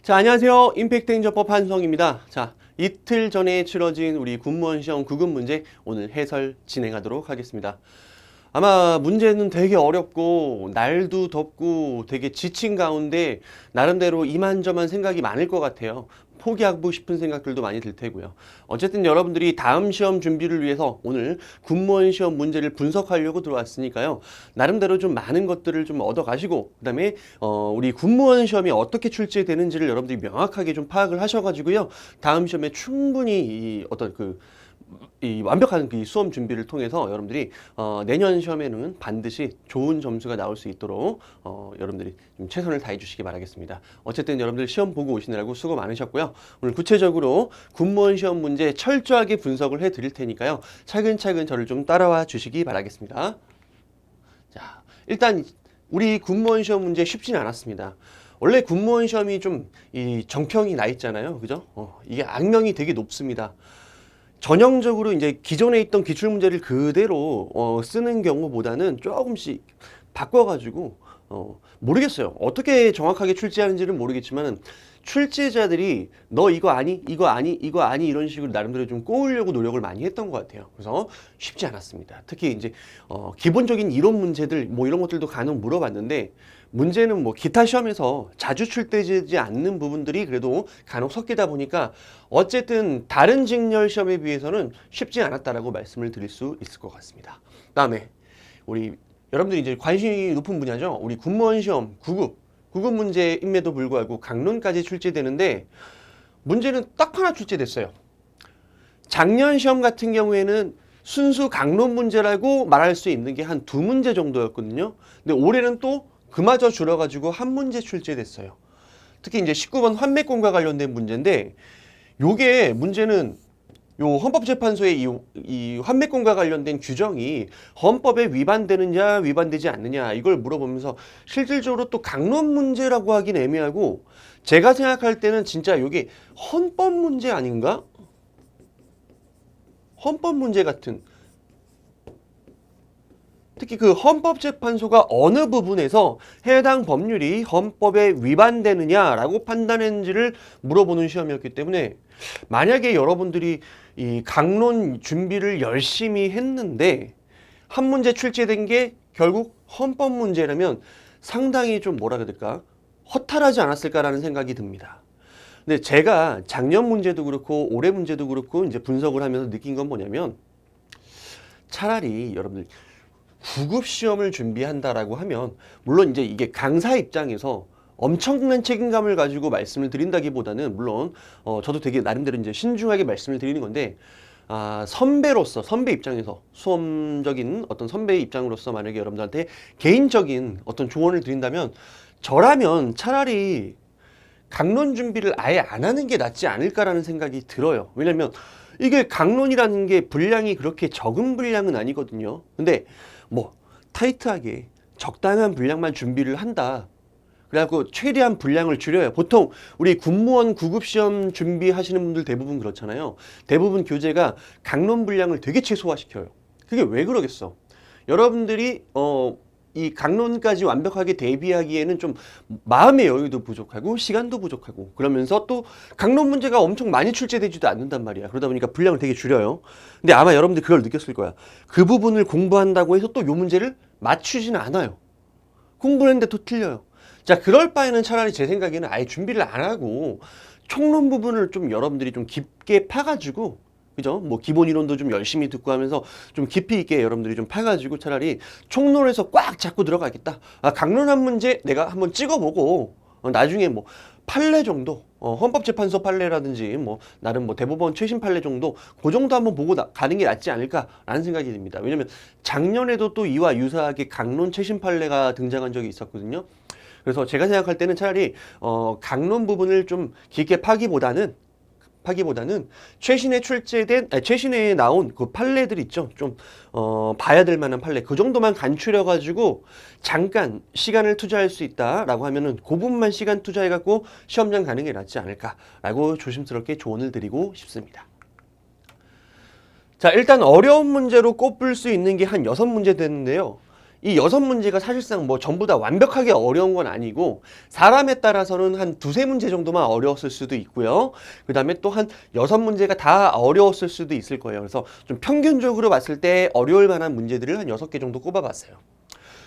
자, 안녕하세요. 임팩트 행정법 한성입니다. 자, 이틀 전에 치러진 우리 군무원 시험 9급 문제 오늘 해설 진행하도록 하겠습니다. 아마 문제는 되게 어렵고 날도 덥고 되게 지친 가운데 나름대로 이만저만 생각이 많을 것 같아요. 포기하고 싶은 생각들도 많이 들 테고요. 어쨌든 여러분들이 다음 시험 준비를 위해서 오늘 군무원 시험 문제를 분석하려고 들어왔으니까요. 나름대로 좀 많은 것들을 좀 얻어가시고 그다음에 우리 군무원 시험이 어떻게 출제되는지를 여러분들이 명확하게 좀 파악을 하셔가지고요. 다음 시험에 충분히 이 어떤 이 완벽한 그 수험 준비를 통해서 여러분들이 내년 시험에는 반드시 좋은 점수가 나올 수 있도록 여러분들이 좀 최선을 다해 주시기 바라겠습니다. 어쨌든 여러분들 시험 보고 오시느라고 수고 많으셨고요. 오늘 구체적으로 군무원 시험 문제 철저하게 분석을 해 드릴 테니까요. 차근차근 저를 좀 따라와 주시기 바라겠습니다. 자, 일단 우리 군무원 시험 문제 쉽지는 않았습니다. 원래 군무원 시험이 좀 이 정평이 나 있잖아요. 그죠? 이게 악명이 되게 높습니다. 전형적으로 이제 기존에 있던 기출 문제를 그대로 쓰는 경우보다는 조금씩 바꿔가지고 모르겠어요. 어떻게 정확하게 출제하는지는 모르겠지만 출제자들이 너 이거 아니, 이거 아니, 이거 아니 이런 식으로 나름대로 좀 꼬으려고 노력을 많이 했던 것 같아요. 그래서 쉽지 않았습니다. 특히 이제 기본적인 이론 문제들 뭐 이런 것들도 간혹 물어봤는데 문제는 뭐 기타 시험에서 자주 출제되지 않는 부분들이 그래도 간혹 섞이다 보니까 어쨌든 다른 직렬 시험에 비해서는 쉽지 않았다라고 말씀을 드릴 수 있을 것 같습니다. 그다음에 우리 여러분들이 이제 관심이 높은 분야죠. 우리 군무원 시험 9급 문제임에도 불구하고 강론까지 출제되는데 문제는 딱 하나 출제됐어요. 작년 시험 같은 경우에는 순수 강론 문제라고 말할 수 있는 게 한 2문제 정도였거든요. 근데 올해는 또 그마저 줄여가지고 한 문제 출제됐어요. 특히 이제 19번 환매권과 관련된 문제인데 요게 문제는 요 헌법재판소의 이 환매권과 관련된 규정이 헌법에 위반되느냐 위반되지 않느냐 이걸 물어보면서 실질적으로 또 강론 문제라고 하긴 애매하고 제가 생각할 때는 진짜 요게 헌법 문제 아닌가? 헌법 문제 같은 특히 그 헌법재판소가 어느 부분에서 해당 법률이 헌법에 위반되느냐라고 판단했는지를 물어보는 시험이었기 때문에 만약에 여러분들이 이 강론 준비를 열심히 했는데 한 문제 출제된 게 결국 헌법 문제라면 상당히 좀 뭐라 그래야 될까? 허탈하지 않았을까라는 생각이 듭니다. 근데 제가 작년 문제도 그렇고 올해 문제도 그렇고 이제 분석을 하면서 느낀 건 뭐냐면 차라리 여러분들 9급 시험을 준비한다라고 하면 물론 이제 이게 강사 입장에서 엄청난 책임감을 가지고 말씀을 드린다기보다는 물론 저도 되게 나름대로 이제 신중하게 말씀을 드리는 건데 선배로서 선배 입장에서 수험적인 어떤 선배의 입장으로서 만약에 여러분들한테 개인적인 어떤 조언을 드린다면 저라면 차라리 강론 준비를 아예 안 하는 게 낫지 않을까라는 생각이 들어요. 왜냐면 이게 강론이라는 게 분량이 그렇게 적은 분량은 아니거든요. 근데 뭐 타이트하게 적당한 분량만 준비를 한다. 그래갖고 최대한 분량을 줄여요. 보통 우리 군무원 9급 시험 준비하시는 분들 대부분 그렇잖아요. 대부분 교재가 강론 분량을 되게 최소화시켜요. 그게 왜 그러겠어? 여러분들이 이 강론까지 완벽하게 대비하기에는 좀 마음의 여유도 부족하고 시간도 부족하고 그러면서 또 강론 문제가 엄청 많이 출제되지도 않는단 말이야. 그러다 보니까 분량을 되게 줄여요. 근데 아마 여러분들 그걸 느꼈을 거야. 그 부분을 공부한다고 해서 또 요 문제를 맞추지는 않아요. 공부를 했는데 또 틀려요. 자, 그럴 바에는 차라리 제 생각에는 아예 준비를 안 하고 총론 부분을 좀 여러분들이 좀 깊게 파가지고 그죠? 뭐 기본 이론도 좀 열심히 듣고 하면서 좀 깊이 있게 여러분들이 좀 파가지고 차라리 총론에서 꽉 잡고 들어가겠다. 강론 한 문제 내가 한번 찍어보고 나중에 뭐 판례 정도 헌법재판소 판례라든지 뭐 나름 뭐 대법원 최신 판례 정도 그 정도 한번 보고 가는 게 낫지 않을까라는 생각이 듭니다. 왜냐면 작년에도 또 이와 유사하게 강론 최신 판례가 등장한 적이 있었거든요. 그래서 제가 생각할 때는 차라리 강론 부분을 좀 깊게 파기보다는 최신에 출제된 최신에 나온 그 판례들 있죠. 좀 봐야 될 만한 판례 그 정도만 간추려 가지고 잠깐 시간을 투자할 수 있다라고 하면은 그 부분만 시간 투자해 갖고 시험장 가는 게 낫지 않을까라고 조심스럽게 조언을 드리고 싶습니다. 자, 일단 어려운 문제로 꼽을 수 있는 게 한 6문제 되는데요. 이 6문제가 사실상 뭐 전부 다 완벽하게 어려운 건 아니고 사람에 따라서는 한 두세 문제 정도만 어려웠을 수도 있고요. 그 다음에 또 한 6문제가 다 어려웠을 수도 있을 거예요. 그래서 좀 평균적으로 봤을 때 어려울 만한 문제들을 한 6개 정도 꼽아봤어요.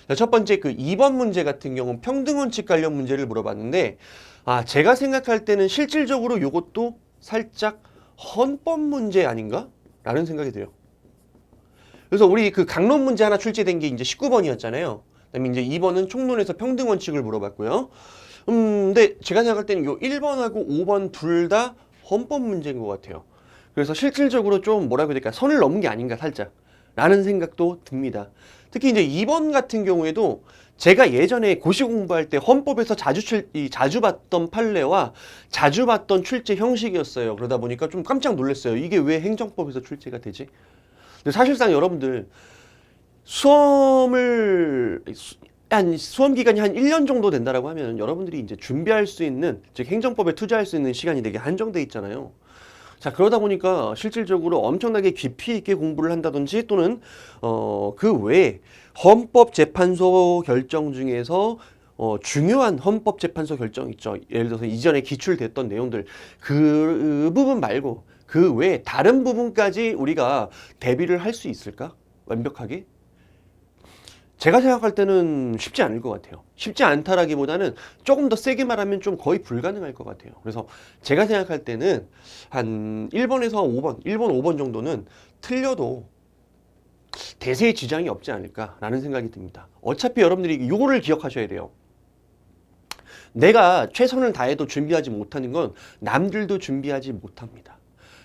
자, 첫 번째 그 2번 문제 같은 경우는 평등원칙 관련 문제를 물어봤는데 제가 생각할 때는 실질적으로 이것도 살짝 헌법 문제 아닌가? 라는 생각이 들어요. 그래서 우리 그 강론 문제 하나 출제된 게 이제 19번이었잖아요. 그다음에 이제 2번은 총론에서 평등 원칙을 물어봤고요. 근데 제가 생각할 때는 요 1번하고 5번 둘 다 헌법 문제인 것 같아요. 그래서 실질적으로 좀 뭐라고 해야 될까? 선을 넘은 게 아닌가 살짝 라는 생각도 듭니다. 특히 이제 2번 같은 경우에도 제가 예전에 고시 공부할 때 헌법에서 자주 봤던 판례와 자주 봤던 출제 형식이었어요. 그러다 보니까 좀 깜짝 놀랐어요. 이게 왜 행정법에서 출제가 되지? 근데 사실상 여러분들 수험 기간이 한 1년 정도 된다라고 하면 여러분들이 이제 준비할 수 있는, 즉 행정법에 투자할 수 있는 시간이 되게 한정돼 있잖아요. 자, 그러다 보니까 실질적으로 엄청나게 깊이 있게 공부를 한다든지 또는 그 외에 헌법재판소 결정 중에서 중요한 헌법재판소 결정 있죠. 예를 들어서 이전에 기출됐던 내용들 그 부분 말고 그 외에 다른 부분까지 우리가 대비를 할 수 있을까? 완벽하게? 제가 생각할 때는 쉽지 않을 것 같아요. 쉽지 않다라기보다는 조금 더 세게 말하면 좀 거의 불가능할 것 같아요. 그래서 제가 생각할 때는 한 1번에서 5번, 1번, 5번 정도는 틀려도 대세의 지장이 없지 않을까라는 생각이 듭니다. 어차피 여러분들이 요거를 기억하셔야 돼요. 내가 최선을 다해도 준비하지 못하는 건 남들도 준비하지 못합니다.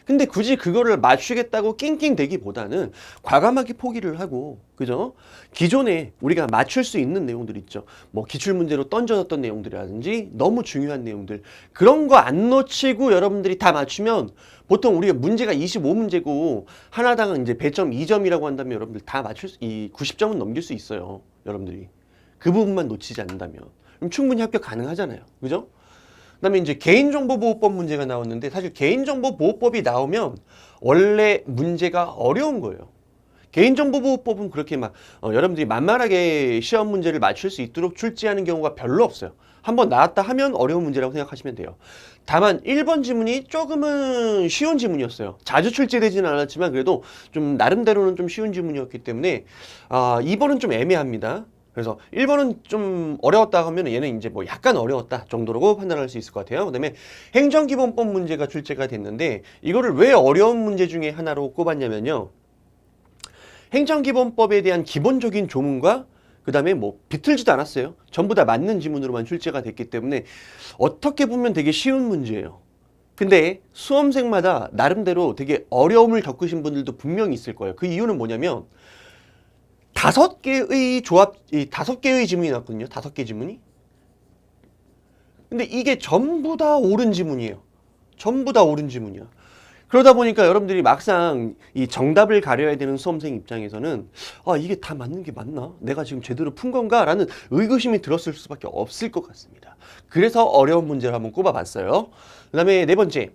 근데 굳이 그거를 맞추겠다고 낑낑대기보다는 과감하게 포기를 하고, 그죠? 기존에 우리가 맞출 수 있는 내용들 있죠. 뭐 기출문제로 던져졌던 내용들이라든지 너무 중요한 내용들, 그런 거 안 놓치고 여러분들이 다 맞추면 보통 우리가 문제가 25문제고 하나당 이제 배점 2점이라고 한다면 여러분들 다 이 90점은 넘길 수 있어요. 여러분들이. 그 부분만 놓치지 않는다면. 그럼 충분히 합격 가능하잖아요. 그죠? 그다음에 이제 개인정보보호법 문제가 나왔는데 사실 개인정보보호법이 나오면 원래 문제가 어려운 거예요. 개인정보보호법은 그렇게 막 여러분들이 만만하게 시험 문제를 맞출 수 있도록 출제하는 경우가 별로 없어요. 한번 나왔다 하면 어려운 문제라고 생각하시면 돼요. 다만 1번 지문이 조금은 쉬운 지문이었어요. 자주 출제되지는 않았지만 그래도 좀 나름대로는 좀 쉬운 지문이었기 때문에 2번은 좀 애매합니다. 그래서 1번은 좀 어려웠다 하면 얘는 이제 뭐 약간 어려웠다 정도로 판단할 수 있을 것 같아요. 그다음에 행정기본법 문제가 출제가 됐는데 이거를 왜 어려운 문제 중에 하나로 꼽았냐면요. 행정기본법에 대한 기본적인 조문과 그다음에 뭐 비틀지도 않았어요. 전부 다 맞는 지문으로만 출제가 됐기 때문에 어떻게 보면 되게 쉬운 문제예요. 근데 수험생마다 나름대로 되게 어려움을 겪으신 분들도 분명히 있을 거예요. 그 이유는 뭐냐면 5개의 조합, 5개의 지문이 나왔거든요. 5개 지문이. 근데 이게 전부 다 옳은 지문이에요. 전부 다 옳은 지문이야. 그러다 보니까 여러분들이 막상 이 정답을 가려야 되는 수험생 입장에서는 이게 다 맞는 게 맞나? 내가 지금 제대로 푼 건가? 라는 의구심이 들었을 수밖에 없을 것 같습니다. 그래서 어려운 문제를 한번 꼽아봤어요. 그 다음에 네 번째.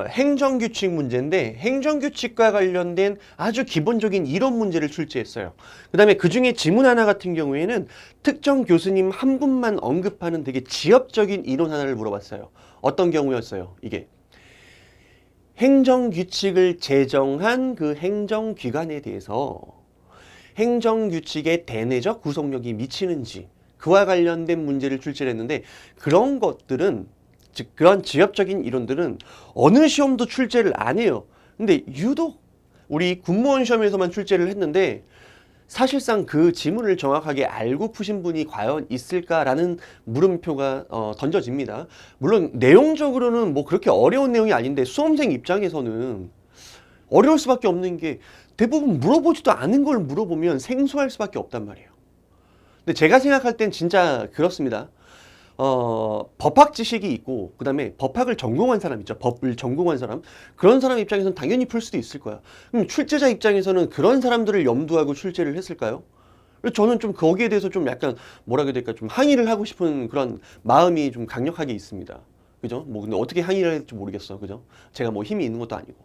행정규칙 문제인데 행정규칙과 관련된 아주 기본적인 이론 문제를 출제했어요. 그 다음에 그 중에 지문 하나 같은 경우에는 특정 교수님 한 분만 언급하는 되게 지엽적인 이론 하나를 물어봤어요. 어떤 경우였어요? 이게 행정규칙을 제정한 그 행정기관에 대해서 행정규칙의 대내적 구속력이 미치는지 그와 관련된 문제를 출제했는데 그런 것들은 즉 그런 지엽적인 이론들은 어느 시험도 출제를 안 해요. 근데 유독 우리 군무원 시험에서만 출제를 했는데 사실상 그 지문을 정확하게 알고 푸신 분이 과연 있을까라는 물음표가 던져집니다. 물론 내용적으로는 뭐 그렇게 어려운 내용이 아닌데 수험생 입장에서는 어려울 수밖에 없는 게 대부분 물어보지도 않은 걸 물어보면 생소할 수밖에 없단 말이에요. 근데 제가 생각할 땐 진짜 그렇습니다. 법학 지식이 있고 그 다음에 법학을 전공한 사람 있죠. 법을 전공한 사람. 그런 사람 입장에서는 당연히 풀 수도 있을 거야. 그럼 출제자 입장에서는 그런 사람들을 염두하고 출제를 했을까요? 저는 좀 거기에 대해서 좀 약간 뭐라 해야 될까 좀 항의를 하고 싶은 그런 마음이 좀 강력하게 있습니다. 그죠? 뭐 근데 어떻게 항의를 해야 될지 모르겠어. 그죠? 제가 뭐 힘이 있는 것도 아니고.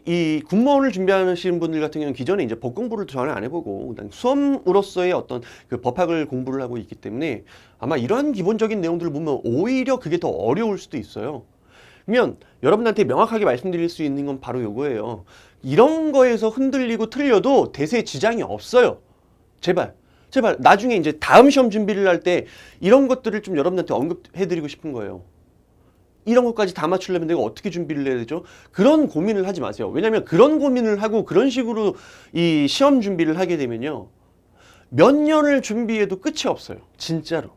이 군무원을 준비하시는 분들 같은 경우는 기존에 이제 법 공부를 전혀 안 해보고 그냥 수험으로서의 어떤 그 법학을 공부를 하고 있기 때문에 아마 이러한 기본적인 내용들을 보면 오히려 그게 더 어려울 수도 있어요. 그러면 여러분한테 명확하게 말씀드릴 수 있는 건 바로 이거예요. 이런 거에서 흔들리고 틀려도 대세에 지장이 없어요. 제발. 제발 나중에 이제 다음 시험 준비를 할 때 이런 것들을 좀 여러분한테 언급해드리고 싶은 거예요. 이런 것까지 다 맞추려면 내가 어떻게 준비를 해야 되죠? 그런 고민을 하지 마세요. 왜냐하면 그런 고민을 하고 그런 식으로 이 시험 준비를 하게 되면요. 몇 년을 준비해도 끝이 없어요. 진짜로.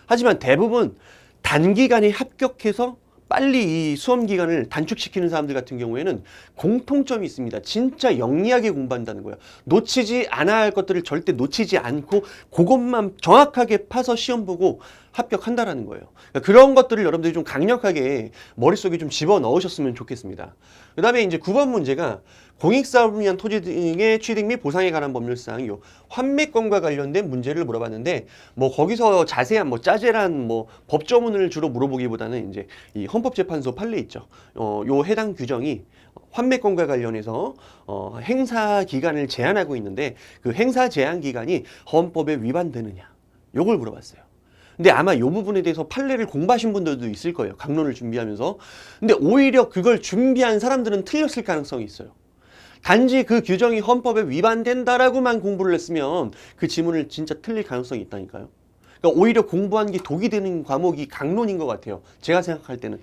하지만 대부분 단기간에 합격해서 빨리 이 수험 기간을 단축시키는 사람들 같은 경우에는 공통점이 있습니다. 진짜 영리하게 공부한다는 거예요. 놓치지 않아야 할 것들을 절대 놓치지 않고 그것만 정확하게 파서 시험 보고 합격한다라는 거예요. 그러니까 그런 것들을 여러분들이 좀 강력하게 머릿속에 좀 집어 넣으셨으면 좋겠습니다. 그 다음에 이제 9번 문제가 공익사업을 위한 토지 등의 취득 및 보상에 관한 법률사항 요 환매권과 관련된 문제를 물어봤는데 뭐 거기서 자세한 뭐 짜잘한 뭐 법조문을 주로 물어보기보다는 이제 이 헌법재판소 판례 있죠. 요 해당 규정이 환매권과 관련해서 행사 기간을 제한하고 있는데 그 행사 제한 기간이 헌법에 위반되느냐 요걸 물어봤어요. 근데 아마 이 부분에 대해서 판례를 공부하신 분들도 있을 거예요. 강론을 준비하면서. 근데 오히려 그걸 준비한 사람들은 틀렸을 가능성이 있어요. 단지 그 규정이 헌법에 위반된다라고만 공부를 했으면 그 지문을 진짜 틀릴 가능성이 있다니까요. 그러니까 오히려 공부한 게 독이 되는 과목이 강론인 것 같아요. 제가 생각할 때는.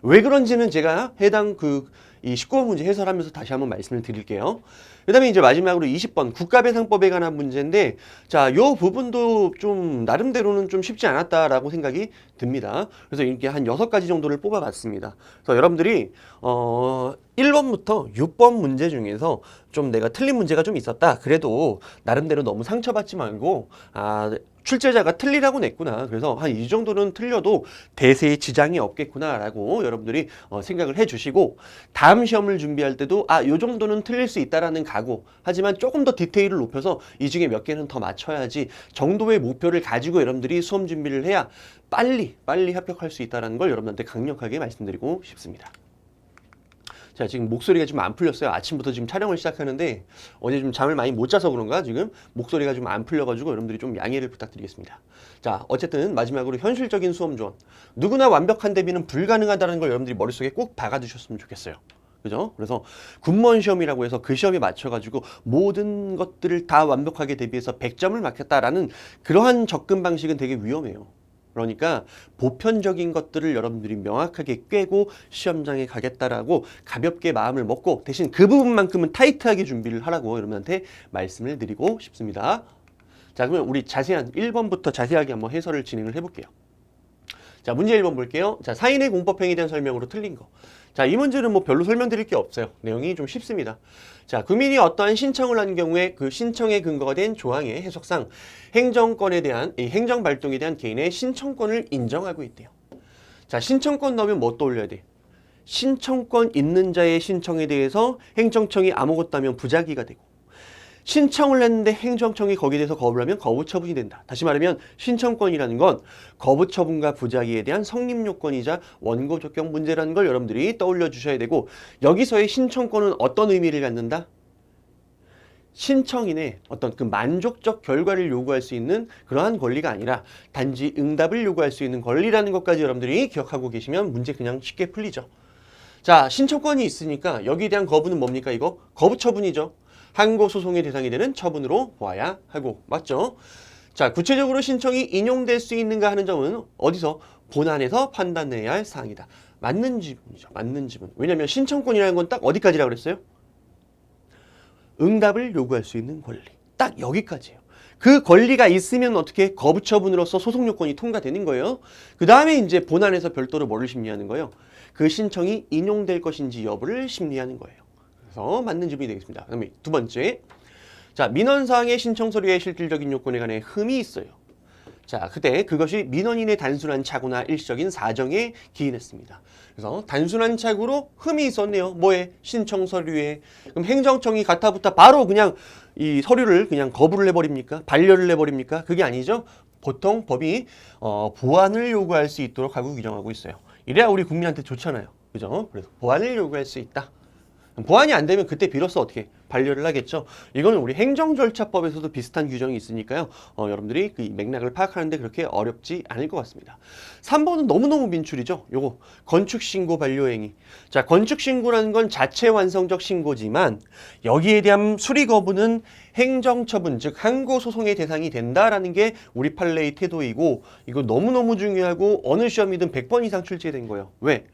왜 그런지는 제가 해당 이 19번 문제 해설하면서 다시 한번 말씀을 드릴게요. 그 다음에 이제 마지막으로 20번 국가배상법에 관한 문제인데 자, 요 부분도 좀 나름대로는 좀 쉽지 않았다라고 생각이 듭니다. 그래서 이렇게 한 6가지 정도를 뽑아봤습니다. 그래서 여러분들이 1번부터 6번 문제 중에서 좀 내가 틀린 문제가 좀 있었다. 그래도 나름대로 너무 상처받지 말고 출제자가 틀리라고 냈구나. 그래서 한 이 정도는 틀려도 대세에 지장이 없겠구나라고 여러분들이 생각을 해주시고 다음 시험을 준비할 때도 요 정도는 틀릴 수 있다라는 각오. 하지만 조금 더 디테일을 높여서 이 중에 몇 개는 더 맞춰야지 정도의 목표를 가지고 여러분들이 수험 준비를 해야 빨리 합격할 수 있다는 걸 여러분한테 강력하게 말씀드리고 싶습니다. 자, 지금 목소리가 좀 안 풀렸어요. 아침부터 지금 촬영을 시작하는데 어제 좀 잠을 많이 못 자서 그런가 지금 목소리가 좀 안 풀려가지고 여러분들이 좀 양해를 부탁드리겠습니다. 자, 어쨌든 마지막으로 현실적인 수험 조언. 누구나 완벽한 대비는 불가능하다는 걸 여러분들이 머릿속에 꼭 박아두셨으면 좋겠어요. 그죠? 그래서 군무원 시험이라고 해서 그 시험에 맞춰가지고 모든 것들을 다 완벽하게 대비해서 100점을 맞겠다라는 그러한 접근 방식은 되게 위험해요. 그러니까 보편적인 것들을 여러분들이 명확하게 꿰고 시험장에 가겠다라고 가볍게 마음을 먹고 대신 그 부분만큼은 타이트하게 준비를 하라고 여러분한테 말씀을 드리고 싶습니다. 자, 그러면 우리 자세한 1번부터 자세하게 한번 해설을 진행을 해볼게요. 자, 문제 1번 볼게요. 자, 사인의 공법행위에 대한 설명으로 틀린 거. 자, 이 문제는 뭐 별로 설명드릴 게 없어요. 내용이 좀 쉽습니다. 자, 국민이 어떠한 신청을 한 경우에 그 신청의 근거가 된 조항의 해석상 행정권에 대한 이 행정 발동에 대한 개인의 신청권을 인정하고 있대요. 자, 신청권 넣으면 뭐 떠올려야 돼? 신청권 있는 자의 신청에 대해서 행정청이 아무것도 하면 부작위가 되고 신청을 했는데 행정청이 거기에 대해서 거부를 하면 거부 처분이 된다. 다시 말하면 신청권이라는 건 거부 처분과 부작위에 대한 성립 요건이자 원고 적격 문제라는 걸 여러분들이 떠올려 주셔야 되고 여기서의 신청권은 어떤 의미를 갖는다? 신청인의 어떤 그 만족적 결과를 요구할 수 있는 그러한 권리가 아니라 단지 응답을 요구할 수 있는 권리라는 것까지 여러분들이 기억하고 계시면 문제 그냥 쉽게 풀리죠. 자, 신청권이 있으니까 여기에 대한 거부는 뭡니까 이거? 거부 처분이죠. 항고 소송의 대상이 되는 처분으로 보아야 하고 맞죠? 자, 구체적으로 신청이 인용될 수 있는가 하는 점은 어디서? 본안에서 판단해야 할 사항이다. 맞는 지문이죠. 맞는 지문. 왜냐하면 신청권이라는 건 딱 어디까지라고 그랬어요? 응답을 요구할 수 있는 권리. 딱 여기까지예요. 그 권리가 있으면 어떻게 거부 처분으로서 소송 요건이 통과되는 거예요. 그 다음에 이제 본안에서 별도로 뭐를 심리하는 거예요? 그 신청이 인용될 것인지 여부를 심리하는 거예요. 그래서 맞는 지문이 되겠습니다. 그다음에 두 번째. 자, 민원사항의 신청 서류의 실질적인 요건에 관해 흠이 있어요. 자, 그때 그것이 민원인의 단순한 착오나 일시적인 사정에 기인했습니다. 그래서 단순한 착오로 흠이 있었네요. 뭐에? 신청 서류에. 그럼 행정청이 가타부타 바로 그냥 이 서류를 그냥 거부를 해버립니까? 반려를 해버립니까? 그게 아니죠. 보통 법이 보완을 요구할 수 있도록 하고 규정하고 있어요. 이래야 우리 국민한테 좋잖아요. 그죠? 그래서 보완을 요구할 수 있다. 보완이 안 되면 그때 비로소 어떻게 반려를 하겠죠. 이거는 우리 행정절차법에서도 비슷한 규정이 있으니까요. 여러분들이 그 맥락을 파악하는데 그렇게 어렵지 않을 것 같습니다. 3번은 너무너무 민출이죠. 요거 건축신고 반려행위. 자, 건축신고라는 건 자체 완성적 신고지만 여기에 대한 수리 거부는 행정처분, 즉 항고소송의 대상이 된다라는 게 우리 판례의 태도이고, 이거 너무너무 중요하고 어느 시험이든 100번 이상 출제된 거예요. 왜?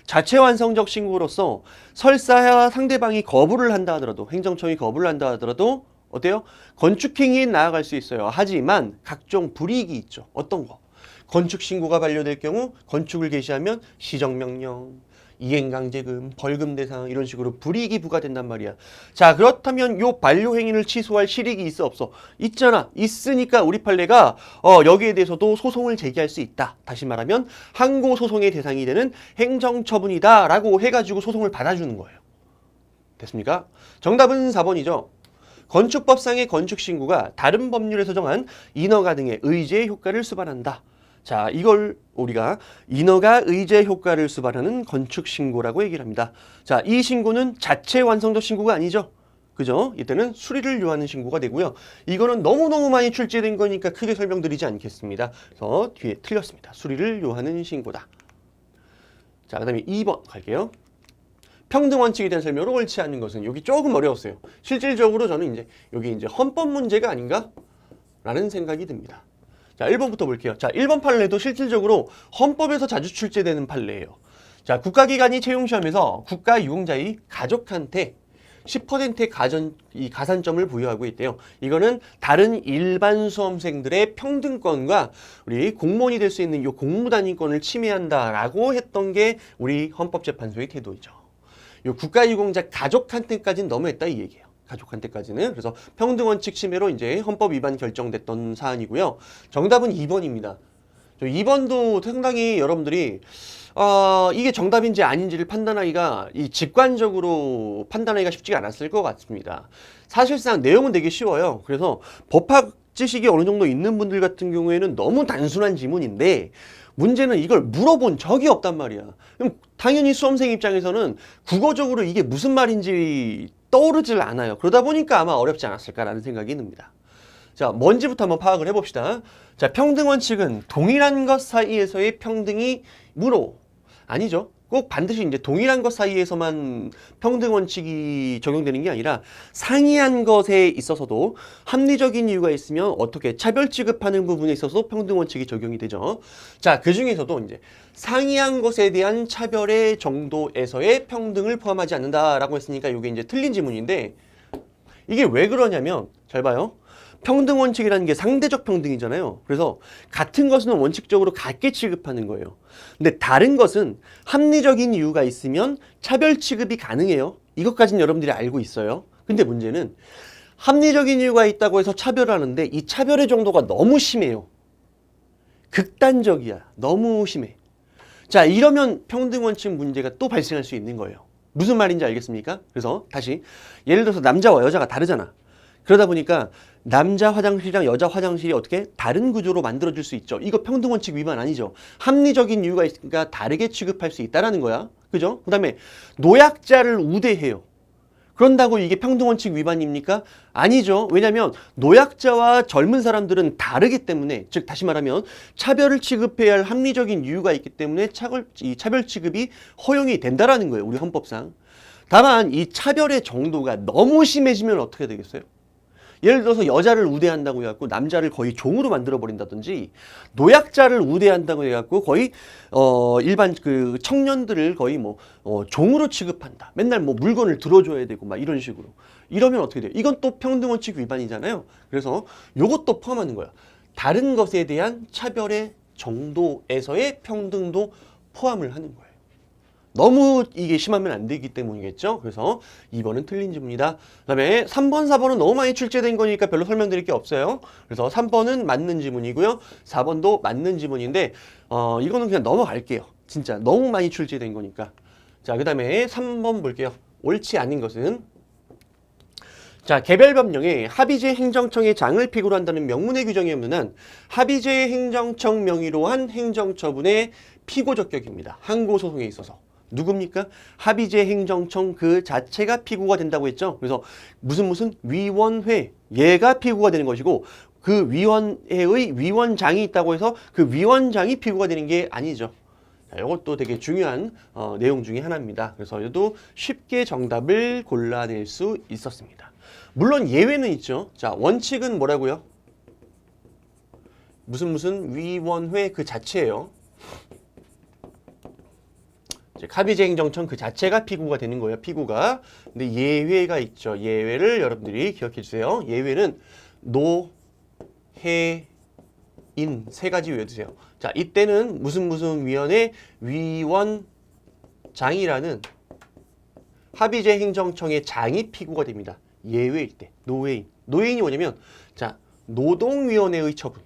자체 완성적 신고로서 설사 상대방이 거부를 한다 하더라도, 행정청이 거부를 한다 하더라도 어때요? 건축행위에 나아갈 수 있어요. 하지만 각종 불이익이 있죠. 어떤 거? 건축신고가 반려될 경우 건축을 개시하면 시정명령, 이행강제금, 벌금 대상 이런 식으로 불이익이 부과된단 말이야. 자, 그렇다면 요 반려행위를 취소할 실익이 있어 없어? 있잖아. 있으니까 우리 판례가 여기에 대해서도 소송을 제기할 수 있다. 다시 말하면 항고소송의 대상이 되는 행정처분이다 라고 해가지고 소송을 받아주는 거예요. 됐습니까? 정답은 4번이죠. 건축법상의 건축신고가 다른 법률에서 정한 인허가 등의 의제의 효과를 수반한다. 자, 이걸 우리가 인허가 의제 효과를 수반하는 건축신고라고 얘기를 합니다. 자, 이 신고는 자체 완성적 신고가 아니죠. 그죠? 이때는 수리를 요하는 신고가 되고요. 이거는 너무너무 많이 출제된 거니까 크게 설명드리지 않겠습니다. 그래서 뒤에 틀렸습니다. 수리를 요하는 신고다. 자, 그 다음에 2번 갈게요. 평등 원칙에 대한 설명으로 옳지 않은 것은, 여기 조금 어려웠어요. 실질적으로 저는 이제 여기 이제 헌법 문제가 아닌가? 라는 생각이 듭니다. 자, 1번부터 볼게요. 자, 1번 판례도 실질적으로 헌법에서 자주 출제되는 판례예요. 자, 국가기관이 채용시험에서 국가유공자의 가족한테 10%의 가산점을 부여하고 있대요. 이거는 다른 일반 수험생들의 평등권과 우리 공무원이 될 수 있는 이 공무단위권을 침해한다라고 했던 게 우리 헌법재판소의 태도이죠. 이 국가유공자 가족한테까지는 너무했다 이 얘기예요. 가족한테까지는. 그래서 평등원칙 침해로 이제 헌법 위반 결정됐던 사안이고요. 정답은 2번입니다. 2번도 상당히 여러분들이 이게 정답인지 아닌지를 판단하기가, 이 직관적으로 판단하기가 쉽지가 않았을 것 같습니다. 사실상 내용은 되게 쉬워요. 그래서 법학 지식이 어느 정도 있는 분들 같은 경우에는 너무 단순한 지문인데, 문제는 이걸 물어본 적이 없단 말이야. 그럼 당연히 수험생 입장에서는 국어적으로 이게 무슨 말인지 떠오르질 않아요. 그러다 보니까 아마 어렵지 않았을까라는 생각이 듭니다. 자, 뭔지부터 한번 파악을 해봅시다. 자, 평등 원칙은 동일한 것 사이에서의 평등이 아니죠. 꼭 반드시 이제 동일한 것 사이에서만 평등 원칙이 적용되는 게 아니라 상이한 것에 있어서도 합리적인 이유가 있으면 어떻게 차별 취급하는 부분에 있어서 평등 원칙이 적용이 되죠. 자, 그 중에서도 이제 상이한 것에 대한 차별의 정도에서의 평등을 포함하지 않는다라고 했으니까 이게 이제 틀린 지문인데, 이게 왜 그러냐면 잘 봐요. 평등 원칙이라는 게 상대적 평등이잖아요. 그래서 같은 것은 원칙적으로 같게 취급하는 거예요. 근데 다른 것은 합리적인 이유가 있으면 차별 취급이 가능해요. 이것까지는 여러분들이 알고 있어요. 근데 문제는 합리적인 이유가 있다고 해서 차별하는데 이 차별의 정도가 너무 심해요. 극단적이야. 너무 심해. 자, 이러면 평등 원칙 문제가 또 발생할 수 있는 거예요. 무슨 말인지 알겠습니까? 그래서 다시 예를 들어서 남자와 여자가 다르잖아. 그러다 보니까 남자 화장실이랑 여자 화장실이 어떻게 다른 구조로 만들어질 수 있죠. 이거 평등원칙 위반 아니죠. 합리적인 이유가 있으니까 다르게 취급할 수 있다라는 거야. 그죠? 그 다음에 노약자를 우대해요. 그런다고 이게 평등원칙 위반입니까? 아니죠. 왜냐하면 노약자와 젊은 사람들은 다르기 때문에, 즉 다시 말하면 차별을 취급해야 할 합리적인 이유가 있기 때문에 이 차별 취급이 허용이 된다라는 거예요. 우리 헌법상. 다만 이 차별의 정도가 너무 심해지면 어떻게 되겠어요? 예를 들어서 여자를 우대한다고 해갖고 남자를 거의 종으로 만들어버린다든지, 노약자를 우대한다고 해갖고 거의 일반 그 청년들을 거의 종으로 취급한다. 맨날 물건을 들어줘야 되고 막 이런 식으로. 이러면 어떻게 돼요? 이건 또 평등원칙 위반이잖아요. 그래서 요것도 포함하는 거야. 다른 것에 대한 차별의 정도에서의 평등도 포함을 하는 거예요. 너무 이게 심하면 안 되기 때문이겠죠. 그래서 2번은 틀린 지문이다. 그 다음에 3번, 4번은 너무 많이 출제된 거니까 별로 설명드릴 게 없어요. 그래서 3번은 맞는 지문이고요. 4번도 맞는 지문인데 이거는 그냥 넘어갈게요. 진짜 너무 많이 출제된 거니까. 자, 그 다음에 3번 볼게요. 옳지 않은 것은, 자, 개별법령에 합의제 행정청의 장을 필요로 한다는 명문의 규정에 없는 한 합의제 행정청 명의로 한 행정처분의 피고적격입니다. 항고소송에 있어서. 누굽니까? 합의제 행정청 그 자체가 피고가 된다고 했죠. 그래서 무슨 위원회 얘가 피고가 되는 것이고 그 위원회의 위원장이 있다고 해서 그 위원장이 피고가 되는 게 아니죠. 자, 이것도 되게 중요한 내용 중에 하나입니다. 그래서 얘도 쉽게 정답을 골라낼 수 있었습니다. 물론 예외는 있죠. 자, 원칙은 뭐라고요? 무슨 위원회 그 자체예요. 합의제 행정청 그 자체가 피고가 되는 거예요. 피고가. 근데 예외가 있죠. 예외를 여러분들이 기억해 주세요. 예외는 노, 해, 인 세 가지 외워두세요. 자, 이때는 무슨 위원회 위원장이라는 합의제 행정청의 장이 피고가 됩니다. 예외일 때 노예인. 노예인이 뭐냐면 자, 노동위원회의 처분.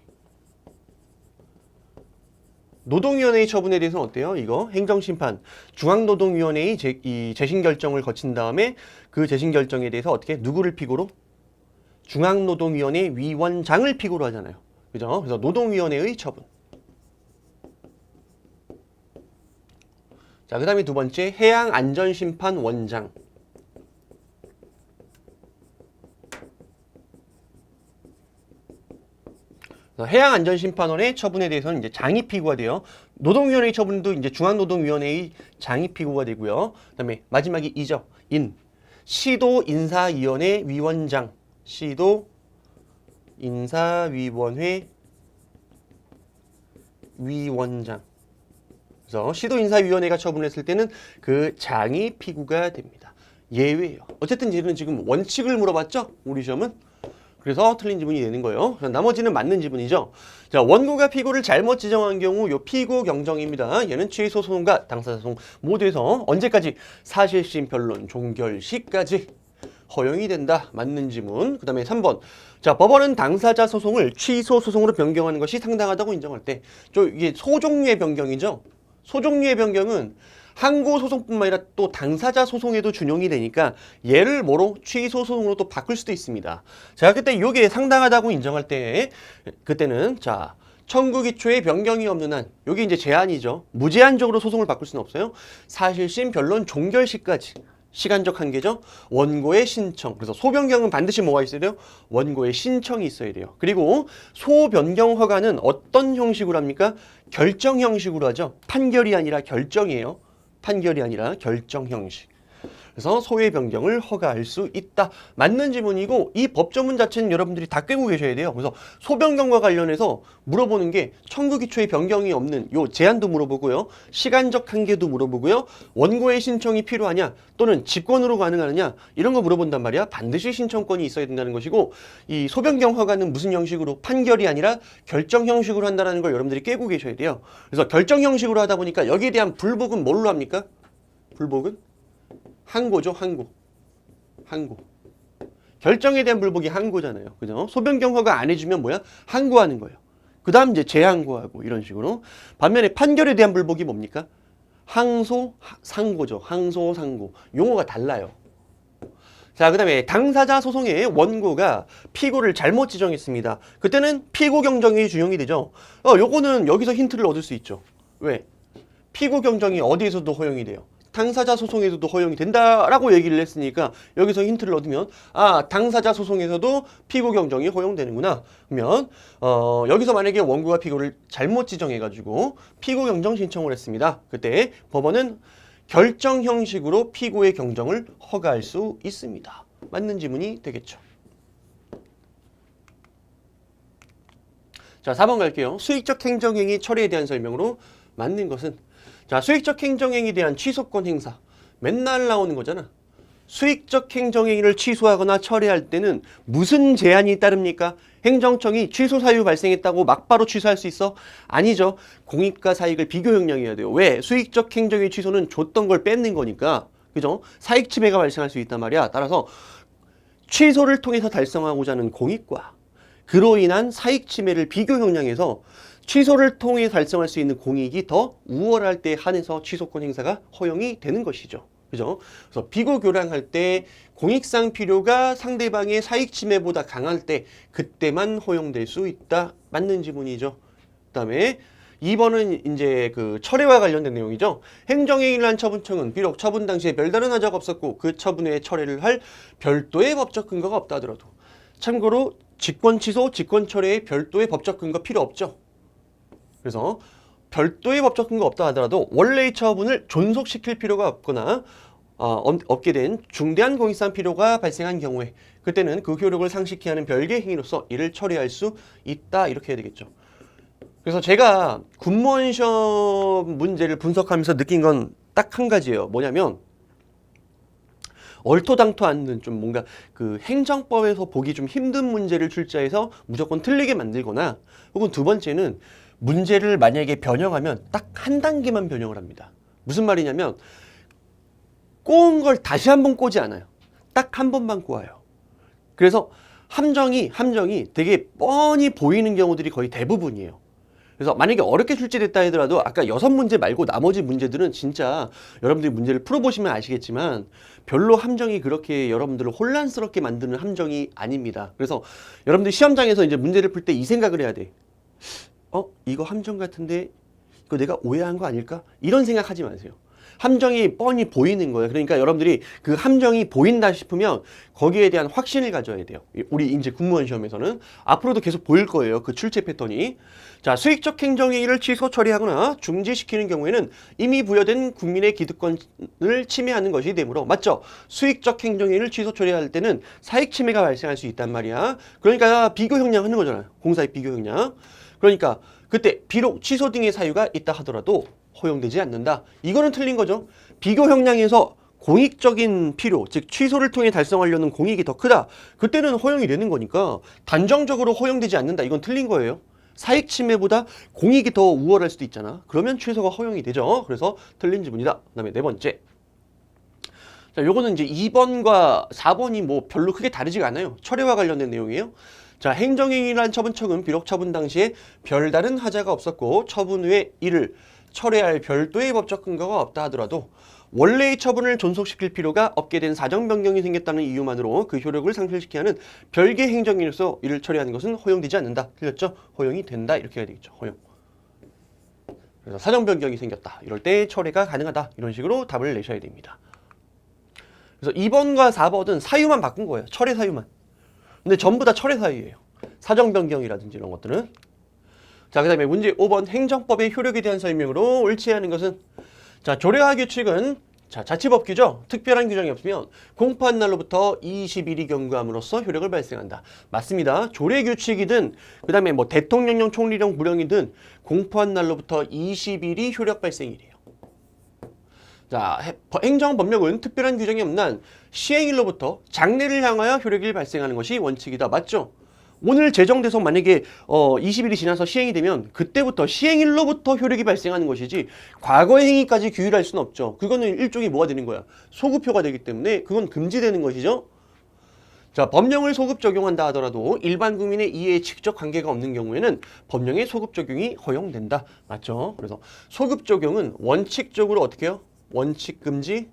노동위원회의 처분에 대해서는 어때요? 이거 행정심판 중앙노동위원회의 재심 결정을 거친 다음에 그 재심 결정에 대해서 어떻게 누구를 피고로? 중앙노동위원회 위원장을 피고로 하잖아요. 그죠? 그래서 노동위원회의 처분. 자, 그 다음에 두 번째 해양안전심판원장. 해양안전심판원의 처분에 대해서는 이제 장이 피고가 돼요. 노동위원회의 처분도 이제 중앙노동위원회의 장이 피고가 되고요. 그다음에 마지막이 이죠. 시도인사위원회 위원장. 시도인사위원회 위원장. 그래서 시도인사위원회가 처분을 했을 때는 그 장이 피고가 됩니다. 예외예요. 어쨌든 얘는 지금 원칙을 물어봤죠? 우리 시험은. 그래서 틀린 지문이 되는 거예요. 나머지는 맞는 지문이죠. 자, 원고가 피고를 잘못 지정한 경우 요 피고 경정입니다. 얘는 취소 소송과 당사자 소송 모두에서 언제까지? 사실심 변론 종결 시까지 허용이 된다. 맞는 지문. 그 다음에 3번. 자, 법원은 당사자 소송을 취소 소송으로 변경하는 것이 상당하다고 인정할 때, 이게 소종류의 변경이죠. 소종류의 변경은 항고 소송뿐만 아니라 또 당사자 소송에도 준용이 되니까 얘를 뭐로? 취소 소송으로 또 바꿀 수도 있습니다. 자, 그때 이게 상당하다고 인정할 때 그때는 자, 청구 기초에 변경이 없는 한 이게 이제 제한이죠. 무제한적으로 소송을 바꿀 수는 없어요. 사실심 변론 종결 시까지 시간적 한계죠. 원고의 신청. 그래서 소변경은 반드시 뭐가 있어야 돼요? 원고의 신청이 있어야 돼요. 그리고 소변경 허가는 어떤 형식으로 합니까? 결정 형식으로 하죠. 판결이 아니라 결정이에요. 판결이 아니라 결정 형식. 그래서 소외 변경을 허가할 수 있다. 맞는 지문이고 이 법조문 자체는 여러분들이 다 꿰고 계셔야 돼요. 그래서 소변경과 관련해서 물어보는 게 청구 기초에 변경이 없는 요 제한도 물어보고요. 시간적 한계도 물어보고요. 원고의 신청이 필요하냐 또는 직권으로 가능하느냐 이런 거 물어본단 말이야. 반드시 신청권이 있어야 된다는 것이고 이 소변경 허가는 무슨 형식으로? 판결이 아니라 결정 형식으로 한다는 걸 여러분들이 꿰고 계셔야 돼요. 그래서 결정 형식으로 하다 보니까 여기에 대한 불복은 뭘로 합니까? 불복은? 항고죠, 항고. 결정에 대한 불복이 항고잖아요. 그죠? 소변경 허가 안 해주면 뭐야? 항고하는 거예요. 그 다음 이제 재항고하고 이런 식으로. 반면에 판결에 대한 불복이 뭡니까? 항소, 상고죠. 항소, 상고. 용어가 달라요. 자, 그 다음에 당사자 소송의 원고가 피고를 잘못 지정했습니다. 그때는 피고 경정이 준용이 되죠. 요거는 여기서 힌트를 얻을 수 있죠. 왜? 피고 경정이 어디에서도 허용이 돼요? 당사자 소송에서도 허용이 된다라고 얘기를 했으니까 여기서 힌트를 얻으면 아, 당사자 소송에서도 피고 경정이 허용되는구나. 그러면 여기서 만약에 원고가 피고를 잘못 지정해가지고 피고 경정 신청을 했습니다. 그때 법원은 결정 형식으로 피고의 경정을 허가할 수 있습니다. 맞는 지문이 되겠죠. 자, 4번 갈게요. 수익적 행정행위 처리에 대한 설명으로 맞는 것은 자, 수익적 행정행위에 대한 취소권 행사. 맨날 나오는 거잖아. 수익적 행정행위를 취소하거나 처리할 때는 무슨 제한이 따릅니까? 행정청이 취소 사유 발생했다고 막바로 취소할 수 있어? 아니죠. 공익과 사익을 비교 형량해야 돼요. 왜? 수익적 행정행위 취소는 줬던 걸 뺏는 거니까. 그죠? 사익 침해가 발생할 수 있단 말이야. 따라서 취소를 통해서 달성하고자 하는 공익과 그로 인한 사익 침해를 비교 형량해서 취소를 통해 달성할 수 있는 공익이 더 우월할 때 한해서 취소권 행사가 허용이 되는 것이죠. 그죠? 그래서 비교교량할 때 공익상 필요가 상대방의 사익 침해보다 강할 때 그때만 허용될 수 있다. 맞는 지문이죠. 그 다음에 2번은 이제 그 철회와 관련된 내용이죠. 행정행위를 한 처분청은 비록 처분 당시에 별다른 하자가 없었고 그 처분에 철회를 할 별도의 법적 근거가 없다 하더라도, 참고로 직권 취소, 직권 철회에 별도의 법적 근거 필요 없죠. 그래서 별도의 법적 근거 없다 하더라도 원래의 처분을 존속시킬 필요가 없거나 없게 된 중대한 공익상 필요가 발생한 경우에 그때는 그 효력을 상실케 하는 별개의 행위로서 이를 처리할 수 있다, 이렇게 해야 되겠죠. 그래서 제가 군무원 시험 문제를 분석하면서 느낀 건 딱 한 가지예요. 뭐냐면 얼토당토 않는 좀 뭔가 그 행정법에서 보기 좀 힘든 문제를 출제해서 무조건 틀리게 만들거나, 혹은 두 번째는 문제를 만약에 변형하면 딱 한 단계만 변형을 합니다. 무슨 말이냐면 꼬은 걸 다시 한번 꼬지 않아요. 딱 한 번만 꼬아요. 그래서 함정이 되게 뻔히 보이는 경우들이 거의 대부분이에요. 그래서 만약에 어렵게 출제됐다 하더라도 아까 6문제 말고 나머지 문제들은 진짜 여러분들이 문제를 풀어보시면 아시겠지만 별로 함정이 그렇게 여러분들을 혼란스럽게 만드는 함정이 아닙니다. 그래서 여러분들이 시험장에서 이제 문제를 풀 때 이 생각을 해야 돼. 이거 함정 같은데 이거 내가 오해한 거 아닐까? 이런 생각하지 마세요. 함정이 뻔히 보이는 거예요. 그러니까 여러분들이 그 함정이 보인다 싶으면 거기에 대한 확신을 가져야 돼요. 우리 이제 군무원 시험에서는 앞으로도 계속 보일 거예요. 그 출제 패턴이. 자, 수익적 행정행위를 취소 처리하거나 중지시키는 경우에는 이미 부여된 국민의 기득권을 침해하는 것이 되므로, 맞죠? 수익적 행정행위를 취소 처리할 때는 사익 침해가 발생할 수 있단 말이야. 그러니까 비교 형량 하는 거잖아요. 공사의 비교 형량. 그러니까 그때 비록 취소 등의 사유가 있다 하더라도 허용되지 않는다. 이거는 틀린 거죠. 비교 형량에서 공익적인 필요, 즉 취소를 통해 달성하려는 공익이 더 크다. 그때는 허용이 되는 거니까 단정적으로 허용되지 않는다. 이건 틀린 거예요. 사익 침해보다 공익이 더 우월할 수도 있잖아. 그러면 취소가 허용이 되죠. 그래서 틀린 지문이다. 그 다음에 네 번째. 자, 요거는 이제 2번과 4번이 뭐 별로 크게 다르지가 않아요. 철회와 관련된 내용이에요. 자, 행정행위란 처분청은 비록 처분 당시에 별다른 하자가 없었고 처분 후에 이를 철회할 별도의 법적 근거가 없다 하더라도 원래의 처분을 존속시킬 필요가 없게 된 사정 변경이 생겼다는 이유만으로 그 효력을 상실시키게 하는 별개 행정행위로서 이를 처리하는 것은 허용되지 않는다. 틀렸죠? 허용이 된다. 이렇게 해야 되겠죠. 허용. 그래서 사정 변경이 생겼다. 이럴 때 철회가 가능하다. 이런 식으로 답을 내셔야 됩니다. 그래서 2번과 4번은 사유만 바꾼 거예요. 철회 사유만. 근데 전부 다 철회 사유예요. 사정 변경이라든지 이런 것들은. 자, 그 다음에 문제 5번 행정법의 효력에 대한 설명으로 옳지 않은 것은, 자, 조례화 규칙은 자, 자치법규죠. 특별한 규정이 없으면 공포한 날로부터 20일이 경과함으로써 효력을 발생한다. 맞습니다. 조례 규칙이든 그 다음에 뭐 대통령령 총리령 구령이든 공포한 날로부터 20일이 효력 발생일이에요. 자, 행정법령은 특별한 규정이 없는 한 시행일로부터 장래를 향하여 효력이 발생하는 것이 원칙이다. 맞죠? 오늘 제정돼서 만약에 20일이 지나서 시행이 되면 그때부터 시행일로부터 효력이 발생하는 것이지 과거의 행위까지 규율할 수는 없죠. 그거는 일종의 뭐가 되는 거야? 소급효가 되기 때문에 그건 금지되는 것이죠. 자, 법령을 소급 적용한다 하더라도 일반 국민의 이해에 직접 관계가 없는 경우에는 법령의 소급 적용이 허용된다. 맞죠? 그래서 소급 적용은 원칙적으로 어떻게 해요? 원칙 금지,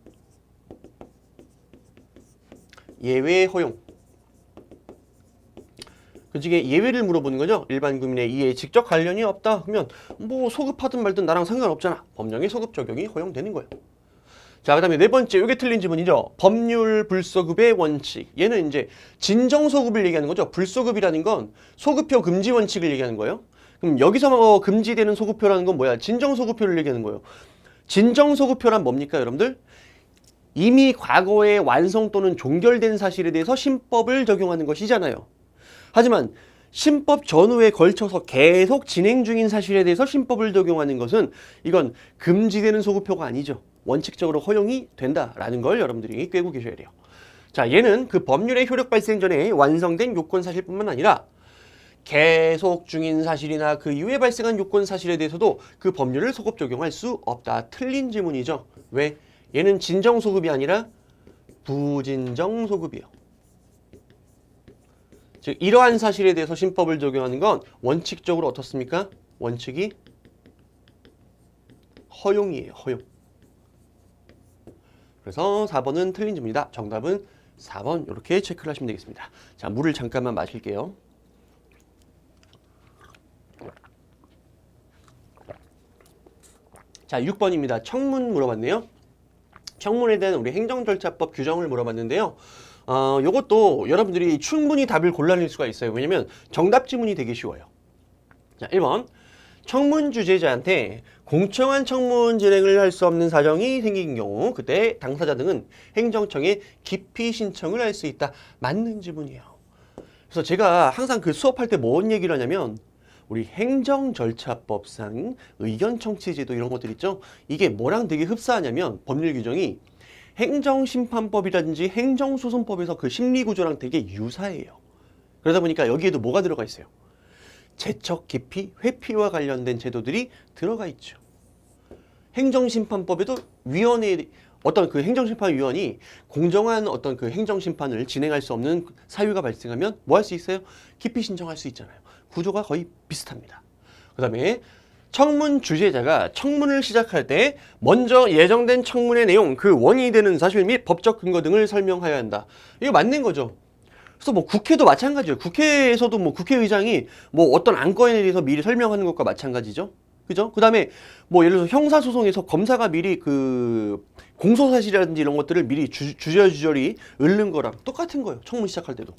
예외 허용. 그 중에 예외를 물어보는 거죠. 일반 국민의 이해에 직접 관련이 없다 그러면 뭐 소급하든 말든 나랑 상관없잖아. 법령의 소급 적용이 허용되는 거예요. 자, 그 다음에 네 번째, 이게 틀린 지문이죠. 법률 불소급의 원칙. 얘는 이제 진정소급을 얘기하는 거죠. 불소급이라는 건 소급효 금지 원칙을 얘기하는 거예요. 그럼 여기서 금지되는 소급효라는 건 뭐야? 진정소급효를 얘기하는 거예요. 진정소급효란 뭡니까, 여러분들? 이미 과거에 완성 또는 종결된 사실에 대해서 신법을 적용하는 것이잖아요. 하지만 신법 전후에 걸쳐서 계속 진행 중인 사실에 대해서 신법을 적용하는 것은 이건 금지되는 소급효가 아니죠. 원칙적으로 허용이 된다라는 걸 여러분들이 꿰고 계셔야 돼요. 자, 얘는 그 법률의 효력 발생 전에 완성된 요건 사실뿐만 아니라 계속 중인 사실이나 그 이후에 발생한 요건 사실에 대해서도 그 법률을 소급 적용할 수 없다. 틀린 지문이죠. 왜? 얘는 진정소급이 아니라 부진정소급이에요. 즉 이러한 사실에 대해서 신법을 적용하는 건 원칙적으로 어떻습니까? 원칙이 허용이에요. 허용. 그래서 4번은 틀린 지문이다. 정답은 4번 이렇게 체크를 하시면 되겠습니다. 자, 물을 잠깐만 마실게요. 자, 6번입니다. 청문 물어봤네요. 청문에 대한 우리 행정절차법 규정을 물어봤는데요. 요것도 여러분들이 충분히 답을 골라낼 수가 있어요. 왜냐면 정답 지문이 되게 쉬워요. 자, 1번. 청문 주재자한테 공정한 청문 진행을 할 수 없는 사정이 생긴 경우 그때 당사자 등은 행정청에 기피 신청을 할 수 있다. 맞는 지문이에요. 그래서 제가 항상 그 수업할 때 뭔 얘기를 하냐면 우리 행정절차법상 의견 청취 제도 이런 것들 있죠. 이게 뭐랑 되게 흡사하냐면 법률 규정이 행정심판법이라든지 행정소송법에서 그 심리구조랑 되게 유사해요. 그러다 보니까 여기에도 뭐가 들어가 있어요? 제척, 기피, 회피와 관련된 제도들이 들어가 있죠. 행정심판법에도 위원회 어떤 그 행정심판위원이 공정한 어떤 그 행정심판을 진행할 수 없는 사유가 발생하면 뭐 할 수 있어요? 기피 신청할 수 있잖아요. 구조가 거의 비슷합니다. 그 다음에 청문 주재자가 청문을 시작할 때 먼저 예정된 청문의 내용, 그 원인이 되는 사실 및 법적 근거 등을 설명하여야 한다. 이거 맞는 거죠. 그래서 뭐 국회도 마찬가지예요. 국회에서도 뭐 국회의장이 뭐 어떤 안건에 대해서 미리 설명하는 것과 마찬가지죠. 그죠? 그 다음에 뭐 예를 들어서 형사소송에서 검사가 미리 그 공소사실이라든지 이런 것들을 미리 주저주저리 읊는 거랑 똑같은 거예요. 청문 시작할 때도.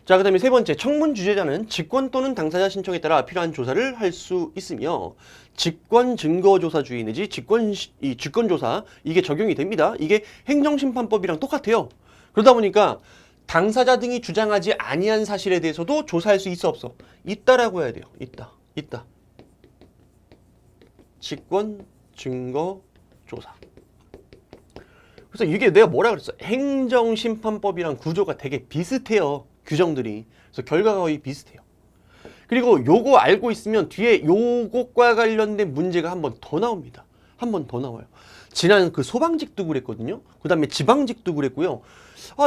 자, 그 다음에 세 번째, 청문 주재자는 직권 또는 당사자 신청에 따라 필요한 조사를 할 수 있으며 직권 증거조사주의 내지 직권조사 이게 적용이 됩니다. 이게 행정심판법이랑 똑같아요. 그러다 보니까 당사자 등이 주장하지 아니한 사실에 대해서도 조사할 수 있어 없어? 있다라고 해야 돼요. 있다. 직권, 증거, 조사. 그래서 이게 내가 뭐라 그랬어? 행정심판법이랑 구조가 되게 비슷해요. 규정들이. 그래서 결과가 거의 비슷해요. 그리고 요거 알고 있으면 뒤에 요것과 관련된 문제가 한 번 더 나옵니다. 한 번 더 나와요. 지난 그 소방직도 그랬거든요. 그 다음에 지방직도 그랬고요.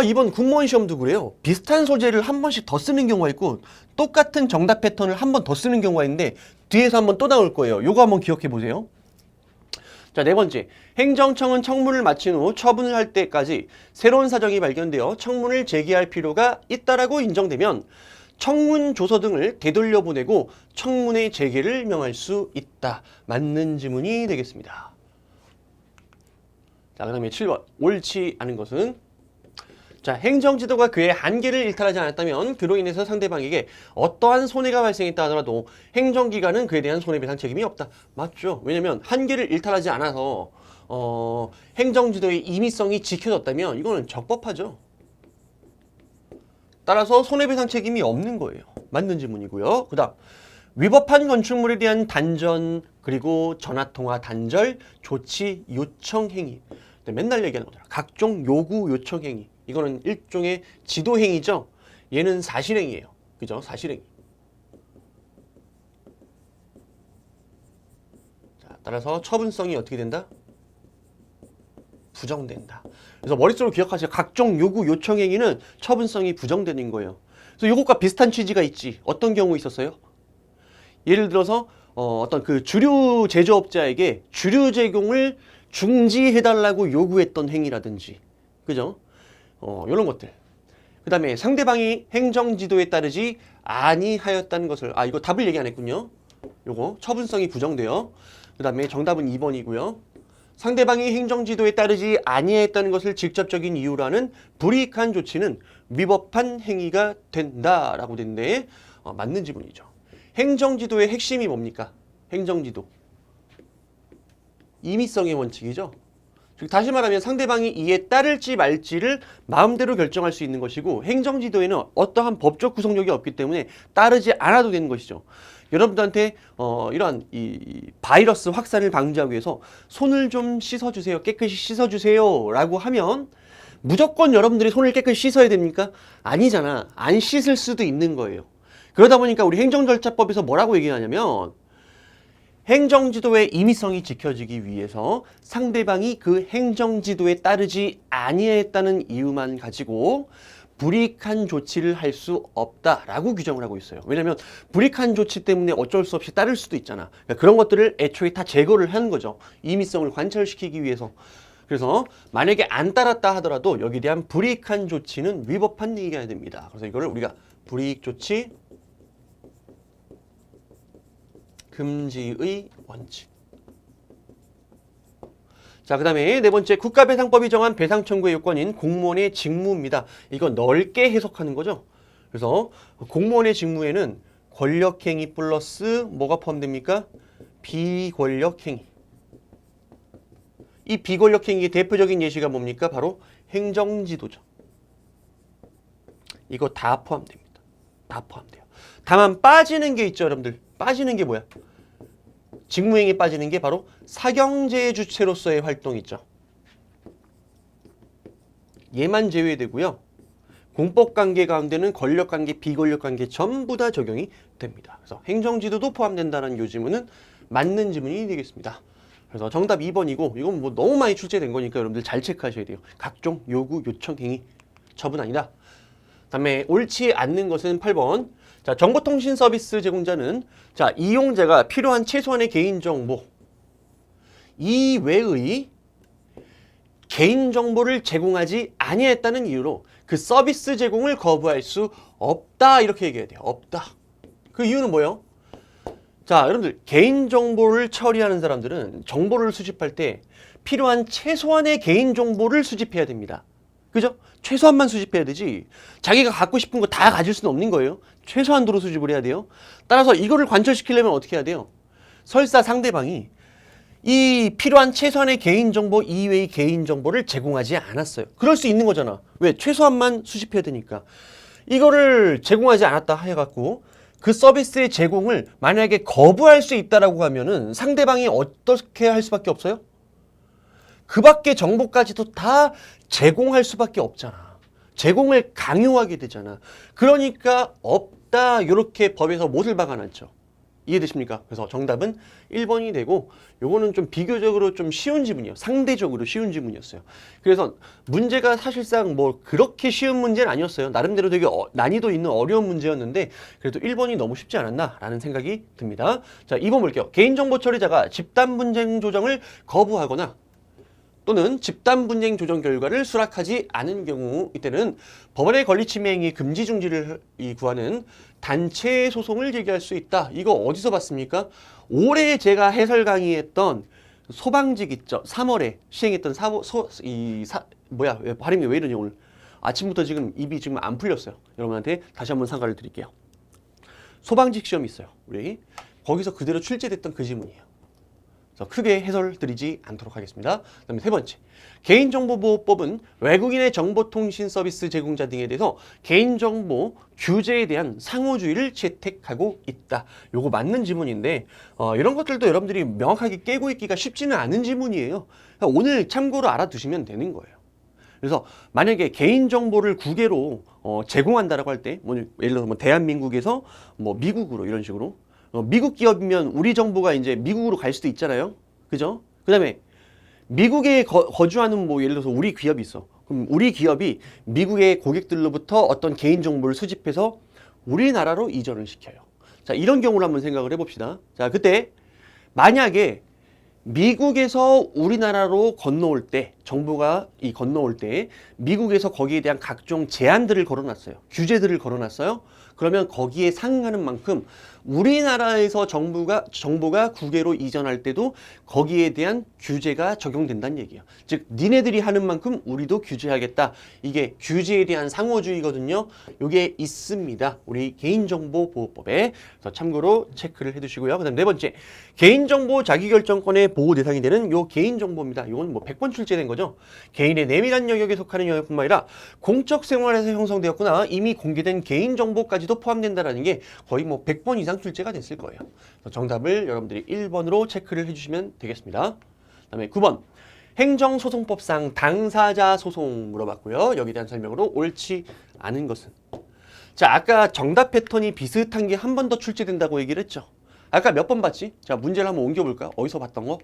이번 공무원 시험도 그래요. 비슷한 소재를 한 번씩 더 쓰는 경우가 있고 똑같은 정답 패턴을 한 번 더 쓰는 경우가 있는데 뒤에서 한 번 또 나올 거예요. 요거 한번 기억해 보세요. 자, 네 번째. 행정청은 청문을 마친 후 처분을 할 때까지 새로운 사정이 발견되어 청문을 제기할 필요가 있다라고 인정되면 청문 조서 등을 되돌려 보내고 청문의 재개를 명할 수 있다. 맞는 지문이 되겠습니다. 자, 그 다음에 7번. 옳지 않은 것은 자, 행정지도가 그의 한계를 일탈하지 않았다면 그로 인해서 상대방에게 어떠한 손해가 발생했다 하더라도 행정기관은 그에 대한 손해배상 책임이 없다. 맞죠? 왜냐면 한계를 일탈하지 않아서 행정지도의 임의성이 지켜졌다면 이거는 적법하죠. 따라서 손해배상 책임이 없는 거예요. 맞는 질문이고요. 그 다음 위법한 건축물에 대한 단전 그리고 전화통화 단절 조치 요청 행위. 맨날 얘기하는 거잖아. 각종 요구 요청 행위. 이거는 일종의 지도행위죠. 얘는 사실행위예요. 그죠? 사실행위. 자, 따라서 처분성이 어떻게 된다? 부정된다. 그래서 머릿속으로 기억하세요. 각종 요구 요청 행위는 처분성이 부정되는 거예요. 그래서 이것과 비슷한 취지가 있지. 어떤 경우 있었어요? 예를 들어서 어떤 그 주류 제조업자에게 주류 제공을 중지해달라고 요구했던 행위라든지, 그죠? 이런 것들. 그 다음에 상대방이 행정지도에 따르지 아니하였다는 것을, 이거 답을 얘기 안 했군요. 요거 처분성이 부정돼요. 그 다음에 정답은 2번이고요. 상대방이 행정지도에 따르지 아니했다는 것을 직접적인 이유로 하는 불이익한 조치는 위법한 행위가 된다라고 된데 맞는 지문이죠. 행정지도의 핵심이 뭡니까? 행정지도. 임의성의 원칙이죠. 즉 다시 말하면 상대방이 이에 따를지 말지를 마음대로 결정할 수 있는 것이고 행정지도에는 어떠한 법적 구속력이 없기 때문에 따르지 않아도 되는 것이죠. 여러분들한테 이러한 이 바이러스 확산을 방지하기 위해서 손을 좀 씻어주세요. 깨끗이 씻어주세요. 라고 하면 무조건 여러분들이 손을 깨끗이 씻어야 됩니까? 아니잖아. 안 씻을 수도 있는 거예요. 그러다 보니까 우리 행정절차법에서 뭐라고 얘기하냐면 행정지도의 임의성이 지켜지기 위해서 상대방이 그 행정지도에 따르지 아니했다는 이유만 가지고 불이익한 조치를 할 수 없다라고 규정을 하고 있어요. 왜냐하면 불이익한 조치 때문에 어쩔 수 없이 따를 수도 있잖아. 그러니까 그런 것들을 애초에 다 제거를 하는 거죠. 임의성을 관철시키기 위해서. 그래서 만약에 안 따랐다 하더라도 여기에 대한 불이익한 조치는 위법한 얘기가 됩니다. 그래서 이거를 우리가 불이익 조치 금지의 원칙. 자, 그 다음에 네 번째, 국가배상법이 정한 배상 청구의 요건인 공무원의 직무입니다. 이거 넓게 해석하는 거죠. 그래서 공무원의 직무에는 권력행위 플러스 뭐가 포함됩니까? 비권력행위. 이 비권력행위의 대표적인 예시가 뭡니까? 바로 행정지도죠. 이거 다 포함됩니다. 다 포함돼요. 다만 빠지는 게 있죠, 여러분들. 빠지는 게 뭐야? 직무행위 빠지는 게 바로 사경제 주체로서의 활동 있죠. 얘만 제외되고요. 공법관계 가운데는 권력관계, 비권력관계 전부 다 적용이 됩니다. 그래서 행정지도도 포함된다는 요 지문은 맞는 지문이 되겠습니다. 그래서 정답 2번이고 이건 뭐 너무 많이 출제된 거니까 여러분들 잘 체크하셔야 돼요. 각종 요구, 요청, 행위, 처분 아니다. 그다음에 옳지 않는 것은 8번. 자, 정보통신 서비스 제공자는 자, 이용자가 필요한 최소한의 개인정보 이외의 개인정보를 제공하지 아니했다는 이유로 그 서비스 제공을 거부할 수 없다. 이렇게 얘기해야 돼요. 없다. 그 이유는 뭐예요? 자, 여러분들 개인정보를 처리하는 사람들은 정보를 수집할 때 필요한 최소한의 개인정보를 수집해야 됩니다. 그죠? 최소한만 수집해야 되지 자기가 갖고 싶은 거 다 가질 수는 없는 거예요. 최소한도로 수집을 해야 돼요. 따라서 이거를 관철시키려면 어떻게 해야 돼요? 설사 상대방이 이 필요한 최소한의 개인정보 이외의 개인정보를 제공하지 않았어요. 그럴 수 있는 거잖아. 왜? 최소한만 수집해야 되니까. 이거를 제공하지 않았다 해갖고 그 서비스의 제공을 만약에 거부할 수 있다라고 하면은 상대방이 어떻게 할 수밖에 없어요? 그 밖의 정보까지도 다 제공할 수밖에 없잖아. 제공을 강요하게 되잖아. 그러니까 없다 이렇게 법에서 못을 박아놨죠. 이해되십니까? 그래서 정답은 1번이 되고 요거는 좀 비교적으로 좀 쉬운 지문이에요. 상대적으로 쉬운 지문이었어요. 그래서 문제가 사실상 뭐 그렇게 쉬운 문제는 아니었어요. 나름대로 되게 난이도 있는 어려운 문제였는데 그래도 1번이 너무 쉽지 않았나라는 생각이 듭니다. 자, 2번 볼게요. 개인정보 처리자가 집단 분쟁 조정을 거부하거나 또는 집단 분쟁 조정 결과를 수락하지 않은 경우 이때는 법원의 권리침해 행위 금지 중지를 구하는 단체 소송을 제기할 수 있다. 이거 어디서 봤습니까? 올해 제가 해설 강의했던 소방직 있죠. 3월에 시행했던 발음이 왜 이러냐 오늘. 아침부터 지금 입이 지금 안 풀렸어요. 여러분한테 다시 한번 상가를 드릴게요. 소방직 시험이 있어요. 우리 거기서 그대로 출제됐던 그 지문이에요. 그래서 크게 해설 드리지 않도록 하겠습니다. 그다음에 세 번째, 개인정보보호법은 외국인의 정보통신 서비스 제공자 등에 대해서 개인정보 규제에 대한 상호주의를 채택하고 있다. 요거 맞는 지문인데 이런 것들도 여러분들이 명확하게 깨고 있기가 쉽지는 않은 지문이에요. 오늘 참고로 알아두시면 되는 거예요. 그래서 만약에 개인정보를 국외로 제공한다라고 할 때 뭐 예를 들어서 뭐 대한민국에서 뭐 미국으로 이런 식으로 미국 기업이면 우리 정보가 이제 미국으로 갈 수도 있잖아요. 그죠? 그 다음에 미국에 거주하는 뭐 예를 들어서 우리 기업이 있어. 그럼 우리 기업이 미국의 고객들로부터 어떤 개인정보를 수집해서 우리나라로 이전을 시켜요. 자, 이런 경우를 한번 생각을 해봅시다. 자, 그때 만약에 미국에서 우리나라로 건너올 때 정보가 건너올 때 미국에서 거기에 대한 각종 제한들을 걸어놨어요. 규제들을 걸어놨어요. 그러면 거기에 상응하는 만큼 우리나라에서 정보가 국외로 이전할 때도 거기에 대한 규제가 적용된다는 얘기예요. 즉 니네들이 하는 만큼 우리도 규제하겠다. 이게 규제에 대한 상호주의거든요. 이게 있습니다. 우리 개인정보보호법에. 그래서 참고로 체크를 해두시고요. 그 다음 네 번째, 개인정보 자기결정권의 보호 대상이 되는 요 개인정보입니다. 이건 뭐 100번 출제된 거죠. 개인의 내밀한 영역에 속하는 영역뿐만 아니라 공적 생활에서 형성되었거나 이미 공개된 개인정보까지도 포함된다는 게 거의 뭐 100번 이상 출제가 됐을 거예요. 그래서 정답을 여러분들이 1번으로 체크를 해주시면 되겠습니다. 그 다음에 9번, 행정소송법상 당사자 소송 물어봤고요. 여기에 대한 설명으로 옳지 않은 것은. 자, 아까 정답 패턴이 비슷한 게 한 번 더 출제된다고 얘기를 했죠. 아까 몇 번 봤지? 자, 문제를 한번 옮겨볼까? 어디서 봤던 거?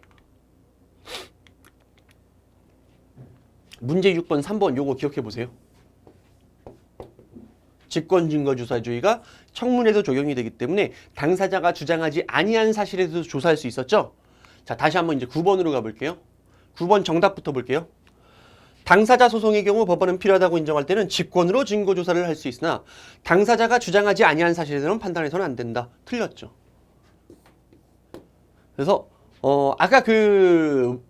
문제 6번, 3번 요거 기억해 보세요. 직권증거주사주의가 청문회도 적용이 되기 때문에 당사자가 주장하지 아니한 사실에 대해서 조사할 수 있었죠. 자, 다시 한번 이제 9번으로 가볼게요. 9번 정답부터 볼게요. 당사자 소송의 경우 법원은 필요하다고 인정할 때는 직권으로 증거조사를 할 수 있으나 당사자가 주장하지 아니한 사실에 대해서는 판단해서는 안 된다. 틀렸죠. 그래서 아까 그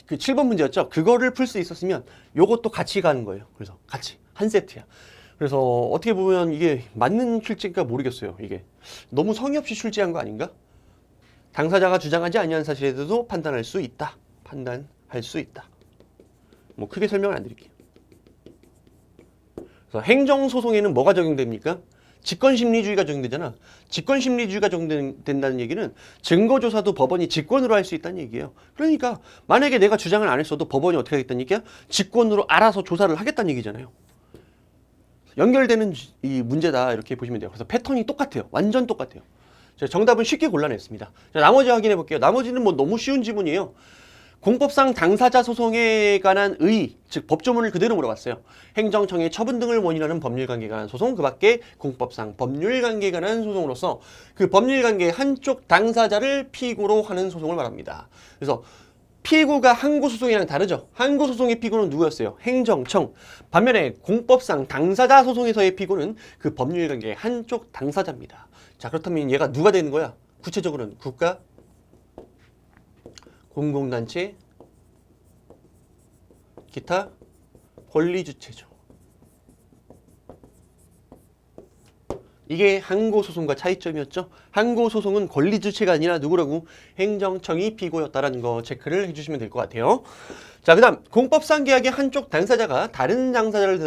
그 7번 문제였죠. 그거를 풀 수 있었으면 요것도 같이 가는 거예요. 그래서 같이 한 세트야. 그래서 어떻게 보면 이게 맞는 출제인가 모르겠어요. 이게 너무 성의 없이 출제한 거 아닌가? 당사자가 주장하지 아니한 사실에 대해서도 판단할 수 있다. 판단할 수 있다. 뭐 크게 설명을 안 드릴게요. 그래서 행정소송에는 뭐가 적용됩니까? 직권심리주의가 적용되잖아. 직권심리주의가 적용된다는 얘기는 증거조사도 법원이 직권으로 할 수 있다는 얘기예요. 그러니까 만약에 내가 주장을 안 했어도 법원이 어떻게 하겠다는 얘기야? 직권으로 알아서 조사를 하겠다는 얘기잖아요. 연결되는 이 문제다 이렇게 보시면 돼요. 그래서 패턴이 똑같아요. 완전 똑같아요. 자, 정답은 쉽게 골라냈습니다. 자, 나머지 확인해 볼게요. 나머지는 뭐 너무 쉬운 지문이에요. 공법상 당사자 소송에 관한 의의, 즉 법조문을 그대로 물어봤어요. 행정청의 처분 등을 원인하는 법률관계에 관한 소송, 그 밖에 공법상 법률관계에 관한 소송으로서 그 법률관계의 한쪽 당사자를 피고로 하는 소송을 말합니다. 그래서 피고가 항고소송이랑 다르죠. 항고소송의 피고는 누구였어요? 행정청. 반면에 공법상 당사자 소송에서의 피고는 그 법률관계의 한쪽 당사자입니다. 자, 그렇다면 얘가 누가 되는 거야? 구체적으로는 국가, 공공단체, 기타, 권리주체죠. 이게 항고소송과 차이점이었죠. 항고소송은 권리주체가 아니라 누구라고? 행정청이 피고였다라는 거 체크를 해주시면 될 것 같아요. 자, 그 다음 공법상 계약의 한쪽 당사자가 다른 당사자를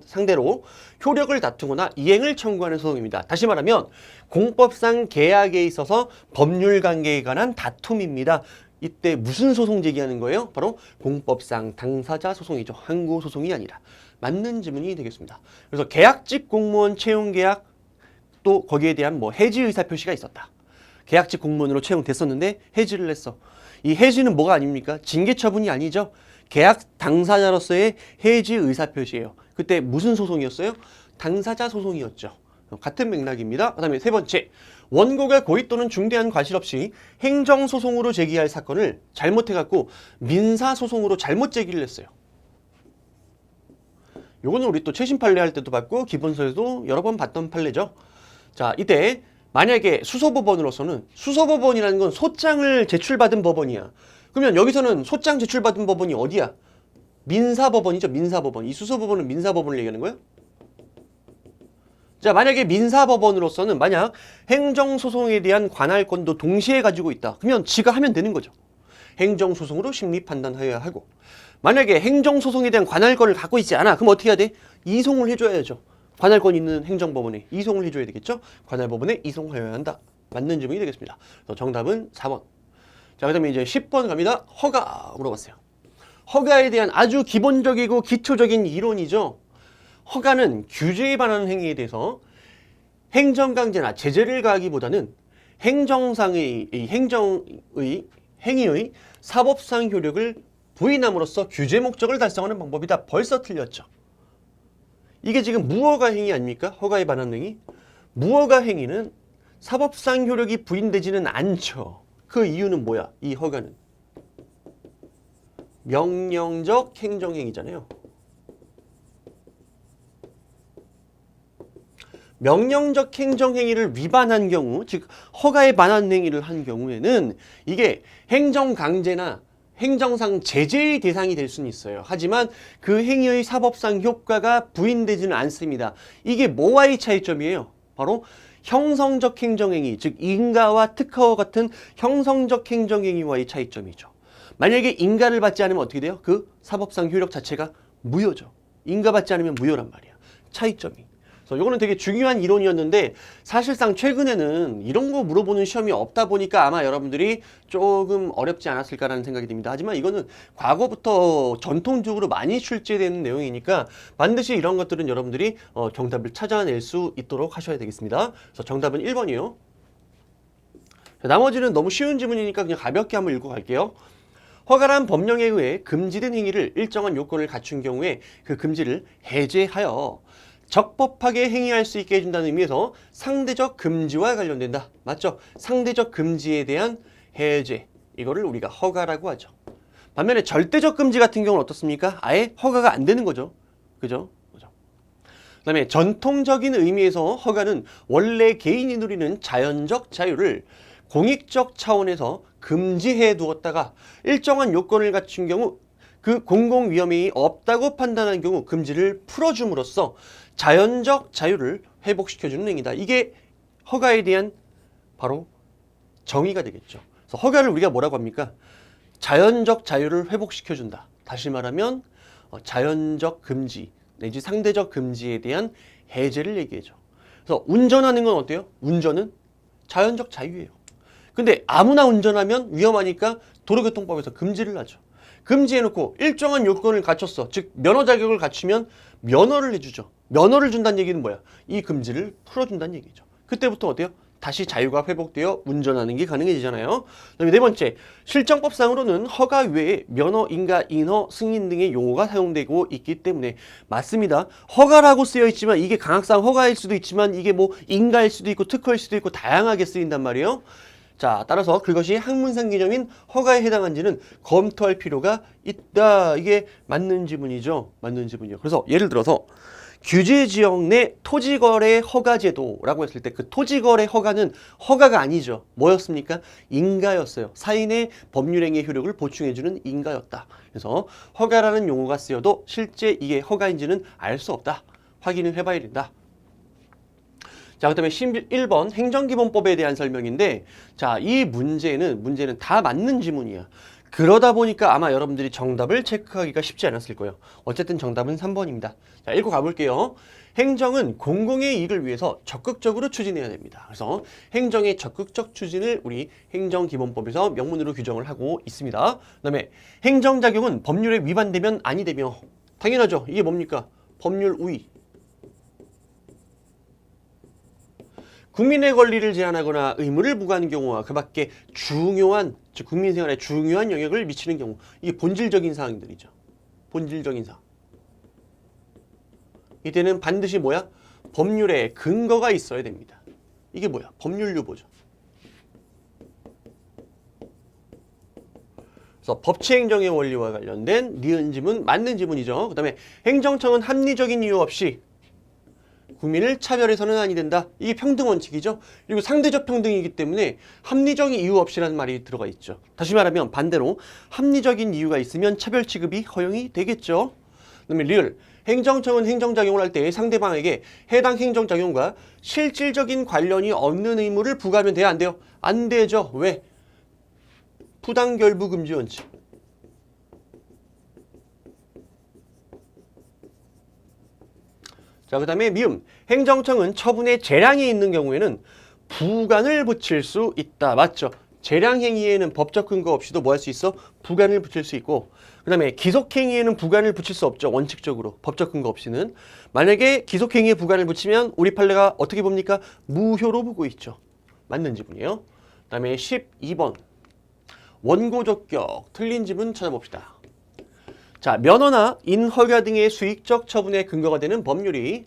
상대로 효력을 다투거나 이행을 청구하는 소송입니다. 다시 말하면 공법상 계약에 있어서 법률관계에 관한 다툼입니다. 이때 무슨 소송 제기하는 거예요? 바로 공법상 당사자 소송이죠. 항고소송이 아니라. 맞는 지문이 되겠습니다. 그래서 계약직 공무원 채용계약 또 거기에 대한 뭐 해지 의사표시가 있었다. 계약직 공무원으로 채용됐었는데 해지를 했어. 이 해지는 뭐가 아닙니까? 징계처분이 아니죠. 계약 당사자로서의 해지 의사표시예요. 그때 무슨 소송이었어요? 당사자 소송이었죠. 같은 맥락입니다. 그 다음에 세 번째, 원고가 고의 또는 중대한 과실 없이 행정소송으로 제기할 사건을 잘못해갖고 민사소송으로 잘못 제기를 했어요. 요거는 우리 또 최신 판례 할 때도 봤고 기본서에도 여러 번 봤던 판례죠. 자, 이때 만약에 수소법원으로서는, 수소법원이라는 건 소장을 제출받은 법원이야. 그러면 여기서는 소장 제출받은 법원이 어디야? 민사법원이죠. 민사법원. 이 수소법원은 민사법원을 얘기하는 거예요? 자, 만약에 민사법원으로서는 만약 행정소송에 대한 관할권도 동시에 가지고 있다. 그러면 지가 하면 되는 거죠. 행정소송으로 심리판단하여야 하고, 만약에 행정소송에 대한 관할권을 갖고 있지 않아. 그럼 어떻게 해야 돼? 이송을 해줘야죠. 관할권 있는 행정법원에 이송을 해줘야 되겠죠. 관할법원에 이송하여야 한다. 맞는 질문이 되겠습니다. 그래서 정답은 4번. 자, 그 다음에 이제 10번 갑니다. 허가 물어봤어요. 허가에 대한 아주 기본적이고 기초적인 이론이죠. 허가는 규제에 반하는 행위에 대해서 행정강제나 제재를 가하기보다는 행정상의 행위의 사법상 효력을 부인함으로써 규제 목적을 달성하는 방법이다. 벌써 틀렸죠. 이게 지금 무허가 행위 아닙니까? 허가에 반하는 행위. 무허가 행위는 사법상 효력이 부인되지는 않죠. 그 이유는 뭐야? 이 허가는 명령적 행정행위잖아요. 명령적 행정행위를 위반한 경우, 즉 허가에 반한 행위를 한 경우에는 이게 행정강제나 행정상 제재의 대상이 될 수는 있어요. 하지만 그 행위의 사법상 효과가 부인되지는 않습니다. 이게 뭐와의 차이점이에요? 바로 형성적 행정행위, 즉 인가와 특허와 같은 형성적 행정행위와의 차이점이죠. 만약에 인가를 받지 않으면 어떻게 돼요? 그 사법상 효력 자체가 무효죠. 인가받지 않으면 무효란 말이야. 차이점이. 그래서 이거는 되게 중요한 이론이었는데 사실상 최근에는 이런 거 물어보는 시험이 없다 보니까 아마 여러분들이 조금 어렵지 않았을까라는 생각이 듭니다. 하지만 이거는 과거부터 전통적으로 많이 출제되는 내용이니까 반드시 이런 것들은 여러분들이 정답을 찾아낼 수 있도록 하셔야 되겠습니다. 그래서 정답은 1번이에요. 나머지는 너무 쉬운 지문이니까 그냥 가볍게 한번 읽고 갈게요. 허가란 법령에 의해 금지된 행위를 일정한 요건을 갖춘 경우에 그 금지를 해제하여 적법하게 행위할 수 있게 해준다는 의미에서 상대적 금지와 관련된다. 맞죠? 상대적 금지에 대한 해제. 이거를 우리가 허가라고 하죠. 반면에 절대적 금지 같은 경우는 어떻습니까? 아예 허가가 안 되는 거죠. 그죠? 그 다음에 전통적인 의미에서 허가는 원래 개인이 누리는 자연적 자유를 공익적 차원에서 금지해 두었다가 일정한 요건을 갖춘 경우 그 공공위험이 없다고 판단한 경우 금지를 풀어줌으로써 자연적 자유를 회복시켜주는 행위다. 이게 허가에 대한 바로 정의가 되겠죠. 그래서 허가를 우리가 뭐라고 합니까? 자연적 자유를 회복시켜준다. 다시 말하면 자연적 금지 내지 상대적 금지에 대한 해제를 얘기해줘. 그래서 운전하는 건 어때요? 운전은 자연적 자유예요. 근데 아무나 운전하면 위험하니까 도로교통법에서 금지를 하죠. 금지해놓고 일정한 요건을 갖췄어. 즉 면허 자격을 갖추면 면허를 해주죠. 면허를 준다는 얘기는 뭐야? 이 금지를 풀어준다는 얘기죠. 그때부터 어때요? 다시 자유가 회복되어 운전하는 게 가능해지잖아요. 그다음에 네 번째, 실정법상으로는 허가 외에 면허, 인가, 인허, 승인 등의 용어가 사용되고 있기 때문에 맞습니다. 허가라고 쓰여 있지만 이게 강학상 허가일 수도 있지만 이게 뭐 인가일 수도 있고 특허일 수도 있고 다양하게 쓰인단 말이에요. 자, 따라서 그것이 학문상 개념인 허가에 해당한지는 검토할 필요가 있다. 이게 맞는 지문이죠. 맞는 지문이요. 그래서 예를 들어서 규제지역 내 토지거래 허가제도라고 했을 때 그 토지거래 허가는 허가가 아니죠. 뭐였습니까? 인가였어요. 사인의 법률행위의 효력을 보충해주는 인가였다. 그래서 허가라는 용어가 쓰여도 실제 이게 허가인지는 알 수 없다. 확인을 해봐야 된다. 자, 그 다음에 11번 행정기본법에 대한 설명인데, 자, 이 문제는 다 맞는 지문이야. 그러다 보니까 아마 여러분들이 정답을 체크하기가 쉽지 않았을 거예요. 어쨌든 정답은 3번입니다. 자, 읽고 가볼게요. 행정은 공공의 이익을 위해서 적극적으로 추진해야 됩니다. 그래서 행정의 적극적 추진을 우리 행정기본법에서 명문으로 규정을 하고 있습니다. 그 다음에 행정작용은 법률에 위반되면 아니 되며, 당연하죠. 이게 뭡니까? 법률 우위. 국민의 권리를 제한하거나 의무를 부과하는 경우와 그 밖에 중요한, 즉 국민생활에 중요한 영향을 미치는 경우, 이게 본질적인 사항들이죠. 본질적인 사항. 이때는 반드시 뭐야? 법률에 근거가 있어야 됩니다. 이게 뭐야? 법률 유보죠. 그래서 법치행정의 원리와 관련된 니은 지문, 맞는 지문이죠. 그 다음에 행정청은 합리적인 이유 없이 국민을 차별해서는 아니 된다. 이게 평등 원칙이죠. 그리고 상대적 평등이기 때문에 합리적인 이유 없이라는 말이 들어가 있죠. 다시 말하면 반대로 합리적인 이유가 있으면 차별 취급이 허용이 되겠죠. 그다음에 리을. 행정청은 행정작용을 할 때 상대방에게 해당 행정작용과 실질적인 관련이 없는 의무를 부과하면 돼요? 안 돼요? 안 되죠. 왜? 부당결부 금지 원칙. 자, 그 다음에 미음. 행정청은 처분에 재량이 있는 경우에는 부관을 붙일 수 있다. 맞죠? 재량행위에는 법적 근거 없이도 뭐 할 수 있어? 부관을 붙일 수 있고, 그 다음에 기속행위에는 부관을 붙일 수 없죠. 원칙적으로. 법적 근거 없이는. 만약에 기속행위에 부관을 붙이면 우리 판례가 어떻게 봅니까? 무효로 보고 있죠. 맞는 지문이에요. 그 다음에 12번. 원고적격. 틀린 지문 찾아봅시다. 자, 면허나 인허가 등의 수익적 처분에 근거가 되는 법률이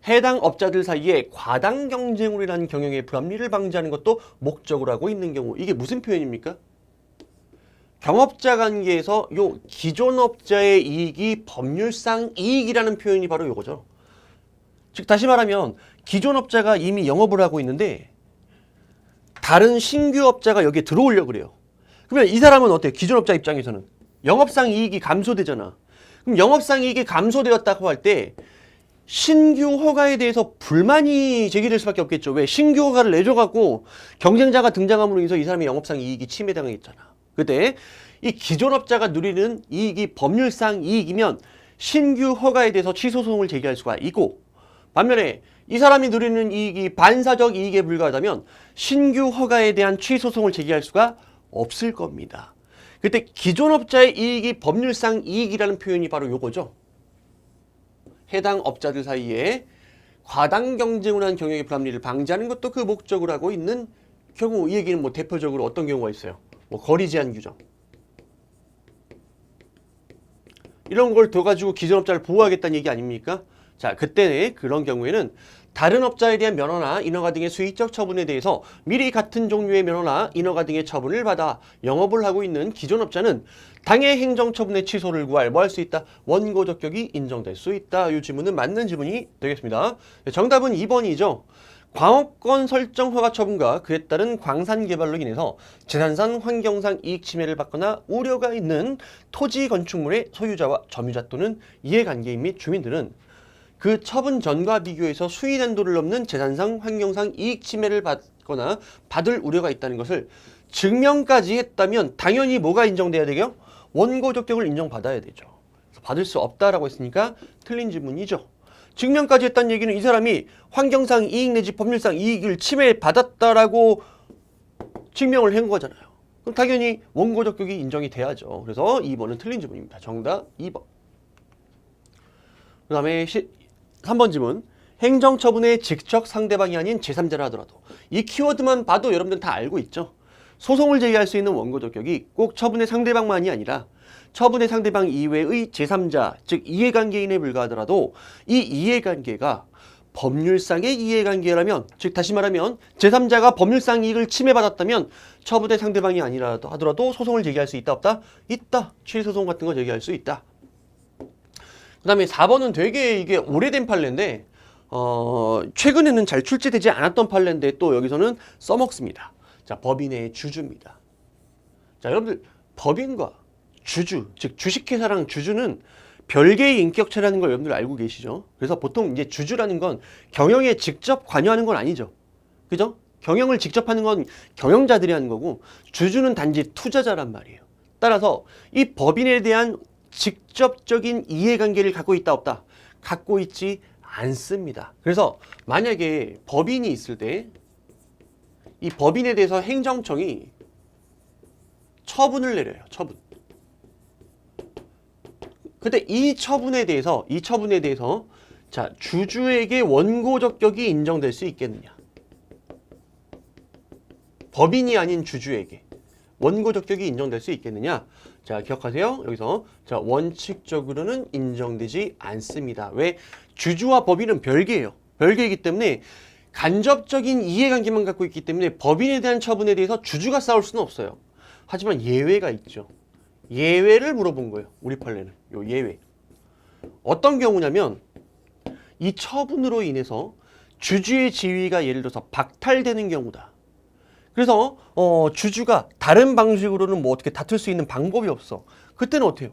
해당 업자들 사이에 과당 경쟁으로인한 경영의 불합리를 방지하는 것도 목적으로 하고 있는 경우, 이게 무슨 표현입니까? 경업자 관계에서 요 기존 업자의 이익이 법률상 이익이라는 표현이 바로 요거죠. 즉 다시 말하면 기존 업자가 이미 영업을 하고 있는데 다른 신규 업자가 여기에 들어오려고 그래요. 그러면 이 사람은 어때요? 기존 업자 입장에서는 영업상 이익이 감소되잖아. 그럼 영업상 이익이 감소되었다고 할 때 신규 허가에 대해서 불만이 제기될 수밖에 없겠죠. 왜? 신규 허가를 내줘갖고 경쟁자가 등장함으로 인해서 이 사람의 영업상 이익이 침해당했잖아. 그때 이 기존 업자가 누리는 이익이 법률상 이익이면 신규 허가에 대해서 취소소송을 제기할 수가 있고, 반면에 이 사람이 누리는 이익이 반사적 이익에 불과하다면 신규 허가에 대한 취소소송을 제기할 수가 없을 겁니다. 그때 기존 업자의 이익이 법률상 이익이라는 표현이 바로 요거죠. 해당 업자들 사이에 과당 경쟁을 한 경영의 불합리를 방지하는 것도 그 목적으로 하고 있는 경우, 이 얘기는 뭐 대표적으로 어떤 경우가 있어요? 뭐 거리 제한 규정. 이런 걸 둬가지고 기존 업자를 보호하겠다는 얘기 아닙니까? 자, 그때 그런 경우에는 다른 업자에 대한 면허나 인허가 등의 수익적 처분에 대해서 미리 같은 종류의 면허나 인허가 등의 처분을 받아 영업을 하고 있는 기존 업자는 당해 행정처분의 취소를 구할 뭐 할 수 있다? 원고적격이 인정될 수 있다. 이 지문은 맞는 지문이 되겠습니다. 정답은 2번이죠. 광업권 설정 허가 처분과 그에 따른 광산 개발로 인해서 재산상 환경상 이익 침해를 받거나 우려가 있는 토지 건축물의 소유자와 점유자 또는 이해관계인 및 주민들은 그 처분 전과 비교해서 수위 한도를 넘는 재산상 환경상 이익 침해를 받거나 받을 우려가 있다는 것을 증명까지 했다면 당연히 뭐가 인정돼야 되죠? 원고 적격을 인정받아야 되죠. 그래서 받을 수 없다라고 했으니까 틀린 지문이죠. 증명까지 했다는 얘기는 이 사람이 환경상 이익 내지 법률상 이익을 침해받았다라고 증명을 한 거잖아요. 그럼 당연히 원고 적격이 인정이 돼야죠. 그래서 2번은 틀린 지문입니다. 정답 2번. 그 다음에 3번 지문. 행정처분의 직접 상대방이 아닌 제3자라 하더라도 이 키워드만 봐도 여러분들 다 알고 있죠. 소송을 제기할 수 있는 원고 적격이 꼭 처분의 상대방만이 아니라 처분의 상대방 이외의 제3자, 즉 이해관계인에 불과하더라도 이 이해관계가 법률상의 이해관계라면, 즉 다시 말하면 제3자가 법률상 이익을 침해받았다면 처분의 상대방이 아니라 하더라도 소송을 제기할 수 있다 없다? 있다. 취소송 같은 거 제기할 수 있다. 그 다음에 4번은 되게 이게 오래된 판례인데 최근에는 잘 출제되지 않았던 판례인데 또 여기서는 써먹습니다. 자, 법인의 주주입니다. 자, 여러분들 법인과 주주, 즉 주식회사랑 주주는 별개의 인격체라는 걸 여러분들 알고 계시죠? 그래서 보통 이제 주주라는 건 경영에 직접 관여하는 건 아니죠. 그죠? 경영을 직접 하는 건 경영자들이 하는 거고 주주는 단지 투자자란 말이에요. 따라서 이 법인에 대한 직접적인 이해관계를 갖고 있다 없다? 갖고 있지 않습니다. 그래서 만약에 법인이 있을 때 이 법인에 대해서 행정청이 처분을 내려요. 처분. 근데 이 처분에 대해서 자, 주주에게 원고 적격이 인정될 수 있겠느냐? 법인이 아닌 주주에게 원고 적격이 인정될 수 있겠느냐? 자, 기억하세요. 여기서 자, 원칙적으로는 인정되지 않습니다. 왜? 주주와 법인은 별개예요. 별개이기 때문에 간접적인 이해관계만 갖고 있기 때문에 법인에 대한 처분에 대해서 주주가 싸울 수는 없어요. 하지만 예외가 있죠. 예외를 물어본 거예요. 우리 판례는. 요 예외. 어떤 경우냐면 이 처분으로 인해서 주주의 지위가 예를 들어서 박탈되는 경우다. 그래서 주주가 다른 방식으로는 뭐 어떻게 다툴 수 있는 방법이 없어. 그때는 어때요?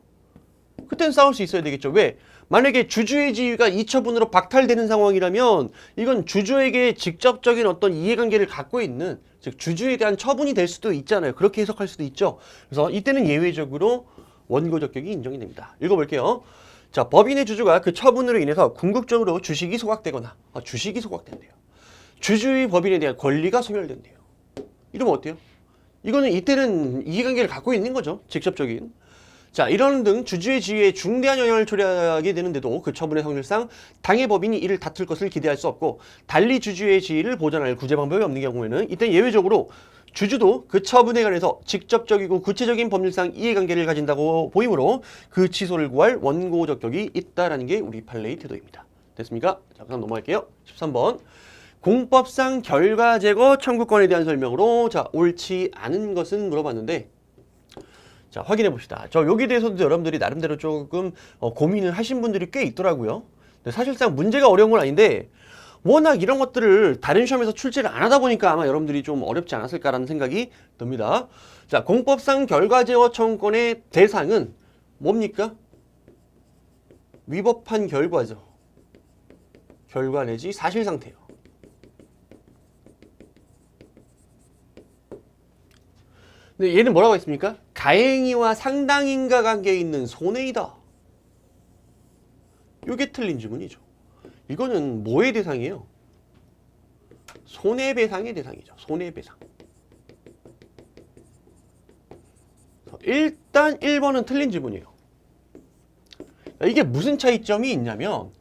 그때는 싸울 수 있어야 되겠죠. 왜? 만약에 주주의 지위가 이 처분으로 박탈되는 상황이라면 이건 주주에게 직접적인 어떤 이해관계를 갖고 있는, 즉 주주에 대한 처분이 될 수도 있잖아요. 그렇게 해석할 수도 있죠. 그래서 이때는 예외적으로 원고 적격이 인정이 됩니다. 읽어볼게요. 자, 법인의 주주가 그 처분으로 인해서 궁극적으로 주식이 소각되거나 주식이 소각된대요. 주주의 법인에 대한 권리가 소멸된대요. 이러면 어때요? 이거는 이때는 이해관계를 갖고 있는 거죠. 직접적인. 자, 이런 등 주주의 지위에 중대한 영향을 초래하게 되는데도 그 처분의 성질상 당해 법인이 이를 다툴 것을 기대할 수 없고 달리 주주의 지위를 보전할 구제 방법이 없는 경우에는 이때 예외적으로 주주도 그 처분에 관해서 직접적이고 구체적인 법률상 이해관계를 가진다고 보이므로 그 취소를 구할 원고 적격이 있다라는 게 우리 판례의 태도입니다. 됐습니까? 자, 그럼 넘어갈게요. 13번. 공법상 결과 제거 청구권에 대한 설명으로 자, 옳지 않은 것은 물어봤는데 자, 확인해 봅시다. 여기에 대해서도 여러분들이 나름대로 조금 고민을 하신 분들이 꽤 있더라고요. 근데 사실상 문제가 어려운 건 아닌데 워낙 이런 것들을 다른 시험에서 출제를 안 하다 보니까 아마 여러분들이 좀 어렵지 않았을까라는 생각이 듭니다. 자, 공법상 결과 제거 청구권의 대상은 뭡니까? 위법한 결과죠. 결과 내지 사실 상태요. 근데 얘는 뭐라고 했습니까? 가행위와 상당인과 관계에 있는 손해이다. 이게 틀린 지문이죠. 이거는 뭐의 대상이에요? 손해배상의 대상이죠. 손해배상. 일단 1번은 틀린 지문이에요. 이게 무슨 차이점이 있냐면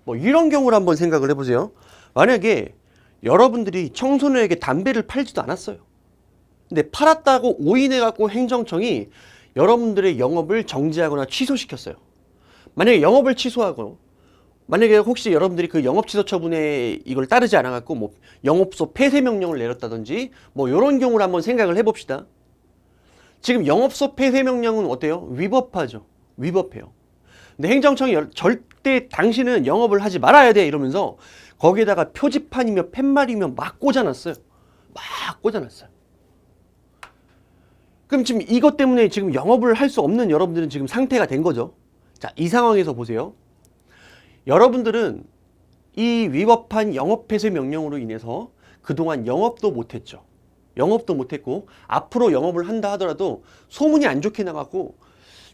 뭐 이런 경우를 한번 생각을 해보세요. 만약에 여러분들이 청소년에게 담배를 팔지도 않았어요. 근데 팔았다고 오인해갖고 행정청이 여러분들의 영업을 정지하거나 취소시켰어요. 만약에 영업을 취소하고 만약에 혹시 여러분들이 그 영업 취소 처분에 이걸 따르지 않아갖고 뭐 영업소 폐쇄 명령을 내렸다든지 뭐 이런 경우를 한번 생각을 해봅시다. 지금 영업소 폐쇄 명령은 어때요? 위법하죠. 위법해요. 근데 행정청이 그때 당신은 영업을 하지 말아야 돼 이러면서 거기에다가 표지판이며 팻말이며 막 꽂아놨어요. 막 꽂아놨어요. 그럼 지금 이것 때문에 지금 영업을 할 수 없는 여러분들은 지금 상태가 된 거죠. 자, 이 상황에서 보세요. 여러분들은 이 위법한 영업 폐쇄 명령으로 인해서 그동안 영업도 못했죠. 영업도 못했고 앞으로 영업을 한다 하더라도 소문이 안 좋게 나갔고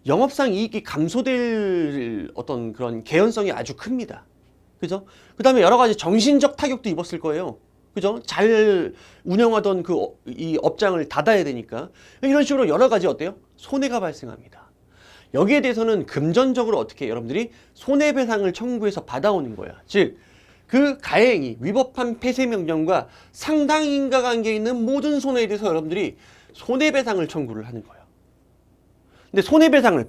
영업상 이익이 감소될 어떤 그런 개연성이 아주 큽니다. 그죠? 그 다음에 여러 가지 정신적 타격도 입었을 거예요. 그죠? 잘 운영하던 이 업장을 닫아야 되니까 이런 식으로 여러 가지 어때요? 손해가 발생합니다. 여기에 대해서는 금전적으로 어떻게 여러분들이 손해배상을 청구해서 받아오는 거야. 즉, 그 가해행위, 위법한 폐쇄 명령과 상당 인과관계에 있는 모든 손해에 대해서 여러분들이 손해배상을 청구를 하는 거예요. 근데 손해배상을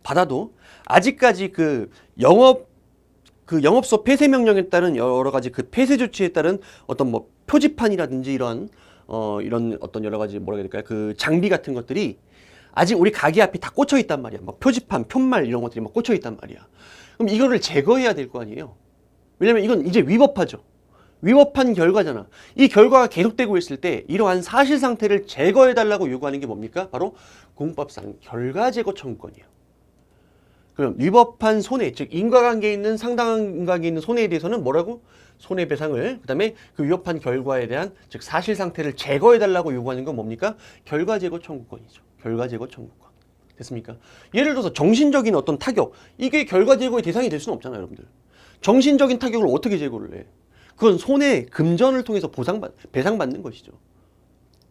받아도 아직까지 그 영업소 폐쇄 명령에 따른 여러 가지 그 폐쇄 조치에 따른 어떤 뭐 표지판이라든지 이런 어떤 여러 가지 뭐라 해야 될까요? 그 장비 같은 것들이 아직 우리 가게 앞에 다 꽂혀 있단 말이야. 막 표지판, 푯말 이런 것들이 막 꽂혀 있단 말이야. 그럼 이거를 제거해야 될 거 아니에요. 왜냐면 이건 이제 위법하죠. 위법한 결과잖아. 이 결과가 계속되고 있을 때 이러한 사실 상태를 제거해달라고 요구하는 게 뭡니까? 바로 공법상 결과제거 청구권이에요. 그럼 위법한 손해, 즉 인과관계에 있는 상당한 인과관계에 있는 손해에 대해서는 뭐라고? 손해배상을, 그 다음에 그 위법한 결과에 대한 즉 사실 상태를 제거해달라고 요구하는 건 뭡니까? 결과제거 청구권이죠. 결과제거 청구권. 됐습니까? 예를 들어서 정신적인 어떤 타격, 이게 결과제거의 대상이 될 수는 없잖아요, 여러분들. 정신적인 타격을 어떻게 제거를 해? 그건 손해, 금전을 통해서 배상받는 것이죠.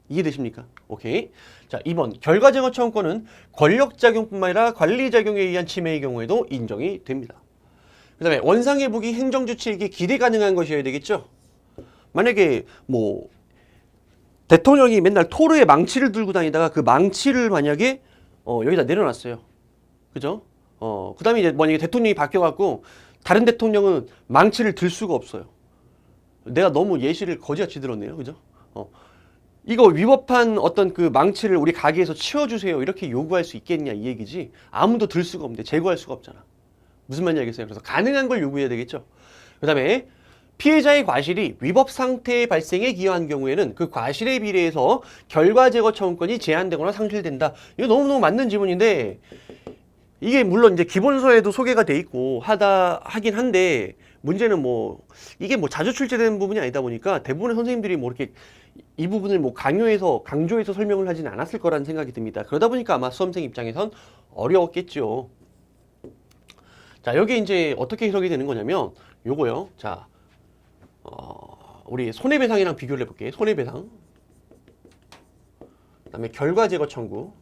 이해되십니까? 오케이. 자, 2번. 결과제거 청구권은 권력작용뿐만 아니라 관리작용에 의한 침해의 경우에도 인정이 됩니다. 그 다음에 원상회복이 행정주치에게 기대 가능한 것이어야 되겠죠? 만약에 뭐 대통령이 맨날 토르에 망치를 들고 다니다가 그 망치를 만약에 여기다 내려놨어요. 그죠? 그 다음에 이제 만약에 대통령이 바뀌어갖고 다른 대통령은 망치를 들 수가 없어요. 내가 너무 예시를 거지같이 들었네요. 그죠? 이거 위법한 어떤 그 망치를 우리 가게에서 치워주세요. 이렇게 요구할 수 있겠냐 이 얘기지. 아무도 들 수가 없는데 제거할 수가 없잖아. 무슨 말인지 알겠어요? 그래서 가능한 걸 요구해야 되겠죠. 그 다음에 피해자의 과실이 위법 상태의 발생에 기여한 경우에는 그 과실에 비례해서 결과제거 청구권이 제한되거나 상실된다. 이거 너무너무 맞는 지문인데 이게 물론 이제 기본서에도 소개가 돼 있고 하긴 한데 문제는 뭐 이게 뭐 자주 출제되는 부분이 아니다 보니까 대부분의 선생님들이 뭐 이렇게 이 부분을 뭐 강조해서 설명을 하진 않았을 거라는 생각이 듭니다. 그러다 보니까 아마 수험생 입장에선 어려웠겠죠. 자, 여기 이제 어떻게 해석이 되는 거냐면 요거요. 자, 우리 손해배상이랑 비교를 해볼게요. 손해배상. 그다음에 결과제거 청구.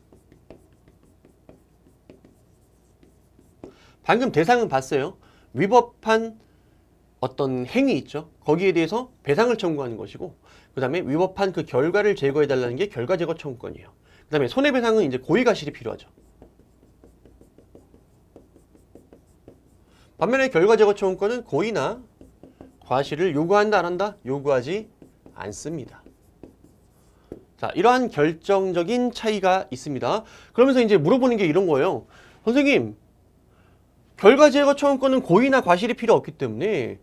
방금 대상은 봤어요. 위법한 어떤 행위 있죠. 거기에 대해서 배상을 청구하는 것이고, 그 다음에 위법한 그 결과를 제거해달라는 게 결과제거 청구권이에요. 그 다음에 손해배상은 이제 고의과실이 필요하죠. 반면에 결과제거 청구권은 고의나 과실을 요구한다 안 한다? 요구하지 않습니다. 자, 이러한 결정적인 차이가 있습니다. 그러면서 이제 물어보는 게 이런 거예요. 선생님, 결과제거 청구권은 고의나 과실이 필요 없기 때문에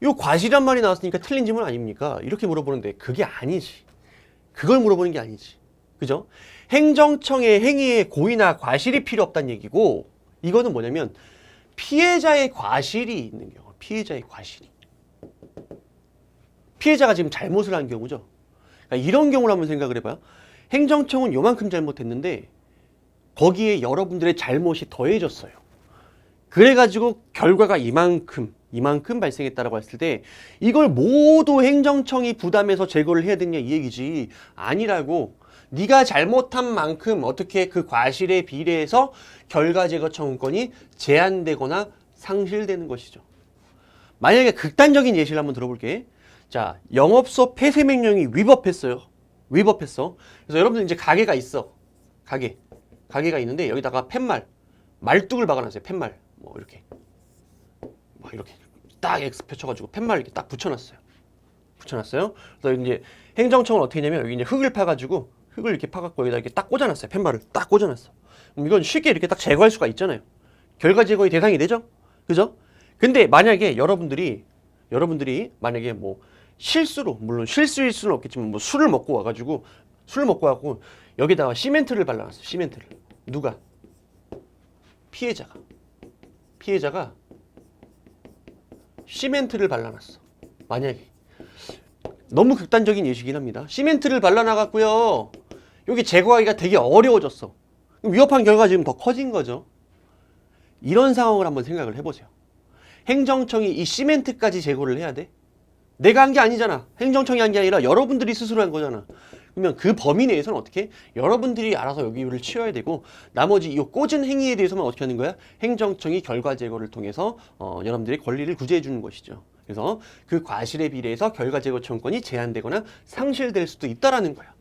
이 과실이란 말이 나왔으니까 틀린 질문 아닙니까? 이렇게 물어보는데 그게 아니지. 그걸 물어보는 게 아니지. 그죠? 행정청의 행위에 고의나 과실이 필요 없다는 얘기고, 이거는 뭐냐면 피해자의 과실이 있는 경우, 피해자의 과실이. 피해자가 지금 잘못을 한 경우죠. 그러니까 이런 경우를 한번 생각을 해봐요. 행정청은 요만큼 잘못했는데 거기에 여러분들의 잘못이 더해졌어요. 그래가지고 결과가 이만큼 발생했다라고 했을 때 이걸 모두 행정청이 부담해서 제거를 해야 되냐 이 얘기지. 아니라고. 네가 잘못한 만큼 어떻게 그 과실에 비례해서 결과제거 청구권이 제한되거나 상실되는 것이죠. 만약에 극단적인 예시를 한번 들어볼게. 자, 영업소 폐쇄 명령이 위법했어요. 위법했어. 그래서 여러분들 이제 가게가 있어. 가게가 있는데 여기다가 말뚝을 박아놨어요. 팻말. 뭐 이렇게 막 이렇게 딱 X 펼쳐가지고 팻말 이렇게 딱 붙여놨어요. 그래서 이제 행정청은 어떻게 했냐면 여기 이제 흙을 이렇게 파갖고 여기다 이렇게 딱 꽂아놨어요. 팻말을 딱 꽂아놨어. 그럼 이건 쉽게 이렇게 딱 제거할 수가 있잖아요. 결과 제거의 대상이 되죠. 그죠? 근데 만약에 여러분들이 만약에 뭐 실수로, 물론 실수일 수는 없겠지만 뭐 술을 먹고 와가지고 여기다가 시멘트를 발라놨어. 시멘트를. 누가? 피해자가 시멘트를 발라놨어. 만약에 너무 극단적인 예시긴 합니다. 시멘트를 발라놔갖고요, 여기 제거하기가 되게 어려워졌어. 위협한 결과가 지금 더 커진 거죠. 이런 상황을 한번 생각을 해보세요. 행정청이 이 시멘트까지 제거를 해야 돼? 내가 한 게 아니잖아. 행정청이 한 게 아니라 여러분들이 스스로 한 거잖아. 그러면 그 범위 내에서는 어떻게? 여러분들이 알아서 여기를 치워야 되고, 나머지 이 꽂은 행위에 대해서만 어떻게 하는 거야? 행정청이 결과 제거를 통해서 여러분들의 권리를 구제해 주는 것이죠. 그래서 그 과실에 비례해서 결과 제거 청구권이 제한되거나 상실될 수도 있다라는 거야.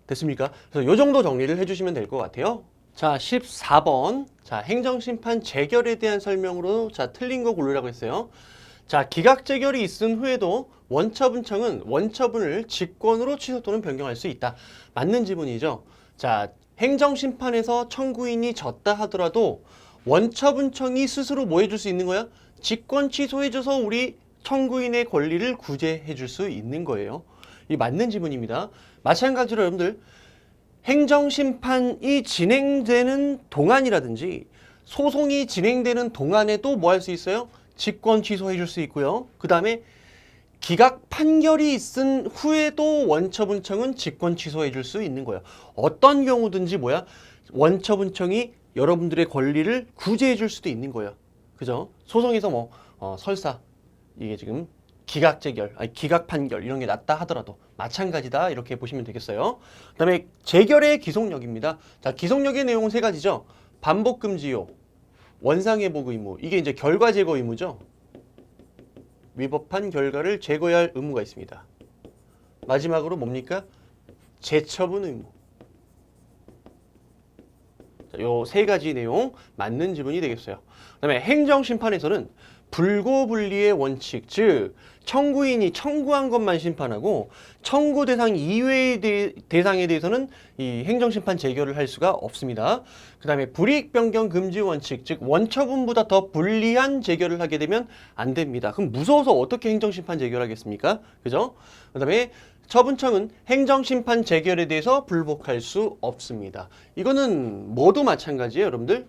됐습니까? 그래서 이 정도 정리를 해주시면 될 것 같아요. 자, 14번. 자, 행정심판 재결에 대한 설명으로 자, 틀린 거 고르라고 했어요. 자, 기각재결이 있은 후에도 원처분청은 원처분을 직권으로 취소 또는 변경할 수 있다. 맞는 지문이죠. 자, 행정심판에서 청구인이 졌다 하더라도 원처분청이 스스로 뭐 해줄 수 있는 거야? 직권 취소해줘서 우리 청구인의 권리를 구제해줄 수 있는 거예요. 이 맞는 지문입니다. 마찬가지로 여러분들 행정심판이 진행되는 동안이라든지 소송이 진행되는 동안에도 뭐 할 수 있어요? 직권 취소해 줄 수 있고요. 그 다음에 기각 판결이 있은 후에도 원처분청은 직권 취소해 줄 수 있는 거예요. 어떤 경우든지 뭐야? 원처분청이 여러분들의 권리를 구제해 줄 수도 있는 거예요. 그죠? 소송에서 뭐 설사 이게 지금 기각 재결, 아니 기각 판결 이런 게 났다 하더라도 마찬가지다 이렇게 보시면 되겠어요. 그다음에 재결의 기속력입니다. 자, 기속력의 내용은 세 가지죠. 반복 금지요, 원상회복 의무, 이게 이제 결과 제거 의무죠. 위법한 결과를 제거해야 할 의무가 있습니다. 마지막으로 뭡니까? 재처분 의무. 요 세 가지 내용 맞는 지문이 되겠어요. 그다음에 행정심판에서는 불고불리의 원칙, 즉 청구인이 청구한 것만 심판하고 청구 대상 이외의 대상에 대해서는 이 행정심판 재결을 할 수가 없습니다. 그 다음에 불이익 변경 금지 원칙, 즉 원처분보다 더 불리한 재결을 하게 되면 안 됩니다. 그럼 무서워서 어떻게 행정심판 재결하겠습니까? 그죠? 그 다음에 처분청은 행정심판 재결에 대해서 불복할 수 없습니다. 이거는 모두 마찬가지예요, 여러분들.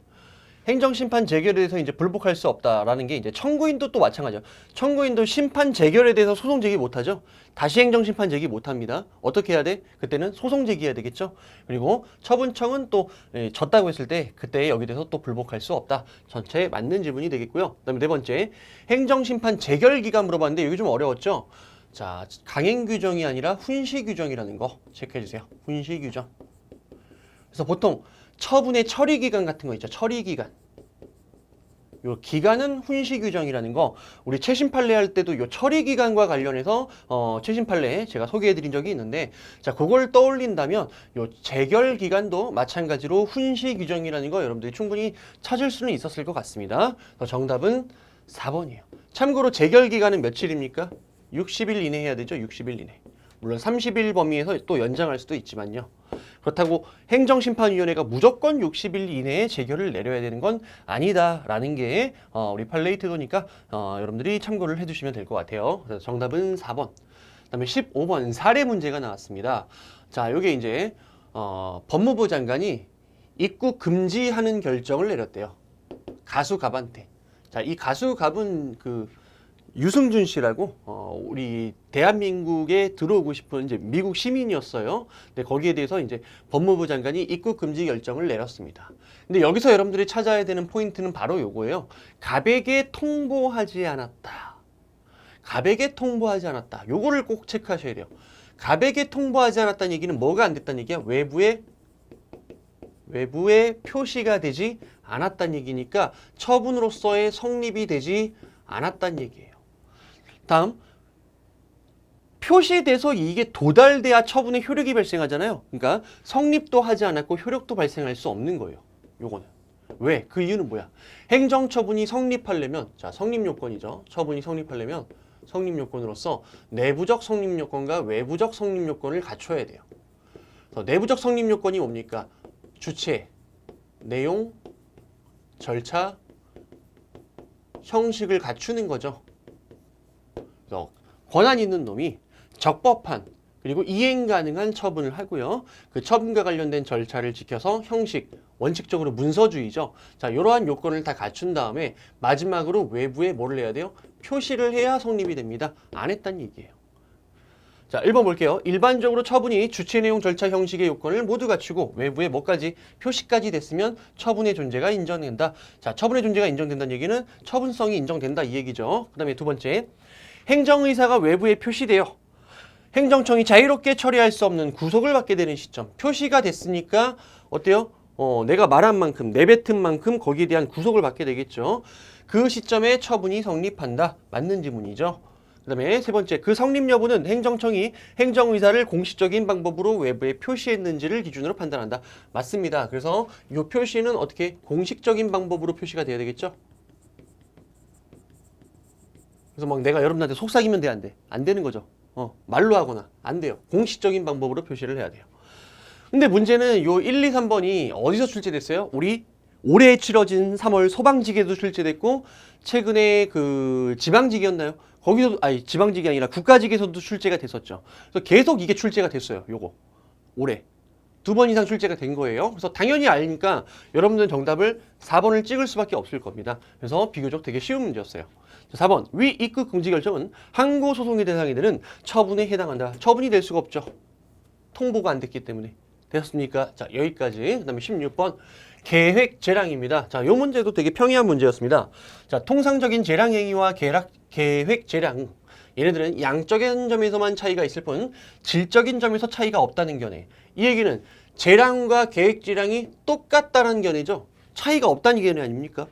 행정심판 재결에 대해서 이제 불복할 수 없다라는 게 이제 청구인도 또 마찬가지죠. 청구인도 심판 재결에 대해서 소송 제기 못하죠. 다시 행정심판 제기 못합니다. 어떻게 해야 돼? 그때는 소송 제기해야 되겠죠. 그리고 처분청은 또 졌다고 했을 때 그때 여기 대해서 또 불복할 수 없다. 전체 맞는 지문이 되겠고요. 그다음에 네 번째, 행정심판 재결 기간 물어봤는데 여기 좀 어려웠죠. 자, 강행 규정이 아니라 훈시 규정이라는 거 체크해 주세요. 훈시 규정. 그래서 보통 처분의 처리 기간 같은 거 있죠. 처리 기간. 요 기간은 훈시 규정이라는 거, 우리 최신 판례 할 때도 요 처리 기간과 관련해서 최신 판례 제가 소개해 드린 적이 있는데, 자, 그걸 떠올린다면 요 재결 기간도 마찬가지로 훈시 규정이라는 거 여러분들이 충분히 찾을 수는 있었을 것 같습니다. 정답은 4번이에요. 참고로 재결 기간은 며칠입니까? 60일 이내 해야 되죠. 60일 이내. 물론 30일 범위에서 또 연장할 수도 있지만요. 그렇다고 행정심판위원회가 무조건 60일 이내에 재결을 내려야 되는 건 아니다라는 게 우리 판례이트도니까 여러분들이 참고를 해주시면 될 것 같아요. 그래서 정답은 4번. 그다음에 15번 사례 문제가 나왔습니다. 자, 요게 이제 법무부 장관이 입국 금지하는 결정을 내렸대요. 가수갑한테. 자, 이 가수갑은 그 유승준 씨라고 우리 대한민국에 들어오고 싶은 이제 미국 시민이었어요. 근데 거기에 대해서 이제 법무부 장관이 입국 금지 결정을 내렸습니다. 근데 여기서 여러분들이 찾아야 되는 포인트는 바로 요거예요. 갑에게 통보하지 않았다. 갑에게 통보하지 않았다. 요거를 꼭 체크하셔야 돼요. 갑에게 통보하지 않았다는 얘기는 뭐가 안 됐다는 얘기야? 외부에 표시가 되지 않았다는 얘기니까 처분으로서의 성립이 되지 않았다는 얘기예요. 다음, 표시돼서 이게 도달돼야 처분의 효력이 발생하잖아요. 그러니까 성립도 하지 않았고 효력도 발생할 수 없는 거예요. 요거는. 왜? 그 이유는 뭐야? 행정처분이 성립하려면, 자, 성립요건이죠. 처분이 성립하려면 성립요건으로서 내부적 성립요건과 외부적 성립요건을 갖춰야 돼요. 그래서 내부적 성립요건이 뭡니까? 주체, 내용, 절차, 형식을 갖추는 거죠. 그래서 권한 있는 놈이 적법한 그리고 이행 가능한 처분을 하고요. 그 처분과 관련된 절차를 지켜서 형식, 원칙적으로 문서주의죠. 자, 이러한 요건을 다 갖춘 다음에 마지막으로 외부에 뭐를 해야 돼요? 표시를 해야 성립이 됩니다. 안 했단 얘기예요. 자, 1번 볼게요. 일반적으로 처분이 주체 내용 절차 형식의 요건을 모두 갖추고 외부에 뭐까지? 표시까지 됐으면 처분의 존재가 인정된다. 자, 처분의 존재가 인정된다는 얘기는 처분성이 인정된다 이 얘기죠. 그 다음에 두 번째, 행정의사가 외부에 표시되어 행정청이 자유롭게 처리할 수 없는 구속을 받게 되는 시점. 표시가 됐으니까 어때요? 내가 말한 만큼, 내뱉은 만큼 거기에 대한 구속을 받게 되겠죠. 그 시점에 처분이 성립한다. 맞는 지문이죠. 그 다음에 세 번째, 그 성립 여부는 행정청이 행정의사를 공식적인 방법으로 외부에 표시했는지를 기준으로 판단한다. 맞습니다. 그래서 이 표시는 어떻게 공식적인 방법으로 표시가 돼야 되겠죠? 그래서 막 내가 여러분한테 속삭이면 돼, 안 돼? 안 되는 거죠. 말로 하거나 안 돼요. 공식적인 방법으로 표시를 해야 돼요. 근데 문제는 요 1, 2, 3번이 어디서 출제됐어요? 우리 올해 치러진 3월 소방직에도 출제됐고 최근에 그 지방직이었나요? 거기서 아니 지방직이 아니라 국가직에서도 출제가 됐었죠. 그래서 계속 이게 출제가 됐어요. 요거 올해 2번 이상 출제가 된 거예요. 그래서 당연히 알니까 여러분들은 정답을 4번을 찍을 수밖에 없을 겁니다. 그래서 비교적 되게 쉬운 문제였어요. 4번, 위 입국 금지 결정은 항고 소송의 대상이 되는 처분에 해당한다. 처분이 될 수가 없죠. 통보가 안 됐기 때문에. 되셨습니까? 자, 여기까지. 그 다음에 16번, 계획 재량입니다. 자, 요 문제도 되게 평이한 문제였습니다. 자, 통상적인 재량 행위와 계획 재량. 얘네들은 양적인 점에서만 차이가 있을 뿐 질적인 점에서 차이가 없다는 견해. 이 얘기는 재량과 계획 재량이 똑같다는 견해죠. 차이가 없다는 견해 아닙니까?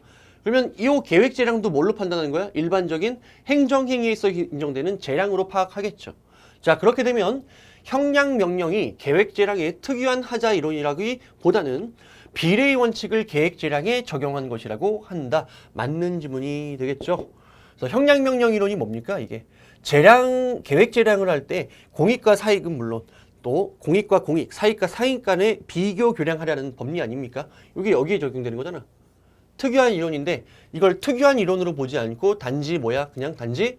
그러면 이 계획 재량도 뭘로 판단하는 거야? 일반적인 행정행위에서 인정되는 재량으로 파악하겠죠. 자, 그렇게 되면 형량 명령이 계획 재량의 특유한 하자 이론이라기보다는 비례의 원칙을 계획 재량에 적용한 것이라고 한다. 맞는 지문이 되겠죠. 그래서 형량 명령 이론이 뭡니까? 이게 재량 계획 재량을 할 때 공익과 사익은 물론 또 공익과 공익, 사익과 사익 간의 비교 교량하려는 법리 아닙니까? 이게 여기에 적용되는 거잖아. 특유한 이론인데 이걸 특유한 이론으로 보지 않고 단지 뭐야? 그냥 단지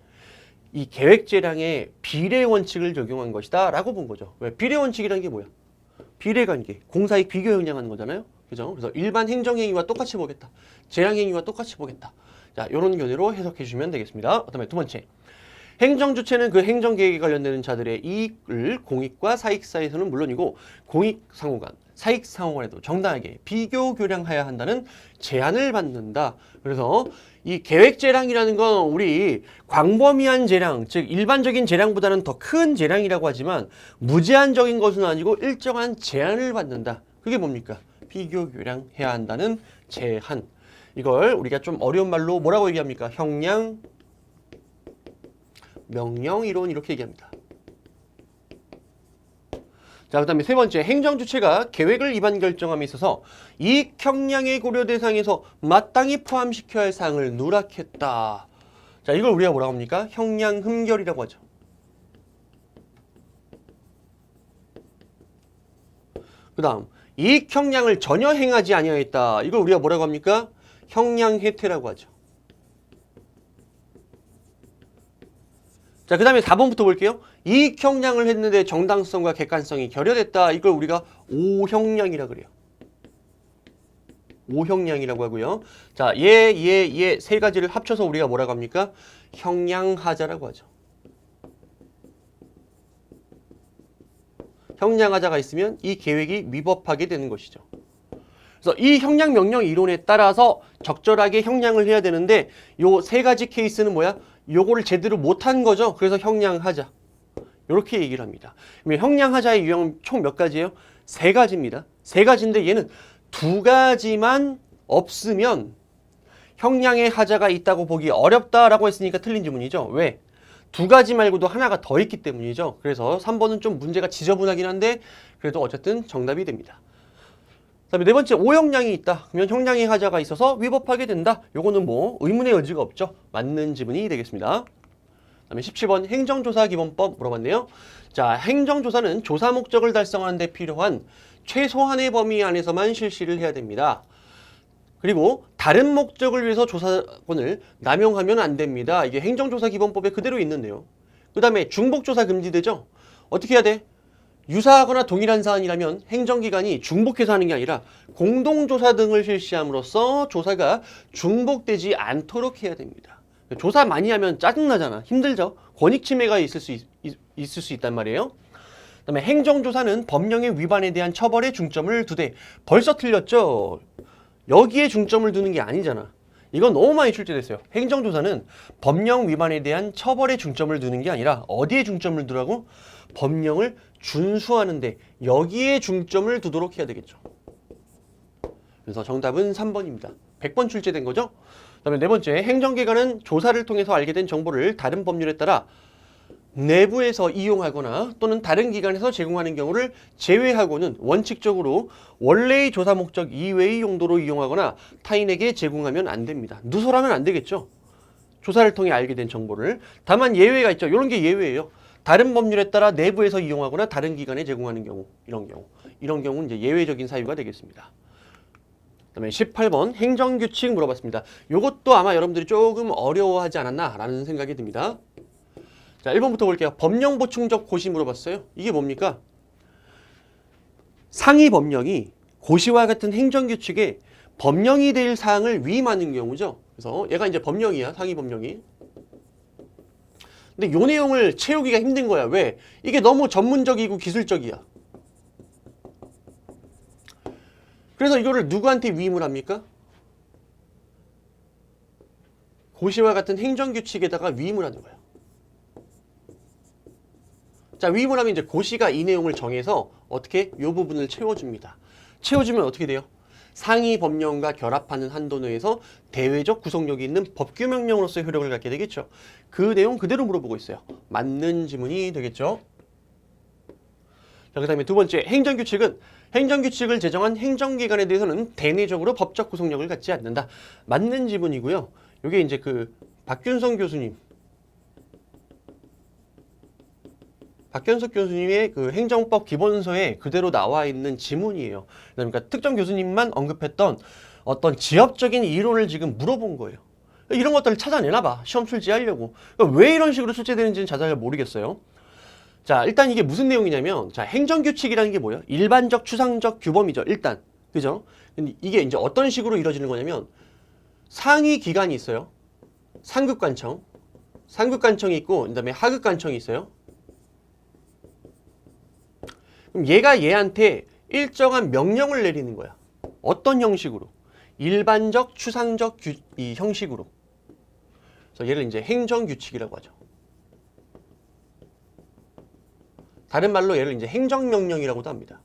이 계획 재량의 비례 원칙을 적용한 것이다 라고 본 거죠. 왜? 비례 원칙이라는 게 뭐야? 비례관계, 공사익 비교 형량하는 거잖아요. 그죠? 그래서 일반 행정행위와 똑같이 보겠다. 재량행위와 똑같이 보겠다. 자, 이런 견해로 해석해 주시면 되겠습니다. 그다음에 두 번째, 행정주체는 그 행정계획에 관련되는 자들의 이익을 공익과 사익 사이에서는 물론이고 공익상호간, 사익상호간에도 정당하게 비교 교량해야 한다는 제한을 받는다. 그래서 이 계획재량이라는 건 우리 광범위한 재량, 즉 일반적인 재량보다는 더 큰 재량이라고 하지만 무제한적인 것은 아니고 일정한 제한을 받는다. 그게 뭡니까? 비교 교량해야 한다는 제한. 이걸 우리가 좀 어려운 말로 뭐라고 얘기합니까? 형량 명령 이론 이렇게 얘기합니다. 자, 그 다음에 세 번째, 행정주체가 계획을 위반 결정함에 있어서 이익 형량의 고려 대상에서 마땅히 포함시켜야 할 사항을 누락했다. 자, 이걸 우리가 뭐라고 합니까? 형량 흠결이라고 하죠. 그 다음, 이익 형량을 전혀 행하지 아니하였다. 이걸 우리가 뭐라고 합니까? 형량 해태라고 하죠. 자, 그 다음에 4번부터 볼게요. 이익 형량을 했는데 정당성과 객관성이 결여됐다. 이걸 우리가 오형량이라 그래요. 오형량이라고 하고요. 자, 얘 세 가지를 합쳐서 우리가 뭐라고 합니까? 형량하자라고 하죠. 형량하자가 있으면 이 계획이 위법하게 되는 것이죠. 그래서 이 형량 명령 이론에 따라서 적절하게 형량을 해야 되는데 요 세 가지 케이스는 뭐야? 요거를 제대로 못한 거죠. 그래서 형량하자. 이렇게 얘기를 합니다. 그러면 형량하자의 유형은 총 몇 가지예요? 세 가지입니다. 세 가지인데 얘는 두 가지만 없으면 형량의 하자가 있다고 보기 어렵다라고 했으니까 틀린 지문이죠. 왜? 두 가지 말고도 하나가 더 있기 때문이죠. 그래서 3번은 좀 문제가 지저분하긴 한데 그래도 어쨌든 정답이 됩니다. 그다음에 네 번째, 오형량이 있다. 그러면 형량의 하자가 있어서 위법하게 된다. 요거는 뭐 의문의 여지가 없죠. 맞는 지문이 되겠습니다. 그다음에 17번, 행정조사 기본법 물어봤네요. 자, 행정조사는 조사 목적을 달성하는 데 필요한 최소한의 범위 안에서만 실시를 해야 됩니다. 그리고 다른 목적을 위해서 조사권을 남용하면 안 됩니다. 이게 행정조사기본법에 그대로 있는데요. 그 다음에 중복조사 금지되죠. 어떻게 해야 돼? 유사하거나 동일한 사안이라면 행정기관이 중복해서 하는 게 아니라 공동조사 등을 실시함으로써 조사가 중복되지 않도록 해야 됩니다. 조사 많이 하면 짜증나잖아. 힘들죠. 권익침해가 있을 수 있단 말이에요. 그다음에 행정조사는 법령의 위반에 대한 처벌에 중점을 두되, 벌써 틀렸죠. 여기에 중점을 두는 게 아니잖아. 이건 너무 많이 출제됐어요. 행정조사는 법령 위반에 대한 처벌에 중점을 두는 게 아니라 어디에 중점을 두라고? 법령을 준수하는데 여기에 중점을 두도록 해야 되겠죠. 그래서 정답은 3번입니다. 100번 출제된 거죠. 그다음에 네 번째, 행정기관은 조사를 통해서 알게 된 정보를 다른 법률에 따라 내부에서 이용하거나 또는 다른 기관에서 제공하는 경우를 제외하고는 원칙적으로 원래의 조사 목적 이외의 용도로 이용하거나 타인에게 제공하면 안 됩니다. 누설하면 안 되겠죠. 조사를 통해 알게 된 정보를. 다만 예외가 있죠. 이런 게 예외예요. 다른 법률에 따라 내부에서 이용하거나 다른 기관에 제공하는 경우, 이런 경우는 이제 예외적인 사유가 되겠습니다. 그다음에 18번 행정규칙 물어봤습니다. 이것도 아마 여러분들이 조금 어려워하지 않았나라는 생각이 듭니다. 자, 1번부터 볼게요. 법령 보충적 고시 물어봤어요. 이게 뭡니까? 상위 법령이 고시와 같은 행정규칙에 법령이 될 사항을 위임하는 경우죠. 그래서 얘가 이제 법령이야, 상위 법령이. 근데 요 내용을 채우기가 힘든 거야. 왜? 이게 너무 전문적이고 기술적이야. 그래서 이거를 누구한테 위임을 합니까? 고시와 같은 행정규칙에다가 위임을 하는 거야. 자, 위임을 하면 이제 고시가 이 내용을 정해서 어떻게 요 부분을 채워줍니다. 채워주면 어떻게 돼요? 상위 법령과 결합하는 한도 내에서 대외적 구속력이 있는 법규명령으로서의 효력을 갖게 되겠죠. 그 내용 그대로 물어보고 있어요. 맞는 지문이 되겠죠. 자, 그 다음에 두 번째, 행정규칙은 행정규칙을 제정한 행정기관에 대해서는 대내적으로 법적 구속력을 갖지 않는다. 맞는 지문이고요. 이게 이제 그 박균석 교수님의 그 행정법 기본서에 그대로 나와 있는 지문이에요. 그러니까 특정 교수님만 언급했던 어떤 지엽적인 이론을 지금 물어본 거예요. 이런 것들을 찾아내나 봐. 시험 출제하려고. 그러니까 왜 이런 식으로 출제되는지는 자세히 모르겠어요. 자, 일단 이게 무슨 내용이냐면, 자, 행정규칙이라는 게 뭐예요? 일반적 추상적 규범이죠. 일단. 그죠? 근데 이게 이제 어떤 식으로 이루어지는 거냐면, 상위 기관이 있어요. 상급관청이 있고, 그 다음에 하급관청이 있어요. 그럼 얘가 얘한테 일정한 명령을 내리는 거야. 어떤 형식으로? 일반적, 추상적 이 형식으로. 그래서 얘를 이제 행정규칙이라고 하죠. 다른 말로 얘를 이제 행정명령이라고도 합니다.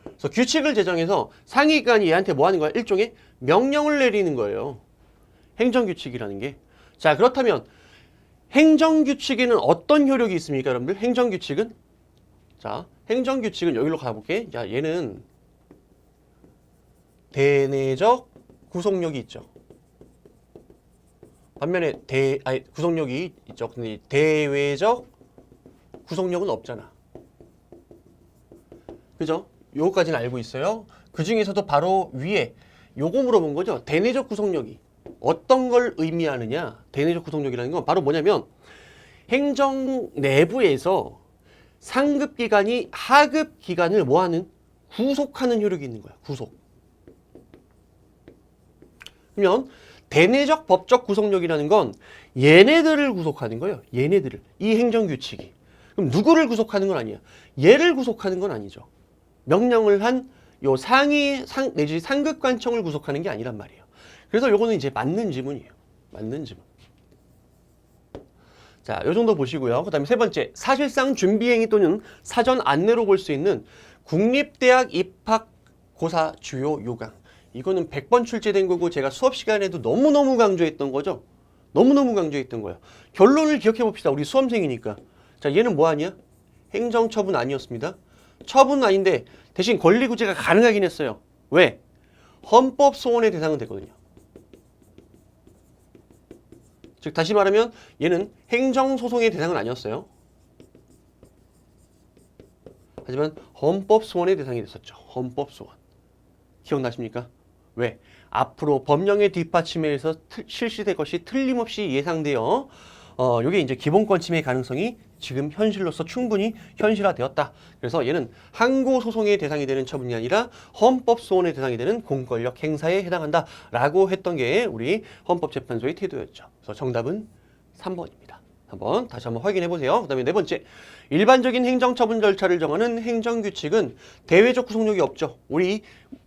그래서 규칙을 제정해서 상위기관이 얘한테 뭐 하는 거야? 일종의 명령을 내리는 거예요. 행정규칙이라는 게. 자, 그렇다면 행정규칙에는 어떤 효력이 있습니까, 여러분들? 행정규칙은? 자, 행정규칙은 여기로 가볼게. 자, 얘는 대내적 구속력이 있죠. 반면에 구속력이 있죠. 근데 대외적 구속력은 없잖아. 그죠? 요거까지는 알고 있어요. 그 중에서도 바로 위에 요거 물어본 거죠. 대내적 구속력이 어떤 걸 의미하느냐? 대내적 구속력이라는 건 바로 뭐냐면 행정 내부에서 상급기관이 하급기관을 뭐하는? 구속하는 효력이 있는 거야. 구속. 그러면 대내적 법적 구속력이라는 건 얘네들을 구속하는 거예요. 얘네들을. 이 행정규칙이. 그럼 누구를 구속하는 건 아니야. 얘를 구속하는 건 아니죠. 명령을 한 요 내지 상급관청을 구속하는 게 아니란 말이에요. 그래서 요거는 이제 맞는 지문이에요. 맞는 지문. 자, 요 정도 보시고요. 그 다음에 세 번째, 사실상 준비행위 또는 사전 안내로 볼 수 있는 국립대학 입학고사 주요 요강. 이거는 100번 출제된 거고 제가 수업 시간에도 너무너무 강조했던 거죠. 너무너무 강조했던 거예요. 결론을 기억해 봅시다. 우리 수험생이니까. 자, 얘는 뭐 아니야? 행정처분 아니었습니다. 처분은 아닌데 대신 권리구제가 가능하긴 했어요. 왜? 헌법 소원의 대상은 됐거든요. 즉 다시 말하면 얘는 행정소송의 대상은 아니었어요. 하지만 헌법 소원의 대상이 됐었죠. 헌법 소원. 기억나십니까? 왜? 앞으로 법령의 뒷받침에 의해서 실시될 것이 틀림없이 예상되어 요게 이제 기본권 침해 가능성이 지금 현실로서 충분히 현실화되었다. 그래서 얘는 항고소송의 대상이 되는 처분이 아니라 헌법소원의 대상이 되는 공권력 행사에 해당한다라고 했던 게 우리 헌법재판소의 태도였죠. 그래서 정답은 3번입니다. 한번 다시 한번 확인해 보세요. 그 다음에 네 번째, 일반적인 행정처분 절차를 정하는 행정규칙은 대외적 구속력이 없죠. 우리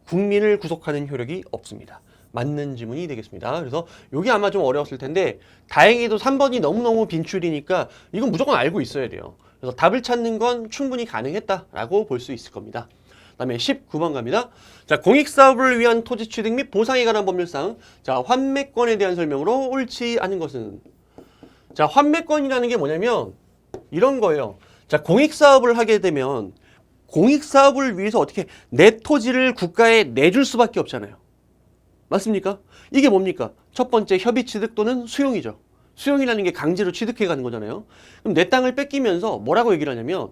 국민을 구속하는 효력이 없습니다. 맞는 지문이 되겠습니다. 그래서 이게 아마 좀 어려웠을 텐데 다행히도 3번이 너무너무 빈출이니까 이건 무조건 알고 있어야 돼요. 그래서 답을 찾는 건 충분히 가능했다라고 볼 수 있을 겁니다. 그 다음에 19번 갑니다. 자, 공익사업을 위한 토지 취득 및 보상에 관한 법률상, 자, 환매권에 대한 설명으로 옳지 않은 것은, 자, 환매권이라는 게 뭐냐면 이런 거예요. 자, 공익사업을 하게 되면 공익사업을 위해서 어떻게 내 토지를 국가에 내줄 수밖에 없잖아요. 맞습니까? 이게 뭡니까? 첫 번째, 협의취득 또는 수용이죠. 수용이라는 게 강제로 취득해 가는 거잖아요. 그럼 내 땅을 뺏기면서 뭐라고 얘기를 하냐면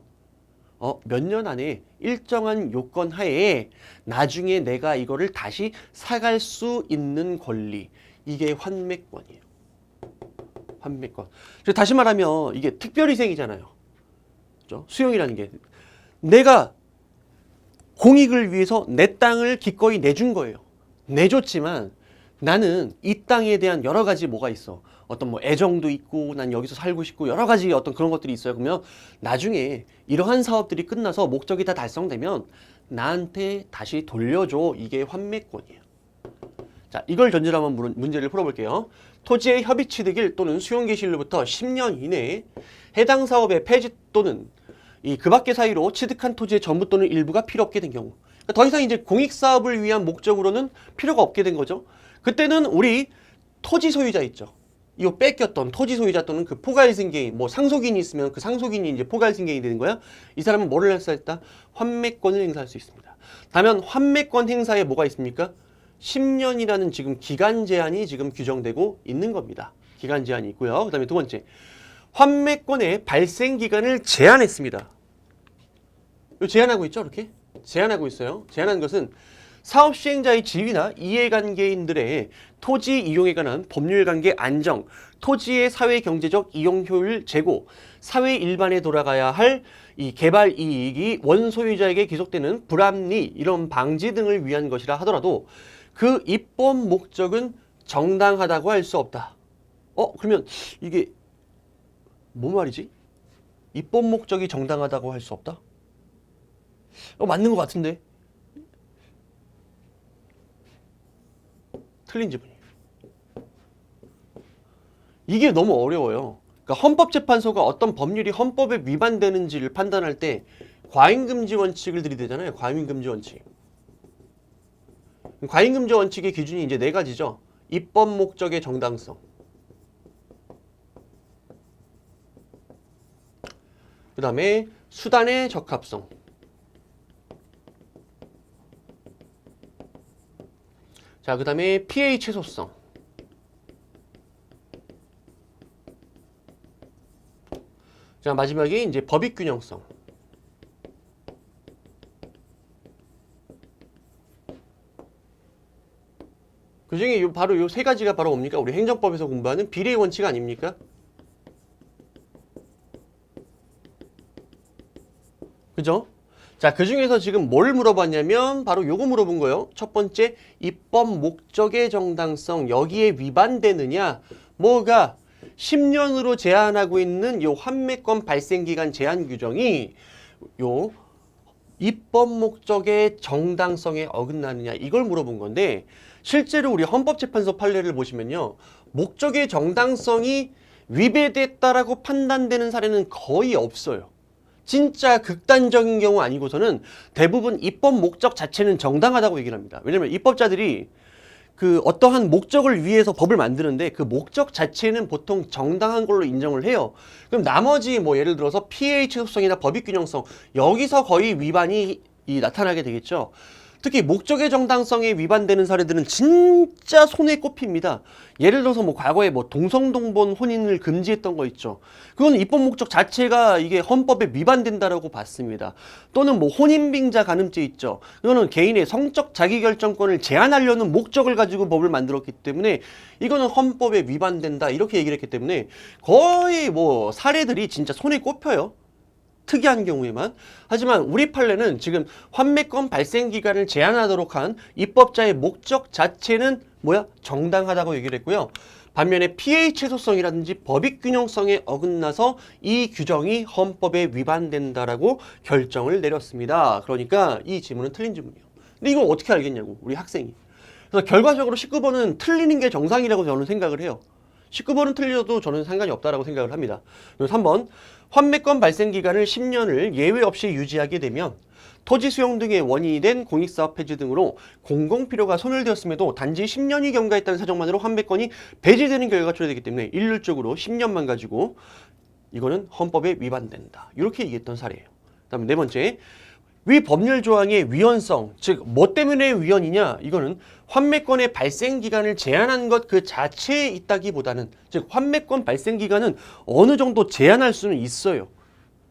몇 년 안에 일정한 요건 하에 나중에 내가 이거를 다시 사갈 수 있는 권리. 이게 환매권이에요. 환매권. 다시 말하면 이게 특별희생이잖아요. 그렇죠? 수용이라는 게 내가 공익을 위해서 내 땅을 기꺼이 내준 거예요. 내줬지만 나는 이 땅에 대한 여러 가지 뭐가 있어. 어떤 뭐 애정도 있고 난 여기서 살고 싶고 여러 가지 어떤 그런 것들이 있어요. 그러면 나중에 이러한 사업들이 끝나서 목적이 다 달성되면 나한테 다시 돌려줘. 이게 환매권이에요. 자, 이걸 전제로 한번 문제를 풀어볼게요. 토지의 협의취득일 또는 수용개시일로부터 10년 이내에 해당 사업의 폐지 또는 그 밖의 사유로 취득한 토지의 전부 또는 일부가 필요 없게 된 경우, 더 이상 이제 공익사업을 위한 목적으로는 필요가 없게 된 거죠. 그때는 우리 토지 소유자 있죠. 이거 뺏겼던 토지 소유자 또는 그 포괄승계인, 뭐 상속인이 있으면 그 상속인이 이제 포괄승계인이 되는 거야. 이 사람은 뭐를 할 수 있다? 환매권을 행사할 수 있습니다. 다만 환매권 행사에 뭐가 있습니까? 10년이라는 지금 기간 제한이 지금 규정되고 있는 겁니다. 기간 제한이 있고요. 그 다음에 두 번째, 환매권의 발생 기간을 제한했습니다. 제한하고 있죠, 이렇게? 제한하고 있어요. 제한한 것은 사업 시행자의 지위나 이해관계인들의 토지 이용에 관한 법률관계 안정, 토지의 사회 경제적 이용 효율 제고, 사회 일반에 돌아가야 할 이 개발 이익이 원소유자에게 기속되는 불합리, 이런 방지 등을 위한 것이라 하더라도 그 입법 목적은 정당하다고 할 수 없다. 그러면 이게 뭔 말이지? 입법 목적이 정당하다고 할 수 없다? 맞는 것 같은데? 틀린 지문이에요. 이게 너무 어려워요. 그러니까 헌법재판소가 어떤 법률이 헌법에 위반되는지를 판단할 때 과잉금지 원칙을 들이대잖아요. 과잉금지 원칙. 과잉금지 원칙의 기준이 이제 네 가지죠. 입법 목적의 정당성, 그 다음에 수단의 적합성, 자, 그 다음에 피해의 최소성, 자, 마지막에 이제 법익 균형성. 그 중에 바로 요 세 가지가 바로 뭡니까? 우리 행정법에서 공부하는 비례의 원칙 아닙니까? 그죠? 자, 그 중에서 지금 뭘 물어봤냐면 바로 요거 물어본 거예요. 첫 번째, 입법 목적의 정당성, 여기에 위반되느냐? 뭐가 10년으로 제한하고 있는 요 환매권 발생 기간 제한 규정이 요 입법 목적의 정당성에 어긋나느냐, 이걸 물어본 건데, 실제로 우리 헌법재판소 판례를 보시면요, 목적의 정당성이 위배됐다라고 판단되는 사례는 거의 없어요. 진짜 극단적인 경우 아니고서는 대부분 입법 목적 자체는 정당하다고 얘기를 합니다. 왜냐면 입법자들이 그 어떠한 목적을 위해서 법을 만드는데 그 목적 자체는 보통 정당한 걸로 인정을 해요. 그럼 나머지 뭐 예를 들어서 피해의 최소성이나 법익 균형성, 여기서 거의 위반이 나타나게 되겠죠. 특히 목적의 정당성에 위반되는 사례들은 진짜 손에 꼽힙니다. 예를 들어서 뭐 과거에 뭐 동성동본 혼인을 금지했던 거 있죠. 그건 입법 목적 자체가 이게 헌법에 위반된다라고 봤습니다. 또는 뭐 혼인빙자 간음죄 있죠. 이거는 개인의 성적 자기결정권을 제한하려는 목적을 가지고 법을 만들었기 때문에 이거는 헌법에 위반된다 이렇게 얘기를 했기 때문에 거의 뭐 사례들이 진짜 손에 꼽혀요. 특이한 경우에만. 하지만 우리 판례는 지금 환매권 발생 기간을 제한하도록 한 입법자의 목적 자체는 뭐야? 정당하다고 얘기를 했고요. 반면에 피해의 최소성이라든지 법익 균형성에 어긋나서 이 규정이 헌법에 위반된다라고 결정을 내렸습니다. 그러니까 이 지문은 틀린 지문이에요. 근데 이걸 어떻게 알겠냐고, 우리 학생이. 그래서 결과적으로 19번은 틀리는 게 정상이라고 저는 생각을 해요. 19번은 틀려도 저는 상관이 없다라고 생각을 합니다. 그리고 3번, 환매권 발생 기간을 10년을 예외 없이 유지하게 되면 토지 수용 등의 원인이 된 공익사업 폐지 등으로 공공필요가 소멸되었음에도 단지 10년이 경과했다는 사정만으로 환매권이 배제되는 결과가 초래되기 때문에 일률적으로 10년만 가지고 이거는 헌법에 위반된다. 이렇게 얘기했던 사례예요. 그다음에 네 번째, 위 법률 조항의 위헌성, 즉 뭐 때문에 위헌이냐, 이거는 환매권의 발생 기간을 제한한 것 그 자체에 있다기보다는, 즉 환매권 발생 기간은 어느 정도 제한할 수는 있어요.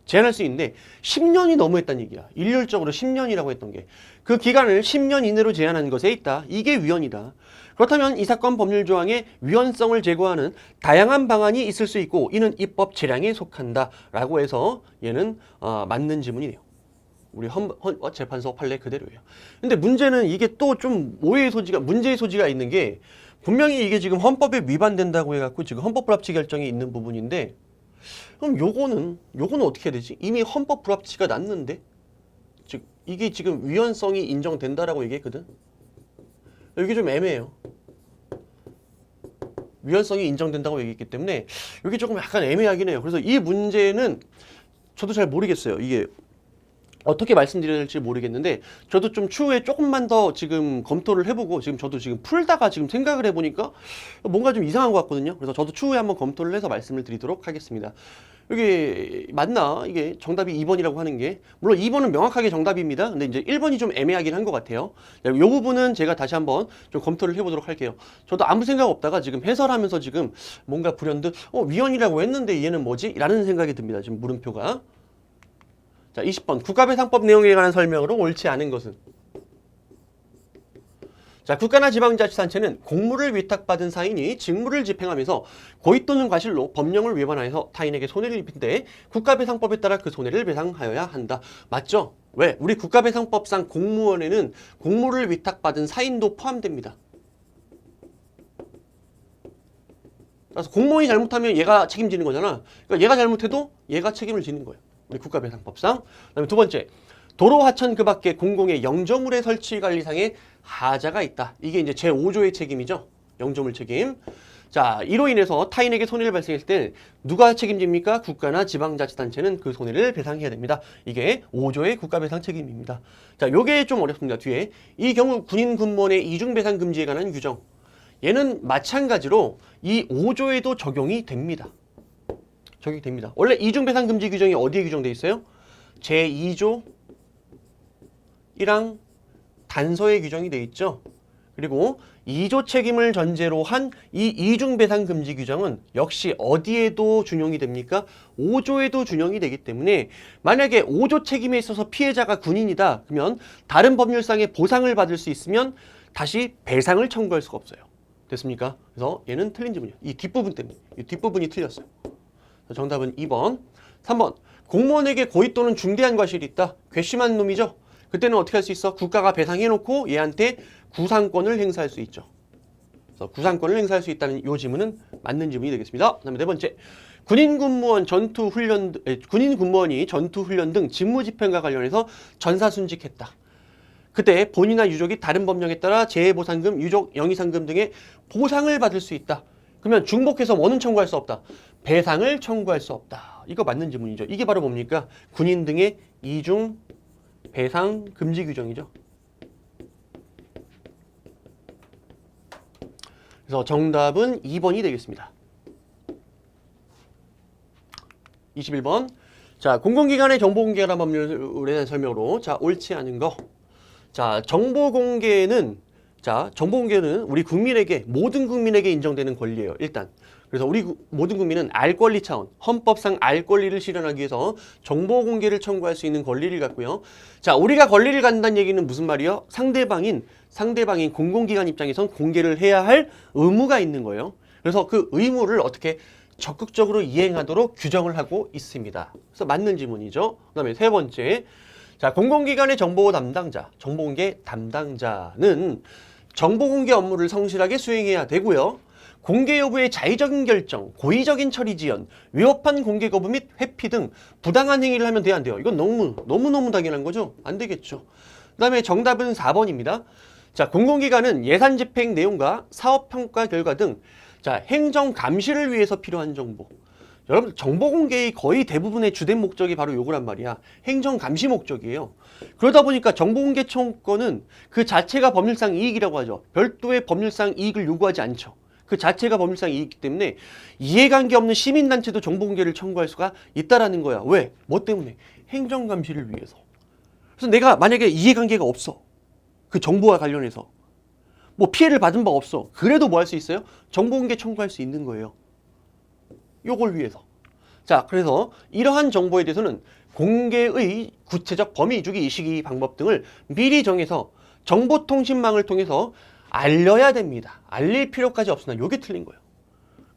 제한할 수 있는데 10년이 너무했다는 얘기야. 일률적으로 10년이라고 했던 게 그 기간을 10년 이내로 제한한 것에 있다. 이게 위헌이다. 그렇다면 이 사건 법률 조항의 위헌성을 제거하는 다양한 방안이 있을 수 있고 이는 입법 재량에 속한다 라고 해서 얘는 맞는 지문이네요. 우리 재판소 판례 그대로예요. 근데 문제는 이게 또 좀 문제의 소지가 있는 게, 분명히 이게 지금 헌법에 위반된다고 해갖고 지금 헌법 불합치 결정이 있는 부분인데, 그럼 요거는 어떻게 해야 되지? 이미 헌법 불합치가 났는데, 즉 이게 지금 위헌성이 인정된다라고 얘기했거든. 이게 좀 애매해요. 위헌성이 인정된다고 얘기했기 때문에 이게 조금 약간 애매하긴 해요. 그래서 이 문제는 저도 잘 모르겠어요. 이게 어떻게 말씀드려야 될지 모르겠는데, 저도 좀 추후에 조금만 더 지금 검토를 해보고, 지금 저도 지금 풀다가 지금 생각을 해보니까 뭔가 좀 이상한 것 같거든요. 그래서 저도 추후에 한번 검토를 해서 말씀을 드리도록 하겠습니다. 이게 맞나? 이게 정답이 2번이라고 하는 게, 물론 2번은 명확하게 정답입니다. 근데 이제 1번이 좀 애매하긴 한 것 같아요. 이 부분은 제가 다시 한번 좀 검토를 해보도록 할게요. 저도 아무 생각 없다가 지금 해설하면서 지금 뭔가 불현듯 위헌이라고 했는데 얘는 뭐지? 라는 생각이 듭니다. 지금 물음표가. 자, 20번 국가배상법 내용에 관한 설명으로 옳지 않은 것은? 자, 국가나 지방자치단체는 공무를 위탁받은 사인이 직무를 집행하면서 고의 또는 과실로 법령을 위반하여서 타인에게 손해를 입힌 때 국가배상법에 따라 그 손해를 배상하여야 한다. 맞죠? 왜? 우리 국가배상법상 공무원에는 공무를 위탁받은 사인도 포함됩니다. 그래서 공무원이 잘못하면 얘가 책임지는 거잖아. 그러니까 얘가 잘못해도 얘가 책임을 지는 거예요. 우리 국가배상법상. 그다음에 두 번째, 도로 하천 그 밖에 공공의 영조물의 설치 관리상의 하자가 있다. 이게 이제 제5조의 책임이죠. 영조물 책임. 자, 이로 인해서 타인에게 손해를 발생했을 때 누가 책임집니까? 국가나 지방자치단체는 그 손해를 배상해야 됩니다. 이게 5조의 국가배상 책임입니다. 자, 요게 좀 어렵습니다. 뒤에 이 경우 군인 군무원의 이중배상 금지에 관한 규정, 얘는 마찬가지로 이 5조에도 적용이 됩니다. 적용이 됩니다. 원래 이중배상 금지 규정이 어디에 규정되어 있어요? 제2조 1항 단서에 규정이 되어 있죠. 그리고 2조 책임을 전제로 한 이 이중배상 금지 규정은 역시 어디에도 준용이 됩니까? 5조에도 준용이 되기 때문에 만약에 5조 책임에 있어서 피해자가 군인이다, 그러면 다른 법률상의 보상을 받을 수 있으면 다시 배상을 청구할 수가 없어요. 됐습니까? 그래서 얘는 틀린 지문이에요. 이 뒷부분 때문에. 이 뒷부분이 틀렸어요. 정답은 2번. 3번. 공무원에게 고의 또는 중대한 과실이 있다. 괘씸한 놈이죠. 그때는 어떻게 할 수 있어? 국가가 배상해놓고 얘한테 구상권을 행사할 수 있죠. 그래서 구상권을 행사할 수 있다는 이 지문은 맞는 지문이 되겠습니다. 그 다음에 네 번째. 군인 군무원이 전투훈련 등 직무집행과 관련해서 전사순직했다. 그때 본인이나 유족이 다른 법령에 따라 재해보상금, 유족, 영위상금 등의 보상을 받을 수 있다. 그러면 중복해서 뭐는 청구할 수 없다? 배상을 청구할 수 없다. 이거 맞는 지문이죠. 이게 바로 뭡니까? 군인 등의 이중 배상 금지 규정이죠. 그래서 정답은 2번이 되겠습니다. 21번. 자, 공공기관의 정보 공개하는 법률에 대한 설명으로. 자, 옳지 않은 거. 자, 정보 공개는 우리 국민에게, 모든 국민에게 인정되는 권리예요, 일단. 그래서 우리 모든 국민은 알 권리 차원, 헌법상 알 권리를 실현하기 위해서 정보 공개를 청구할 수 있는 권리를 갖고요. 자, 우리가 권리를 갖는다는 얘기는 무슨 말이요? 상대방인 공공기관 입장에선 공개를 해야 할 의무가 있는 거예요. 그래서 그 의무를 어떻게 적극적으로 이행하도록 규정을 하고 있습니다. 그래서 맞는 지문이죠. 그다음에 세 번째, 자, 공공기관의 정보 담당자, 정보공개 담당자는 정보공개 업무를 성실하게 수행해야 되고요. 공개 여부의 자의적인 결정, 고의적인 처리 지연, 위법한 공개 거부 및 회피 등 부당한 행위를 하면 돼야 안 돼요. 이건 너무너무 당연한 거죠? 안 되겠죠. 그 다음에 정답은 4번입니다. 자, 공공기관은 예산 집행 내용과 사업평가 결과 등 자, 행정 감시를 위해서 필요한 정보. 여러분, 정보 공개의 거의 대부분의 주된 목적이 바로 요거란 말이야. 행정 감시 목적이에요. 그러다 보니까 정보 공개 청구권은 그 자체가 법률상 이익이라고 하죠. 별도의 법률상 이익을 요구하지 않죠. 그 자체가 법률상 이익이기 때문에 이해관계 없는 시민단체도 정보 공개를 청구할 수가 있다라는 거야. 왜? 뭐 때문에? 행정 감시를 위해서. 그래서 내가 만약에 이해관계가 없어. 그 정보와 관련해서. 뭐 피해를 받은 바 없어. 그래도 뭐 할 수 있어요? 정보 공개 청구할 수 있는 거예요. 요걸 위해서. 자, 그래서 이러한 정보에 대해서는 공개의 구체적 범위, 주기, 시기, 방법 등을 미리 정해서 정보통신망을 통해서 알려야 됩니다. 알릴 필요까지 없으나 요게 틀린 거예요.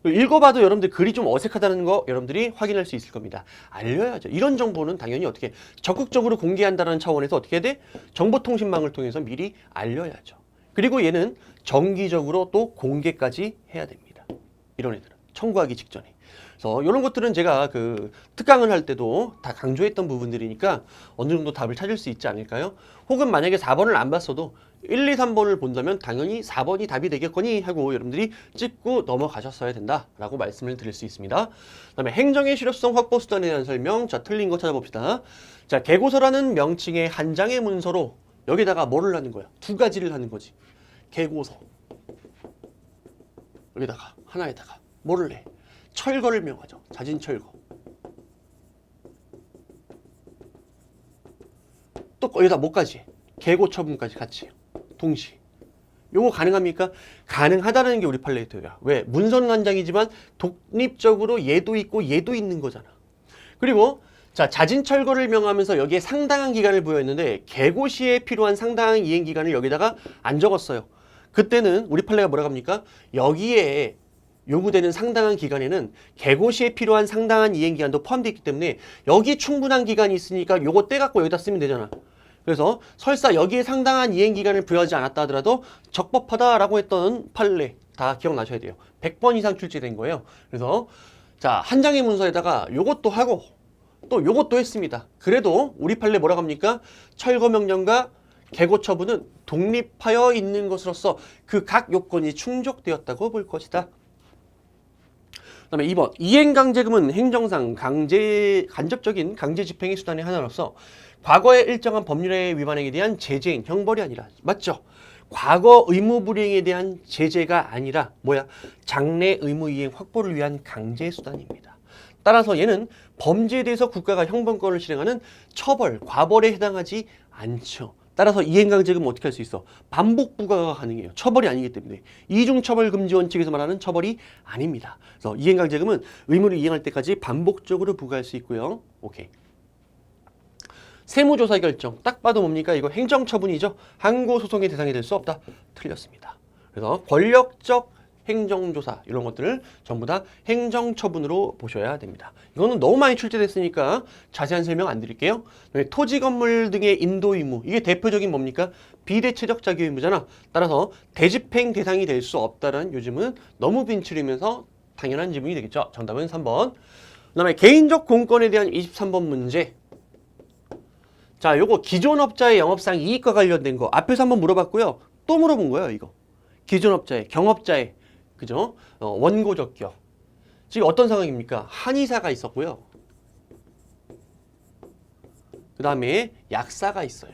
읽어봐도 여러분들 글이 좀 어색하다는 거 여러분들이 확인할 수 있을 겁니다. 알려야죠. 이런 정보는 당연히 어떻게 적극적으로 공개한다는 차원에서 어떻게 해야 돼? 정보통신망을 통해서 미리 알려야죠. 그리고 얘는 정기적으로 또 공개까지 해야 됩니다. 이런 애들은 청구하기 직전에. 그래서 이런 것들은 제가 그 특강을 할 때도 다 강조했던 부분들이니까 어느 정도 답을 찾을 수 있지 않을까요? 혹은 만약에 4번을 안 봤어도 1, 2, 3번을 본다면 당연히 4번이 답이 되겠거니 하고 여러분들이 찍고 넘어가셨어야 된다라고 말씀을 드릴 수 있습니다. 그다음에 행정의 실효성 확보 수단에 대한 설명. 자, 틀린 거 찾아봅시다. 자, 개고서라는 명칭의 한 장의 문서로 여기다가 뭐를 하는 거야? 두 가지를 하는 거지. 개고서. 여기다가 하나에다가 뭐를 해? 철거를 명하죠. 자진 철거. 또 여기다 뭐까지? 개고 처분까지 같이. 동시에. 요거 가능합니까? 가능하다는 게 우리 판례토야. 왜? 문서는 한 장이지만 독립적으로 얘도 있고 얘도 있는 거잖아. 그리고 자, 자진 철거를 명하면서 여기에 상당한 기간을 부여했는데 개고 시에 필요한 상당한 이행 기간을 여기다가 안 적었어요. 그때는 우리 판례가 뭐라고 합니까? 여기에 요구되는 상당한 기간에는 개고 시에 필요한 상당한 이행 기간도 포함되어 있기 때문에 여기 충분한 기간이 있으니까 요거 떼갖고 여기다 쓰면 되잖아. 그래서 설사 여기에 상당한 이행 기간을 부여하지 않았다 하더라도 적법하다라고 했던 판례 다 기억나셔야 돼요. 100번 이상 출제된 거예요. 그래서 자, 한 장의 문서에다가 요것도 하고 또 요것도 했습니다. 그래도 우리 판례 뭐라고 합니까? 철거 명령과 개고 처분은 독립하여 있는 것으로서 그 각 요건이 충족되었다고 볼 것이다. 그다음에 2번, 이행강제금은 행정상 간접적인 강제 집행의 수단의 하나로서 과거의 일정한 법률의 위반행위에 대한 제재인 형벌이 아니라, 맞죠? 과거 의무 불이행에 대한 제재가 아니라 뭐야? 장래 의무 이행 확보를 위한 강제 수단입니다. 따라서 얘는 범죄에 대해서 국가가 형벌권을 실행하는 처벌, 과벌에 해당하지 않죠. 따라서 이행강제금은 어떻게 할 수 있어? 반복 부과가 가능해요. 처벌이 아니기 때문에. 이중처벌금지 원칙에서 말하는 처벌이 아닙니다. 그래서 이행강제금은 의무를 이행할 때까지 반복적으로 부과할 수 있고요. 오케이. 세무조사 결정. 딱 봐도 뭡니까? 이거 행정처분이죠. 항고소송의 대상이 될 수 없다. 틀렸습니다. 그래서 권력적 행정조사 이런 것들을 전부 다 행정처분으로 보셔야 됩니다. 이거는 너무 많이 출제됐으니까 자세한 설명 안 드릴게요. 토지 건물 등의 인도 의무, 이게 대표적인 뭡니까? 비대체적 자기 의무잖아. 따라서 대집행 대상이 될 수 없다는 요즘은 너무 빈출이면서 당연한 지문이 되겠죠. 정답은 3번. 그다음에 개인적 공권에 대한 23번 문제. 자, 요거 기존업자의 영업상 이익과 관련된 거 앞에서 한번 물어봤고요. 또 물어본 거예요, 이거. 기존업자의, 경업자의, 그죠? 원고적격. 지금 어떤 상황입니까? 한의사가 있었고요. 그 다음에 약사가 있어요.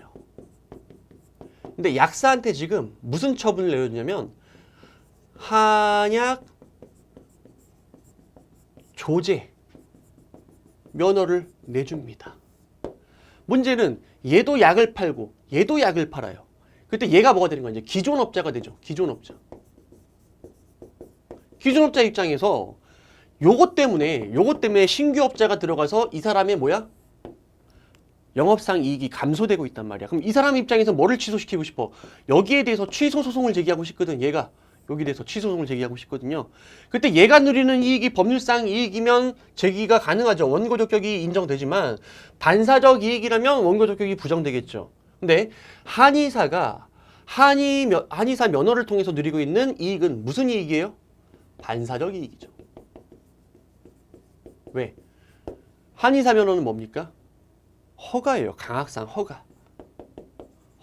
근데 약사한테 지금 무슨 처분을 내려주냐면 한약 조제 면허를 내줍니다. 문제는 얘도 약을 팔고 얘도 약을 팔아요. 그때 얘가 뭐가 되는 거야? 이제 기존업자가 되죠. 기존업자. 기존업자 입장에서 요것 때문에 신규업자가 들어가서 이 사람의 뭐야? 영업상 이익이 감소되고 있단 말이야. 그럼 이 사람 입장에서 뭐를 취소시키고 싶어? 여기에 대해서 취소 소송을 제기하고 싶거든. 얘가 여기에 대해서 취소 소송을 제기하고 싶거든요. 그때 얘가 누리는 이익이 법률상 이익이면 제기가 가능하죠. 원고 적격이 인정되지만 반사적 이익이라면 원고 적격이 부정되겠죠. 근데 한의사 면허를 통해서 누리고 있는 이익은 무슨 이익이에요? 반사적 이익이죠. 왜? 한의사 면허는 뭡니까? 허가예요. 강학상 허가.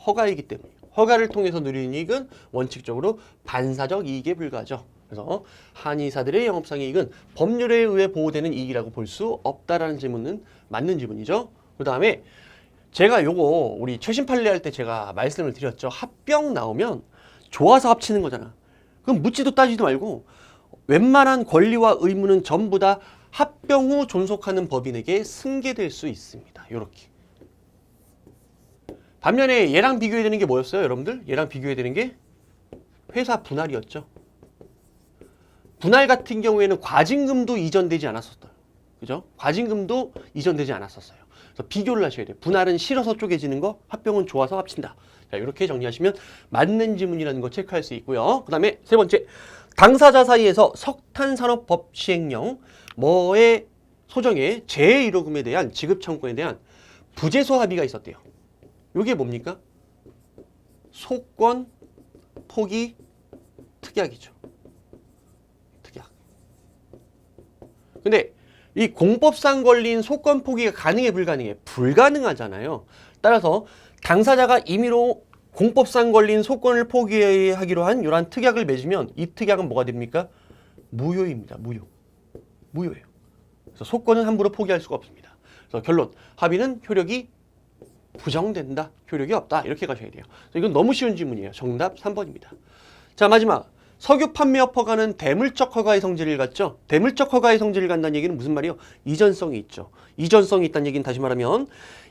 허가이기 때문에. 허가를 통해서 누리는 이익은 원칙적으로 반사적 이익에 불과하죠. 그래서 한의사들의 영업상 이익은 법률에 의해 보호되는 이익이라고 볼 수 없다라는 질문은 맞는 질문이죠. 그 다음에 제가 요거 우리 최신 판례 할 때 제가 말씀을 드렸죠. 합병 나오면 좋아서 합치는 거잖아. 그럼 묻지도 따지도 말고 웬만한 권리와 의무는 전부 다 합병 후 존속하는 법인에게 승계될 수 있습니다. 요렇게. 반면에 얘랑 비교해야 되는 게 뭐였어요, 여러분들? 얘랑 비교해야 되는 게 회사 분할이었죠. 분할 같은 경우에는 과징금도 이전되지 않았었어요. 그죠? 과징금도 이전되지 않았었어요. 그래서 비교를 하셔야 돼요. 분할은 싫어서 쪼개지는 거, 합병은 좋아서 합친다. 자, 이렇게 정리하시면 맞는 지문이라는 거 체크할 수 있고요. 그 다음에 세 번째, 당사자 사이에서 석탄산업법 시행령 뭐의 소정의 제1호금에 대한 지급 청구에 대한 부재소 합의가 있었대요. 이게 뭡니까? 소권 포기 특약이죠. 특약. 근데 이 공법상 걸린 소권 포기가 가능해 불가능해? 불가능하잖아요. 따라서 당사자가 임의로 공법상 걸린 소권을 포기하기로 한 이러한 특약을 맺으면 이 특약은 뭐가 됩니까? 무효입니다. 무효예요. 그래서 소권은 함부로 포기할 수가 없습니다. 그래서 결론, 합의는 효력이 부정된다. 효력이 없다. 이렇게 가셔야 돼요. 이건 너무 쉬운 질문이에요. 정답 3번입니다. 자, 마지막. 석유 판매업 허가는 대물적 허가의 성질을 갖죠. 대물적 허가의 성질을 갖는다는 얘기는 무슨 말이에요? 이전성이 있죠. 이전성이 있다는 얘기는 다시 말하면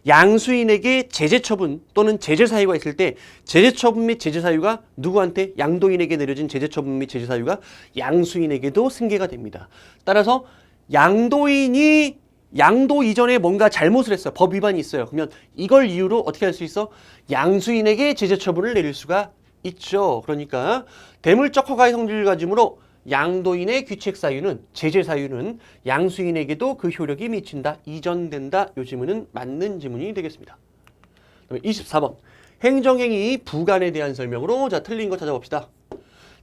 양수인에게 제재 처분 또는 제재 사유가 있을 때 제재 처분 및 제재 사유가 누구한테? 양도인에게 내려진 제재 처분 및 제재 사유가 양수인에게도 승계가 됩니다. 따라서 양도인이 양도 이전에 뭔가 잘못을 했어요. 법 위반이 있어요. 그러면 이걸 이유로 어떻게 할 수 있어? 양수인에게 제재 처분을 내릴 수가 있죠. 그러니까 대물적 허가의 성질을 가지므로 양도인의 귀책 사유는 제재 사유는 양수인에게도 그 효력이 미친다. 이전된다. 요 지문은 맞는 지문이 되겠습니다. 그다음에 24번. 행정행위 부관에 대한 설명으로 자 틀린 거 찾아봅시다.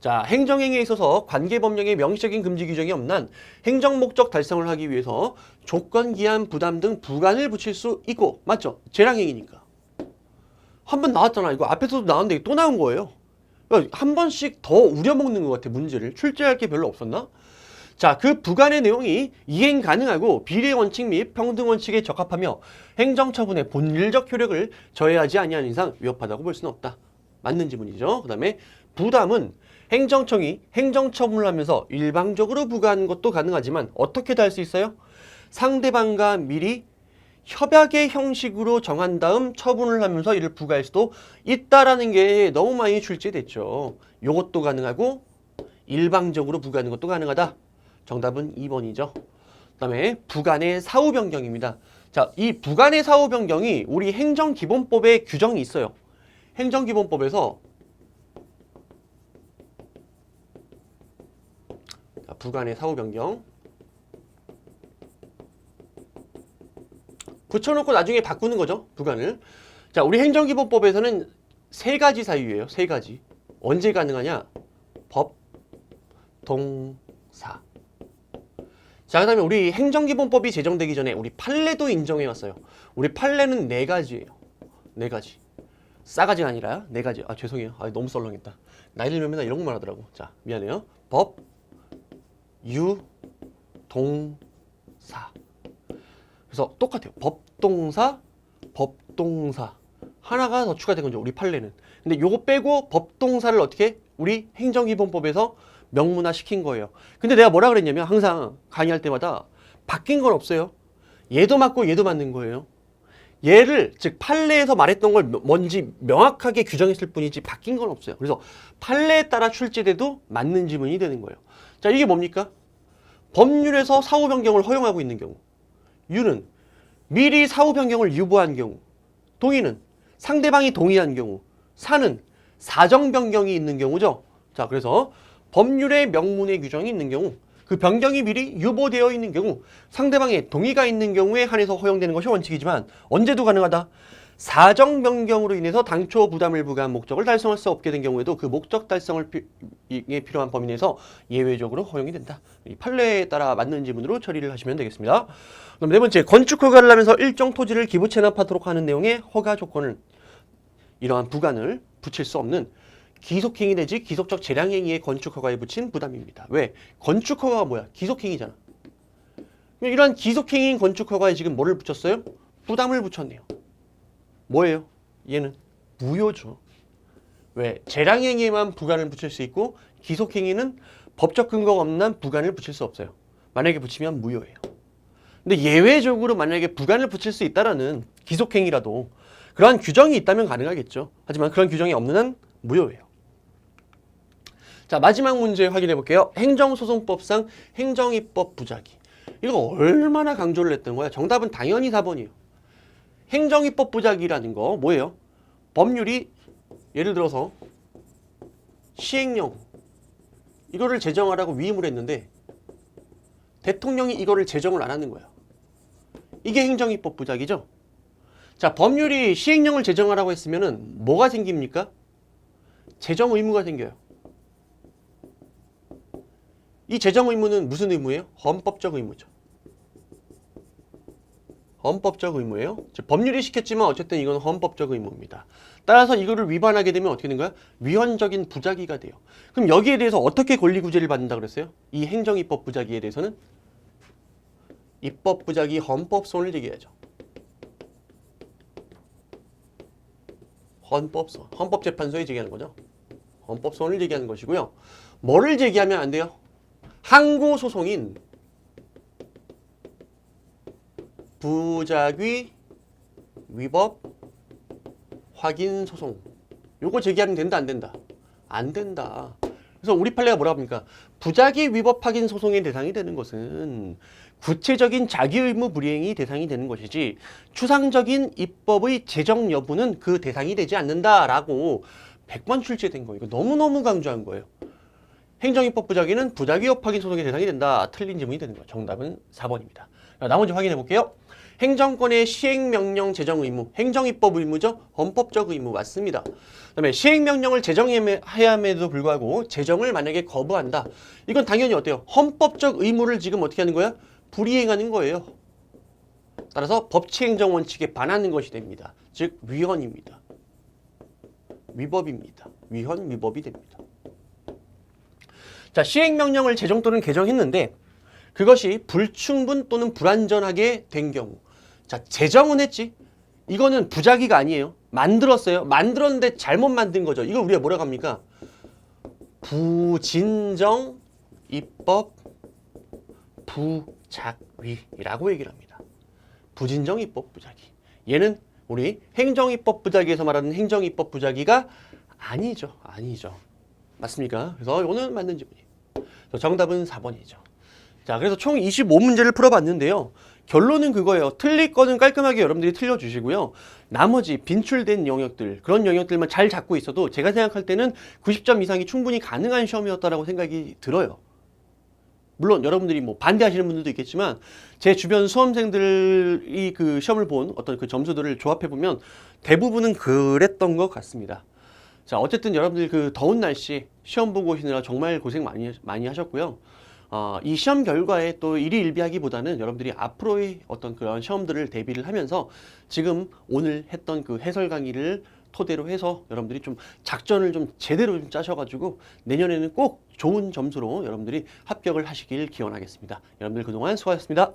자, 행정행위에 있어서 관계법령에 명시적인 금지 규정이 없는 한 행정목적 달성을 하기 위해서 조건, 기한, 부담 등 부관을 붙일 수 있고 맞죠? 재량행위니까. 한 번 나왔잖아. 이거 앞에서도 나왔는데 또 나온 거예요. 한 번씩 더 우려먹는 것 같아. 문제를. 출제할 게 별로 없었나? 자, 그 부관의 내용이 이행 가능하고 비례 원칙 및 평등 원칙에 적합하며 행정처분의 본질적 효력을 저해하지 아니하는 이상 위협하다고 볼 수는 없다. 맞는 지문이죠. 그 다음에 부담은 행정청이 행정처분을 하면서 일방적으로 부과하는 것도 가능하지만 어떻게도 할 수 있어요? 상대방과 미리 협약의 형식으로 정한 다음 처분을 하면서 이를 부과할 수도 있다라는 게 너무 많이 출제됐죠. 요것도 가능하고 일방적으로 부과하는 것도 가능하다. 정답은 2번이죠. 그 다음에 부관의 사후 변경입니다. 자, 이 부관의 사후 변경이 우리 행정기본법에 규정이 있어요. 행정기본법에서 자, 부관의 사후 변경 붙여놓고 나중에 바꾸는 거죠. 부관을. 자, 우리 행정기본법에서는 세 가지 사유예요. 세 가지. 언제 가능하냐? 법, 동사. 자, 그 다음에 우리 행정기본법이 제정되기 전에 우리 판례도 인정해왔어요. 우리 판례는 네 가지예요. 네 가지. 싸가지가 아니라 네 가지. 아, 죄송해요. 아, 너무 썰렁했다. 나이 들면 맨날 이런 것만 하더라고. 자, 미안해요. 법, 유, 동사. 그래서 똑같아요. 법동사, 법동사. 하나가 더 추가된 거죠. 우리 판례는. 근데 요거 빼고 법동사를 어떻게? 우리 행정기본법에서 명문화 시킨 거예요. 근데 내가 뭐라 그랬냐면 항상 강의할 때마다 바뀐 건 없어요. 얘도 맞고 얘도 맞는 거예요. 얘를 즉 판례에서 말했던 걸 뭔지 명확하게 규정했을 뿐이지 바뀐 건 없어요. 그래서 판례에 따라 출제돼도 맞는 지문이 되는 거예요. 자, 이게 뭡니까? 법률에서 사후 변경을 허용하고 있는 경우, 유는 미리 사후 변경을 유보한 경우, 동의는 상대방이 동의한 경우, 사는 사정 변경이 있는 경우죠. 자, 그래서 법률의 명문의 규정이 있는 경우, 그 변경이 미리 유보되어 있는 경우, 상대방의 동의가 있는 경우에 한해서 허용되는 것이 원칙이지만 언제도 가능하다. 사정 변경으로 인해서 당초 부담을 부과한 목적을 달성할 수 없게 된 경우에도 그 목적 달성에 필요한 범위 내에서 예외적으로 허용이 된다. 이 판례에 따라 맞는 지문으로 처리를 하시면 되겠습니다. 그럼 네 번째, 건축 허가를 하면서 일정 토지를 기부 체납하도록 하는 내용의 허가 조건을 이러한 부관을 붙일 수 없는 기속행위 내지 기속적 재량행위의 건축허가에 붙인 부담입니다. 왜? 건축허가가 뭐야? 기속행위잖아. 이러한 기속행위인 건축허가에 지금 뭐를 붙였어요? 부담을 붙였네요. 뭐예요? 얘는 무효죠. 왜? 재량행위에만 부관을 붙일 수 있고 기속행위는 법적 근거가 없는 한 부관을 붙일 수 없어요. 만약에 붙이면 무효예요. 근데 예외적으로 만약에 부관을 붙일 수 있다라는 기속행위라도 그러한 규정이 있다면 가능하겠죠. 하지만 그런 규정이 없는 한 무효예요. 자, 마지막 문제 확인해 볼게요. 행정소송법상 행정입법 부작위. 이거 얼마나 강조를 했던 거야? 정답은 당연히 4번이에요. 행정입법 부작위라는 거 뭐예요? 법률이 예를 들어서 시행령 이거를 제정하라고 위임을 했는데 대통령이 이거를 제정을 안 하는 거야. 이게 행정입법 부작위죠? 자, 법률이 시행령을 제정하라고 했으면은 뭐가 생깁니까? 제정 의무가 생겨요. 이 제정 의무는 무슨 의무예요? 헌법적 의무죠. 헌법적 의무예요. 즉, 법률이 시켰지만 어쨌든 이건 헌법적 의무입니다. 따라서 이거를 위반하게 되면 어떻게 되는 거야? 위헌적인 부작위가 돼요. 그럼 여기에 대해서 어떻게 권리구제를 받는다 그랬어요? 이 행정입법 부작위에 대해서는 입법 부작위 헌법소원을 제기해야죠. 헌법소원. 헌법재판소에 제기하는 거죠. 헌법소원을 제기하는 것이고요. 뭐를 제기하면 안 돼요? 항고소송인 부작위 위법 확인 소송. 요거 제기하면 된다 안 된다? 안 된다. 그래서 우리 판례가 뭐라고 합니까? 부작위 위법 확인 소송의 대상이 되는 것은 구체적인 자기의무 불이행이 대상이 되는 것이지 추상적인 입법의 제정 여부는 그 대상이 되지 않는다라고 100번 출제된 거예요. 이거 너무너무 강조한 거예요. 행정입법 부작위는 부작위 위법 확인 소송의 대상이 된다. 틀린 지문이 되는 거예요. 정답은 4번입니다. 나머지 확인해 볼게요. 행정권의 시행명령 제정 의무, 행정입법 의무죠. 헌법적 의무 맞습니다. 그다음에 시행명령을 제정해야 함에도 불구하고 제정을 만약에 거부한다. 이건 당연히 어때요? 헌법적 의무를 지금 어떻게 하는 거야? 불이행하는 거예요. 따라서 법치행정 원칙에 반하는 것이 됩니다. 즉 위헌입니다. 위법입니다. 위헌, 위법이 됩니다. 자, 시행명령을 제정 또는 개정했는데 그것이 불충분 또는 불완전하게 된 경우. 자, 제정은 했지. 이거는 부작위가 아니에요. 만들었어요. 만들었는데 잘못 만든 거죠. 이걸 우리가 뭐라고 합니까? 부진정 입법 부작위라고 얘기를 합니다. 부진정 입법 부작위. 얘는 우리 행정입법 부작위에서 말하는 행정입법 부작위가 아니죠. 아니죠. 맞습니까? 그래서 오늘 맞는 지문이에요. 정답은 4번이죠. 자, 그래서 총 25문제를 풀어봤는데요. 결론은 그거예요. 틀릴 거는 깔끔하게 여러분들이 틀려주시고요. 나머지 빈출된 영역들, 그런 영역들만 잘 잡고 있어도 제가 생각할 때는 90점 이상이 충분히 가능한 시험이었다라고 생각이 들어요. 물론 여러분들이 뭐 반대하시는 분들도 있겠지만 제 주변 수험생들이 그 시험을 본 어떤 그 점수들을 조합해보면 대부분은 그랬던 것 같습니다. 자, 어쨌든 여러분들 그 더운 날씨 시험 보고 오시느라 정말 고생 많이 하셨고요. 이 시험 결과에 또 일희일비하기보다는 여러분들이 앞으로의 어떤 그런 시험들을 대비를 하면서 지금 오늘 했던 그 해설 강의를 토대로 해서 여러분들이 좀 작전을 좀 제대로 좀 짜셔가지고 내년에는 꼭 좋은 점수로 여러분들이 합격을 하시길 기원하겠습니다. 여러분들 그동안 수고하셨습니다.